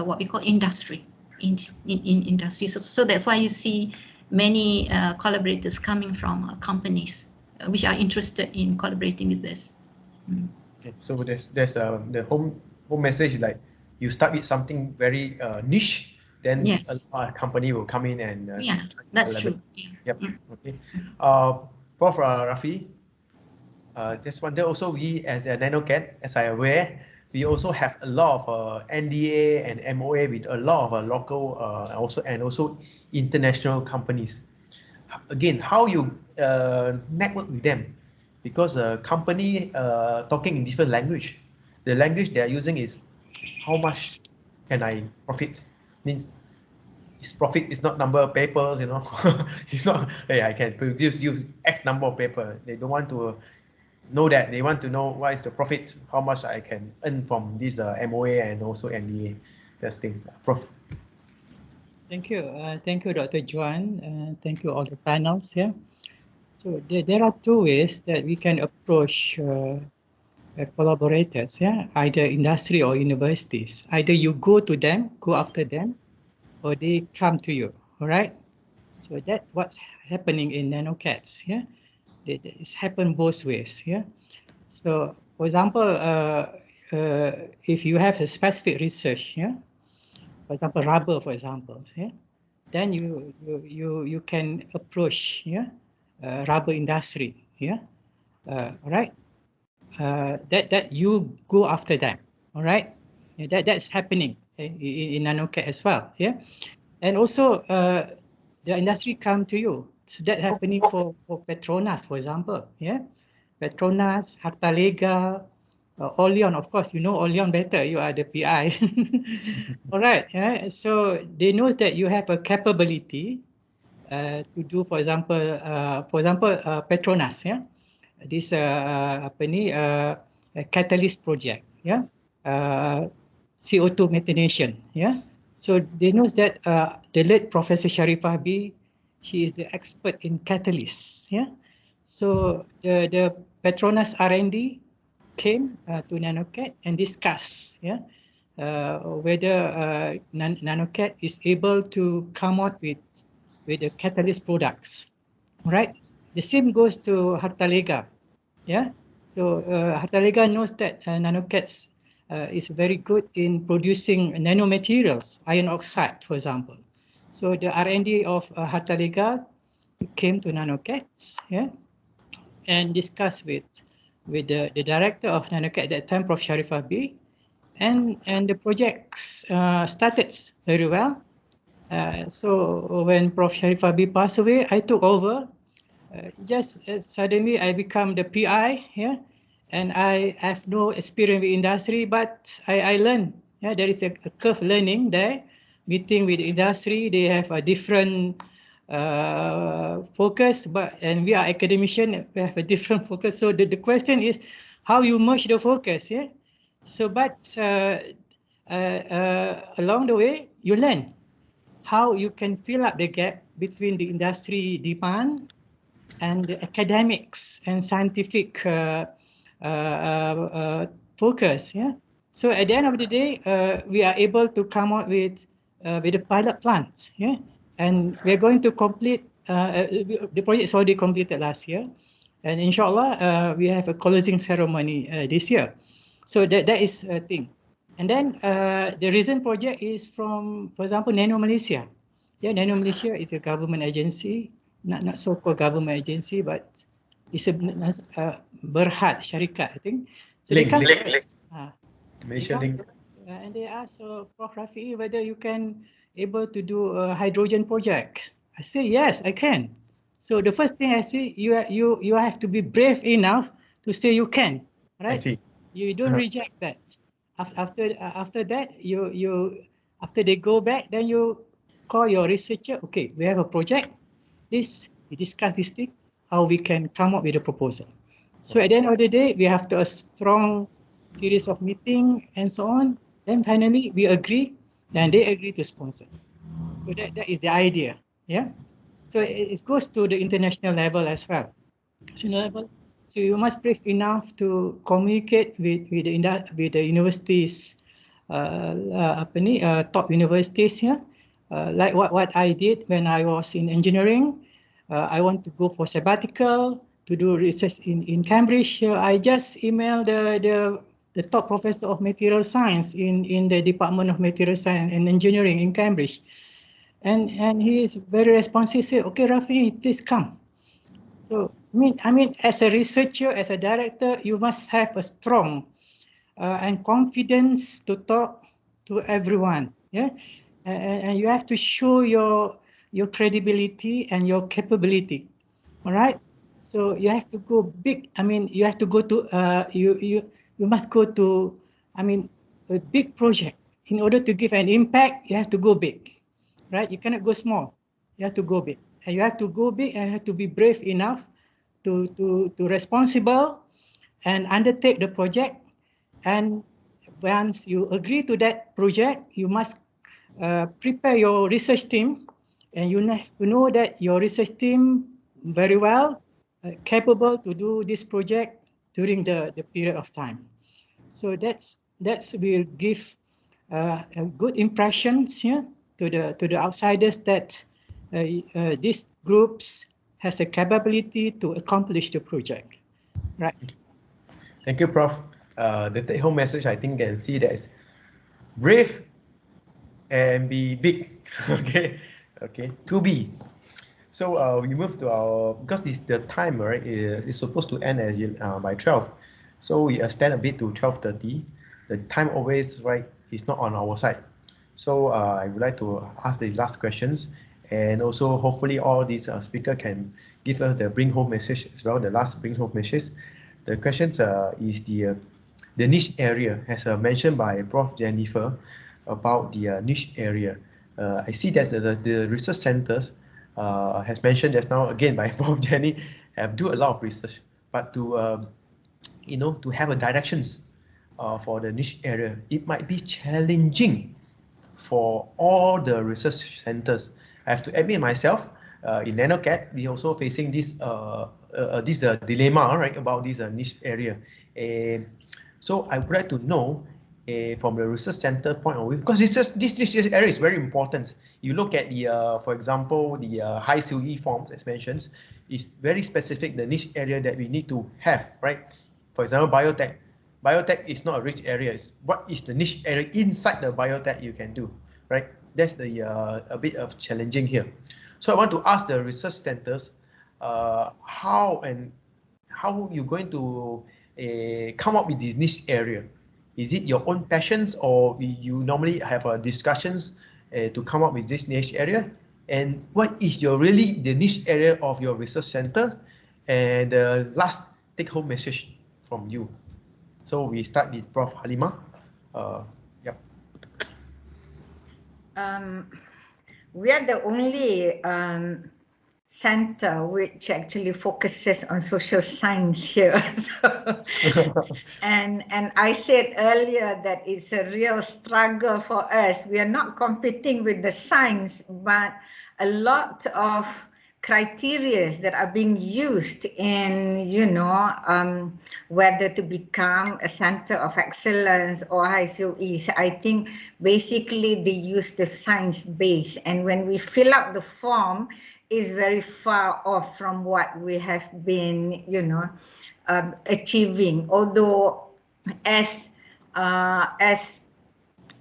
what we call industry in industry. So that's why you see many collaborators coming from companies which are interested in collaborating with this. Okay, so there's the home message is like you start with something very niche, then Yes. a company will come in and Yeah, that's true. Yep. Okay. Prof. Rafi, just wonder also, we as a NanoCat, as I aware, we also have a lot of NDA and MOA with a lot of local also international companies. Again, how you network with them? Because the company talking in different language. The language they are using is how much can I profit? Means his profit is not number of papers, you know. It's not, hey, I can produce you X number of paper. They don't want to know that. They want to know what is the profit, how much I can earn from this MOA and also NDA. That's things. Prof. Thank you, Dr. Juan. Thank you all the panels here. So there are two ways that we can approach collaborators, either industry or universities. Either you go to them, go after them, or they come to you. All right. So that's what's happening in NanoCats. It's happened both ways. So, for example, if you have a specific research, for example, rubber, for example, then you can approach rubber industry, right? That you go after them, all right? That's happening in NanoCat as well, and also the industry come to you. So that's happening for Petronas, for example, Petronas, Hartalega, Olion, of course, you know Olion better, you are the PI. All right, so they know that you have a capability to do, for example, Petronas, this catalyst project, CO2 methanation, So they know that the late Professor Sharifah B, she is the expert in catalysts, So the Petronas R&D came to NanoCat and discussed, whether NanoCat is able to come out with the catalyst products, right? The same goes to Hartalega, So Hartalega knows that NanoCats is very good in producing nanomaterials, iron oxide, for example. So the R&D of Hartalega came to NanoCats, and discussed with the director of NanoCat at that time, Prof. Sharifah B, and the projects started very well. So when Prof. Sharifah B passed away, I took over. Just suddenly I become the PI, and I have no experience with industry, but I learned. There is a curve learning there. Meeting with the industry, they have a different focus, and we are academician, we have a different focus. So the question is how you merge the focus, So, but along the way, you learn how you can fill up the gap between the industry demand and the academics and scientific focus, So at the end of the day, we are able to come out with a pilot plant, And we are going to complete, the project is already completed last year. And inshallah, we have a closing ceremony this year. So that is a thing. And then the recent project is from, for example, Nano Malaysia. Nano Malaysia is a government agency, not so-called government agency, but it's a Berhad Syarikat, I think. So link. Malaysia link. And they asked Prof. Rafi whether you can able to do a hydrogen project. I say yes, I can. So the first thing I say, you have to be brave enough to say you can, right? I see. You don't reject that. After that, after they go back, then you call your researcher. Okay, we have a project. We discuss this thing, how we can come up with a proposal. So at the end of the day, we have a strong series of meetings and so on. Then finally, we agree, and they agree to sponsor. So that is the idea, So it goes to the international level as well. So you must brave enough to communicate with the universities, top universities here, like what I did when I was in engineering. I want to go for sabbatical to do research in Cambridge. I just emailed the the top professor of material science in the Department of Material Science and Engineering in Cambridge. And he is very responsive, say, okay, Rafi, please come. So, I mean, as a researcher, as a director, you must have a strong and confidence to talk to everyone, yeah? And you have to show your credibility and your capability, all right? So you have to go big. I mean, you have to go to, you must go to, I mean, a big project. In order to give an impact, you have to go big, right? You cannot go small. You have to go big. And you have to go big and you have to be brave enough to responsible and undertake the project. And once you agree to that project, you must prepare your research team, and you have to know that your research team very well capable to do this project during the period of time. So that's will give a good impressions here to the outsiders that these groups has a capability to accomplish the project, right? Thank you, Prof. The take-home message, I think, can see that is brave and be big. Okay, to be. So we move to our, because the time, right, is supposed to end as by 12. So we extend a bit to 12:30. The time always, right, is not on our side. So I would like to ask the last questions, and also hopefully all these speaker can give us the bring home message as well, the last bring home message. The questions is the niche area, as mentioned by Prof. Jennifer about the niche area. I see that the research centers has mentioned just now again by Prof. Jenny do a lot of research, but to to have a directions for the niche area, it might be challenging for all the research centers. I have to admit myself, in NanoCat, we also facing this dilemma, right, about this niche area. So I would like to know from the research center point of view, because this niche area is very important. You look at the, for example, the HiCoE forms as mentioned, is very specific, the niche area that we need to have, right? For example, biotech. Biotech is not a rich area. It's what is the niche area inside the biotech you can do, right? That's the a bit of challenging here. So I want to ask the research centers, how you going to come up with this niche area? Is it your own passions, or you normally have discussions to come up with this niche area? And what is really the niche area of your research center? And the last take-home message from you. So we start with Prof. Halima. Yep. We are the only center which actually focuses on social science here. and I said earlier that it's a real struggle for us. We are not competing with the science, but a lot of criteria that are being used in, whether to become a center of excellence or HiCoE. I think basically they use the science base, and when we fill up the form, is very far off from what we have been, achieving. Although as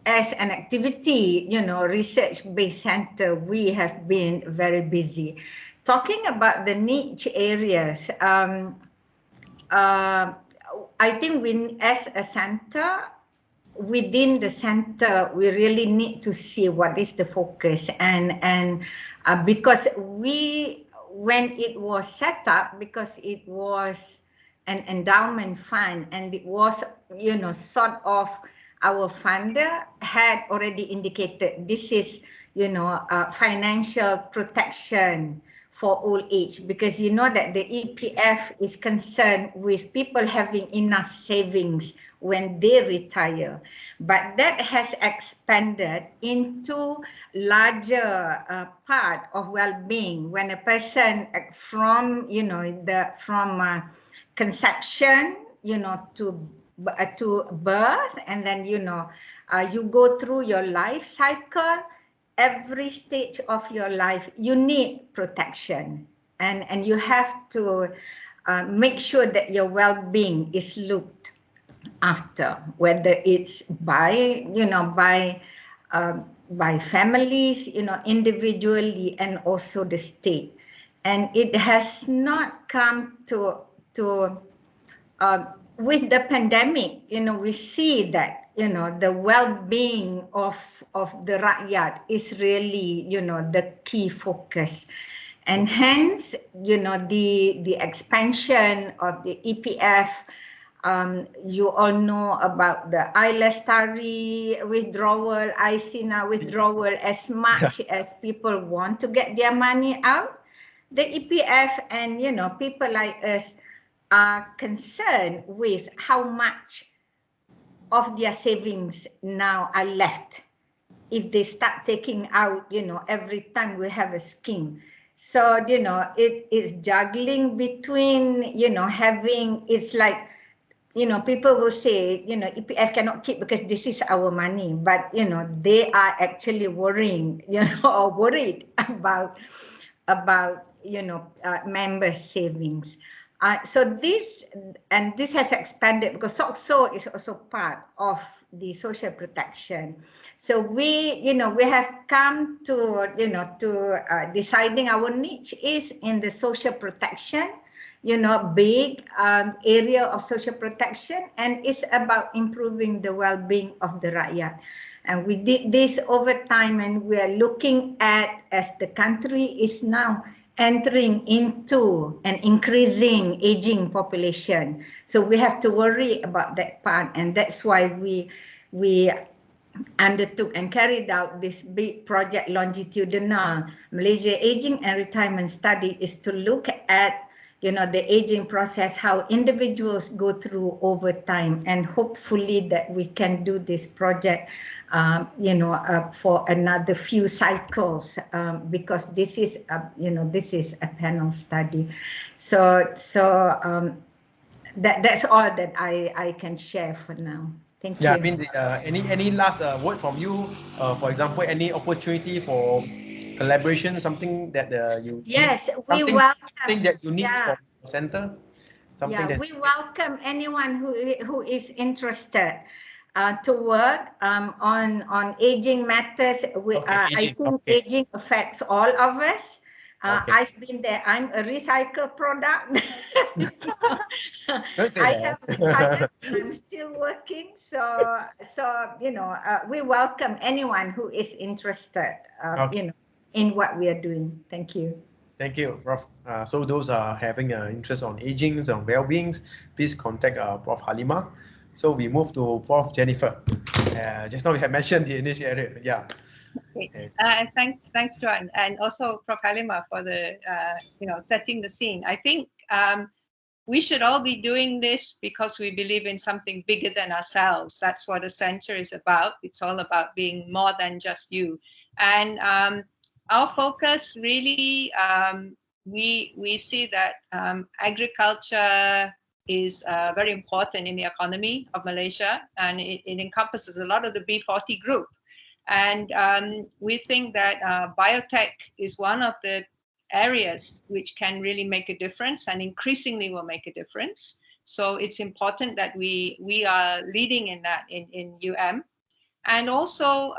an activity, research-based center, we have been very busy. Talking about the niche areas, I think we, as a center, within the center, we really need to see what is the focus, and because when it was set up, because it was an endowment fund, and it was, sort of, our funder had already indicated this is, financial protection for old age, because you know that the EPF is concerned with people having enough savings when they retire, but that has expanded into larger part of well-being when a person from conception to birth, and then you go through your life cycle. Every stage of your life you need protection, and you have to make sure that your well-being is looked after, whether it's by, by families, individually, and also the state. And it has not come to with the pandemic, we see that, the well-being of the rakyat is really, the key focus. And hence, the expansion of the EPF, you all know about the Ldmrc withdrawal, ICNA withdrawal. As much as people want to get their money out, the EPF and, people like us are concerned with how much of their savings now are left if they start taking out, every time we have a scheme. So, it is juggling between, having, it's like, people will say, EPF cannot keep because this is our money, but, they are actually worrying, or worried about member savings. So this has expanded because SOCSO is also part of the social protection. So we have come to, deciding our niche is in the social protection, big area of social protection, and it's about improving the well-being of the rakyat. And we did this over time, and we are looking at, as the country is now entering into an increasing aging population. So we have to worry about that part, and that's why we undertook and carried out this big project, longitudinal Malaysia Aging and Retirement Study, is to look at the aging process, how individuals go through over time, and hopefully that we can do this project, for another few cycles, because this is, this is a panel study. So that's all that I can share for now. Thank you. Yeah, I mean, any last word from you? For example, any opportunity for collaboration, something that you yes, we welcome. Something that you need for the center. Something we welcome anyone who is interested to work on aging matters. I think aging affects all of us. I've been there. I'm a recycled product. I have retired. I'm still working. So we welcome anyone who is interested, in what we are doing. Thank you. Thank you, Prof. So those are having an interest on aging, on well-being, please contact Prof. Halima. So we move to Prof. Jennifer. Just now we have mentioned the initial area. Yeah. Okay. Thanks, Juan, and also Prof. Halima for the setting the scene. I think we should all be doing this because we believe in something bigger than ourselves. That's what a center is about. It's all about being more than just you. And our focus really, we see that agriculture is very important in the economy of Malaysia, and it encompasses a lot of the B40 group. And we think that biotech is one of the areas which can really make a difference, and increasingly will make a difference. So it's important that we are leading in that in UM. And also,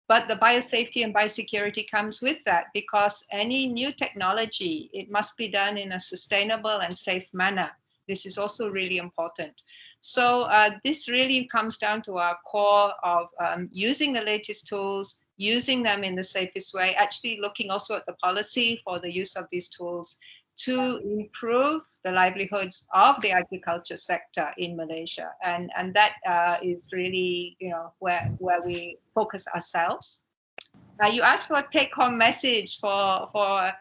but the biosafety and biosecurity comes with that, because any new technology, it must be done in a sustainable and safe manner. This is also really important. So this really comes down to our core of using the latest tools, using them in the safest way, actually looking also at the policy for the use of these tools to improve the livelihoods of the agriculture sector in Malaysia. And that is really, where we focus ourselves. You asked for a take-home message for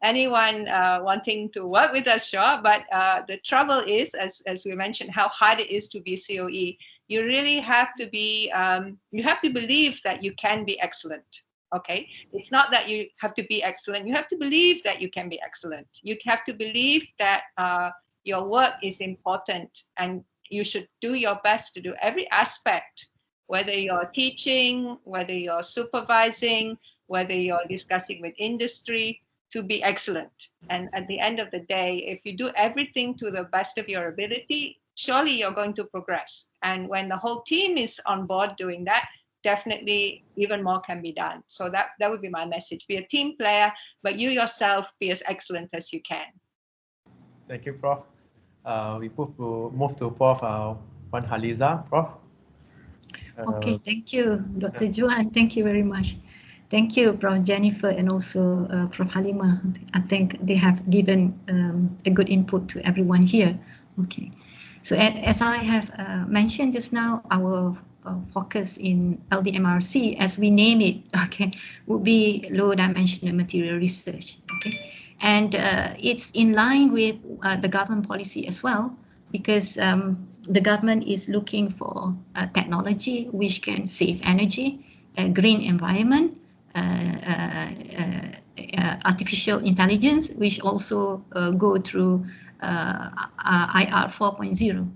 anyone wanting to work with us, sure. But the trouble is, as we mentioned, how hard it is to be CoE. You really have to be, you have to believe that you can be excellent. Okay, it's not that you have to be excellent. You have to believe that you can be excellent. You have to believe that your work is important, and you should do your best to do every aspect, whether you're teaching, whether you're supervising, whether you're discussing with industry, to be excellent. And at the end of the day, if you do everything to the best of your ability, surely you're going to progress. And when the whole team is on board doing that, definitely even more can be done. So that would be my message. Be a team player, but you yourself be as excellent as you can. Thank you, Prof. We move to Prof. Juan Haliza. Prof. Okay, thank you, Dr. Juan. Thank you very much. Thank you, Prof. Jennifer, and also Prof. Halima. I think they have given a good input to everyone here. Okay, so as I have mentioned just now, our focus in Ldmrc, as we name it, okay, would be low-dimensional material research. Okay, and it's in line with the government policy as well, because the government is looking for technology which can save energy, green environment, artificial intelligence, which also go through IR 4.0,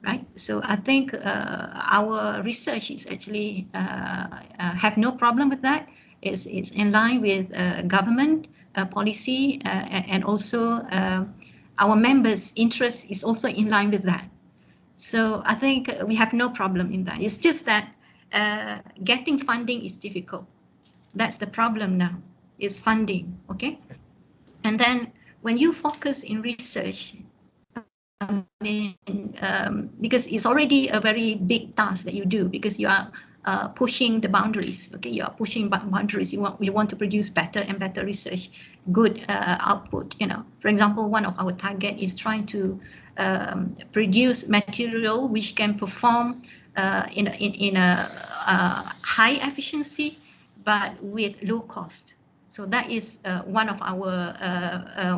right? So I think our research is actually have no problem with that. It's in line with government policy, and also our members' interest is also in line with that. So I think we have no problem in that. It's just that getting funding is difficult. That's the problem now, is funding, okay? And then when you focus in research, because it's already a very big task that you do, because you are pushing the boundaries, okay? You are pushing boundaries. You want to produce better and better research, good output, you know. For example, one of our target is trying to produce material which can perform in a high efficiency, but with low cost. So that is one of our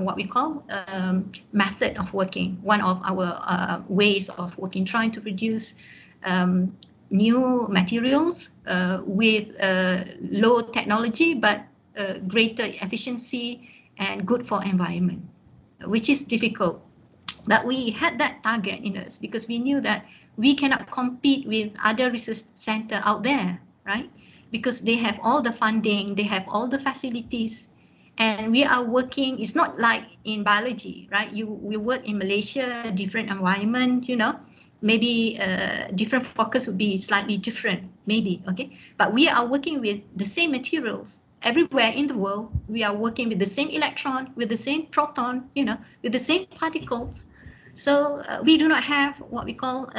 what we call method of working, one of our ways of working, trying to produce new materials with low technology, but greater efficiency and good for environment, which is difficult. But we had that target in us because we knew that we cannot compete with other research centers out there, right? Because they have all the funding, they have all the facilities, and we are working. It's not like in biology, right? We work in Malaysia, different environment, you know, maybe different focus would be slightly different, maybe, okay? But we are working with the same materials everywhere in the world. We are working with the same electron, with the same proton, you know, with the same particles. So we do not have what we call,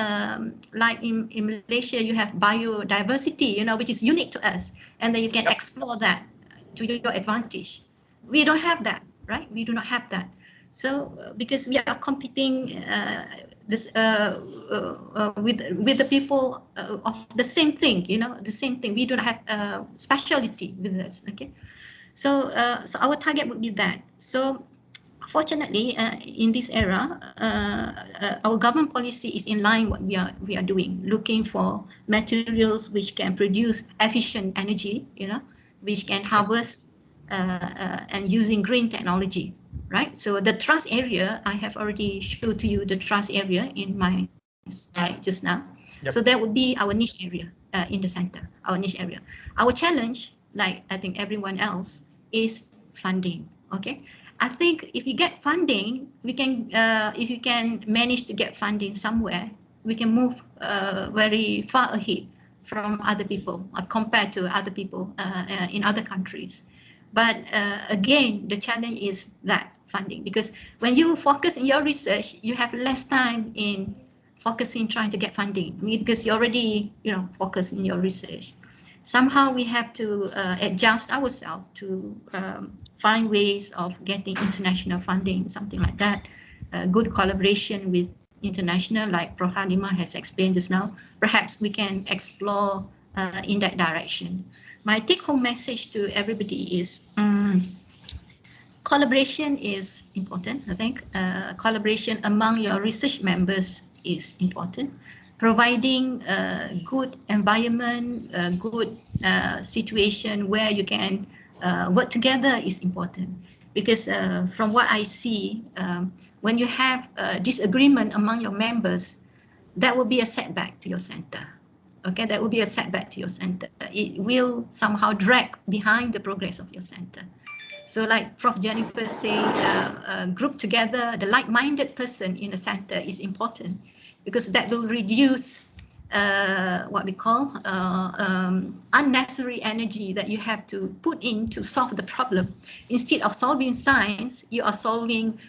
like in Malaysia, you have biodiversity, you know, which is unique to us. And then you can explore that to your advantage. We don't have that, right? We do not have that. So because we are competing with the people of the same thing, you know, the same thing. We don't have specialty with us, okay? So, so our target would be that. So fortunately, in this era, our government policy is in line what we are doing, looking for materials which can produce efficient energy, you know, which can harvest and using green technology, right? So the trust area, I have already showed to you the trust area in my slide just now. Yep. So that would be our niche area in the center, our niche area. Our challenge, like I think everyone else, is funding, okay? I think if you get funding, we can, if you can manage to get funding somewhere, we can move very far ahead from other people compared to other people in other countries. But again, the challenge is that funding, because when you focus in your research, you have less time in focusing, trying to get funding, because you already, you know, focus in your research. Somehow we have to adjust ourselves to find ways of getting international funding, something like that. Good collaboration with international, like Prof. Halima has explained just now. Perhaps we can explore in that direction. My take-home message to everybody is collaboration is important, I think. Collaboration among your research members is important. Providing a good environment, a good situation where you can work together is important. Because from what I see, when you have a disagreement among your members, that will be a setback to your center. Okay, that will be a setback to your center. It will somehow drag behind the progress of your center. So like Prof. Jennifer say, group together, the like-minded person in a center is important. because that will reduce what we call unnecessary energy that you have to put in to solve the problem. Instead of solving science, you are solving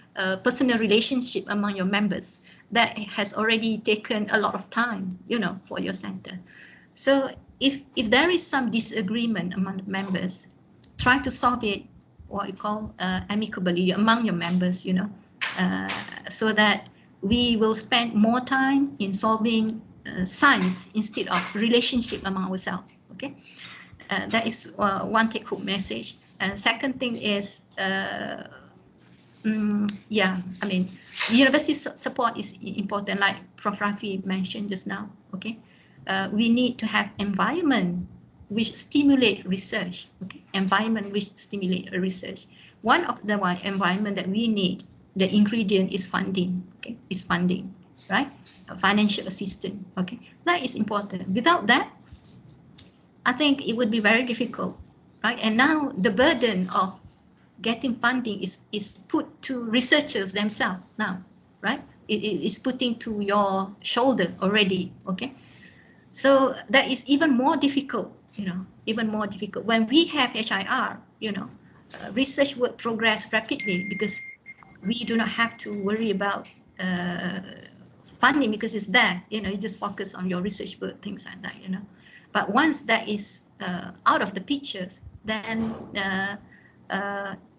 personal relationship among your members. That has already taken a lot of time, you know, for your center. So if there is some disagreement among the members, try to solve it, what you call amicably among your members, you know, so that we will spend more time in solving science instead of relationship among ourselves. Okay, that is one take-home message. Second thing is, yeah, I mean, university support is important, like Prof. Rafi mentioned just now. Okay, we need to have environment which stimulate research. Okay, environment which stimulate research. One of the environment that we need, the ingredient is funding. Okay, is funding, right? Financial assistance. Okay, that is important. Without that, I think it would be very difficult, right? And now the burden of getting funding is put to researchers themselves now, right? It is putting to your shoulder already. Okay, so that is even more difficult, you know, even more difficult when we have HIR. You know, research work progress rapidly because we do not have to worry about funding because it's there. You know, you just focus on your research work, things like that. You know, but once that is out of the pictures, then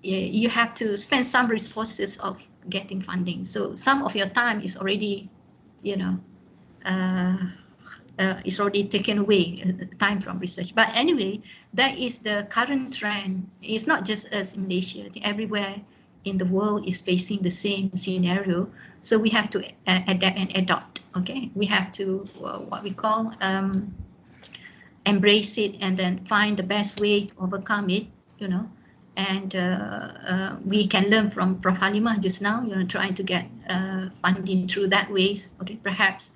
you have to spend some resources of getting funding. So some of your time is already, you know, is already taken away, time from research. But anyway, that is the current trend. It's not just us in Malaysia. I think everywhere in the world is facing the same scenario. So we have to adapt and adopt. Okay, we have to what we call embrace it and then find the best way to overcome it. You know. And we can learn from Prof. Halimah just now, you know, trying to get funding through that ways. Okay, perhaps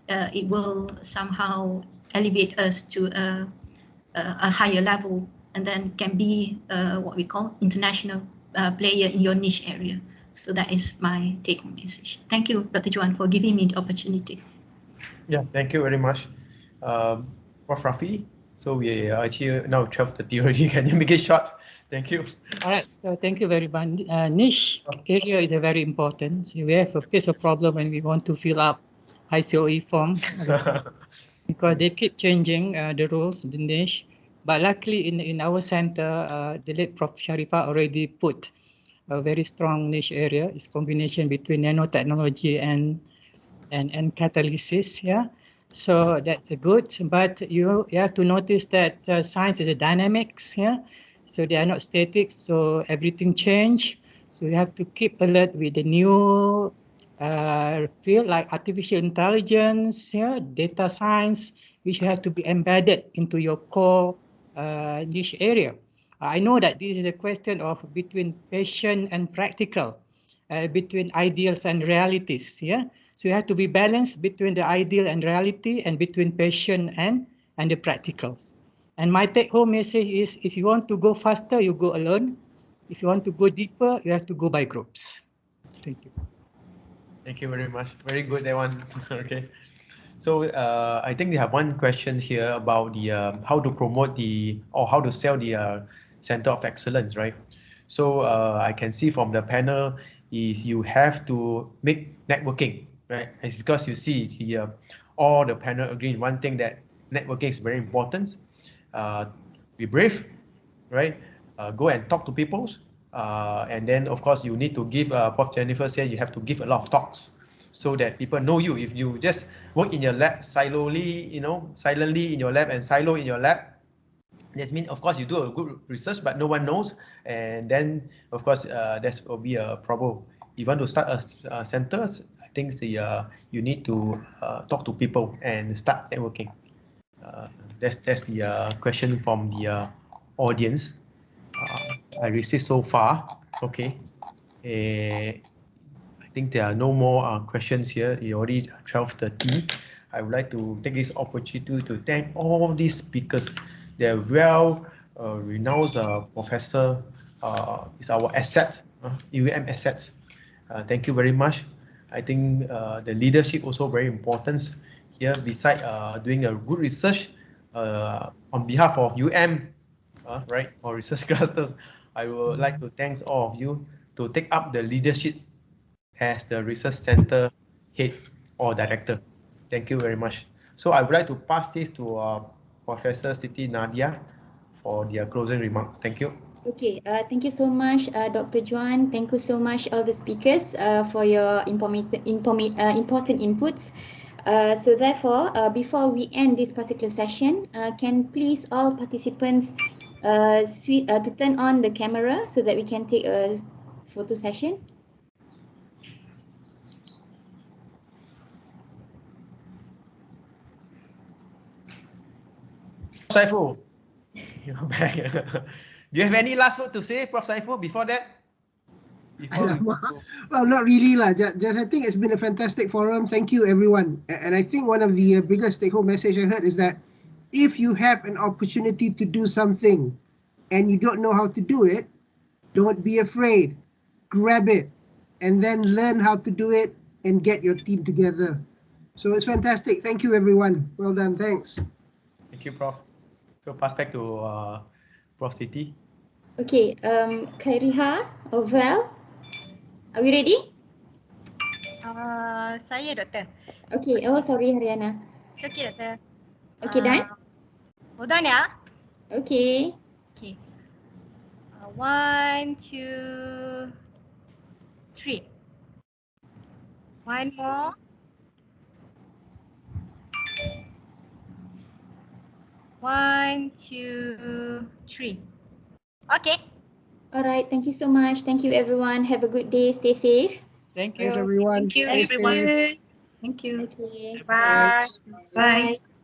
it will somehow elevate us to a higher level, and then can be what we call international player in your niche area. So that is my take-home message. Thank you, Dr. Juan, for giving me the opportunity. Yeah, thank you very much, Prof. Rafi. So we are actually now 12:30 already. Can you make it short? Thank you. All right, so thank you very much. Niche area is a very important. So we have a face a problem when we want to fill up HiCoE form because they keep changing the rules, the niche. But luckily in our center, the late Prof. Sharifah already put a very strong niche area. It's combination between nanotechnology and catalysis. Yeah. So that's good, but you have to notice that science is a dynamics. Yeah. So they are not static, so everything change. So you have to keep alert with the new field like artificial intelligence, yeah, data science, which have to be embedded into your core niche area. I know that this is a question of between passion and practical, between ideals and realities, yeah. So you have to be balanced between the ideal and reality and between passion and the practicals. And my take-home message is, if you want to go faster, you go alone. If you want to go deeper, you have to go by groups. Thank you. Thank you very much. Very good, that one. Okay. So I think they have one question here about the how to promote the or how to sell the Center of Excellence, right? So I can see from the panel is you have to make networking, right? It's because you see the all the panel agree in one thing, that networking is very important. Be brave, right? Go and talk to people, and then of course you need to give. Prof. Jennifer said you have to give a lot of talks so that people know you. If you just work in your lab silently, you know, silently in your lab and silo in your lab, this means of course you do a good research, but no one knows, and then of course that will be a problem. You want to start a center, I think you need to talk to people and start networking. That's the question from the audience I received so far. Okay, I think there are no more questions here. It's already 12:30. I would like to take this opportunity to thank all these speakers. They're renowned professor. Is our asset, UM assets. Thank you very much I think the leadership also very important here. Beside doing a good research on behalf of right, or research clusters, I would like to thank all of you to take up the leadership as the research center head or director. Thank you very much. So I would like to pass this to Professor Siti Nadia for their closing remarks. Thank you. Okay, thank you so much, Dr. Juan. Thank you so much, all the speakers, for your important inputs. So therefore, before we end this particular session, can please all participants to turn on the camera so that we can take a photo session. Saiful, you're back. Do you have any last word to say, Prof. Saiful, before that? Well, not really lah. Just I think it's been a fantastic forum. Thank you, everyone. And I think one of the biggest take-home message I heard is that if you have an opportunity to do something and you don't know how to do it, don't be afraid. Grab it and then learn how to do it and get your team together. So it's fantastic. Thank you, everyone. Well done. Thanks. Thank you, Prof. So pass back to Prof. Siti. Okay, Khairiha or Val, are we ready? Saya, Doktor. Okay. Oh, sorry, Haryana. It's okay, Doktor. Okay, done? Hold on, ya. Okay. Okay. 1, 2, 3. One more. One, 2, 3. Okay. All right. Thank you so much. Thank you, everyone. Have a good day. Stay safe. Thank you. Thanks, everyone. Thank you, Stay everyone. safe. Thank you. Okay. Bye. Bye. Bye.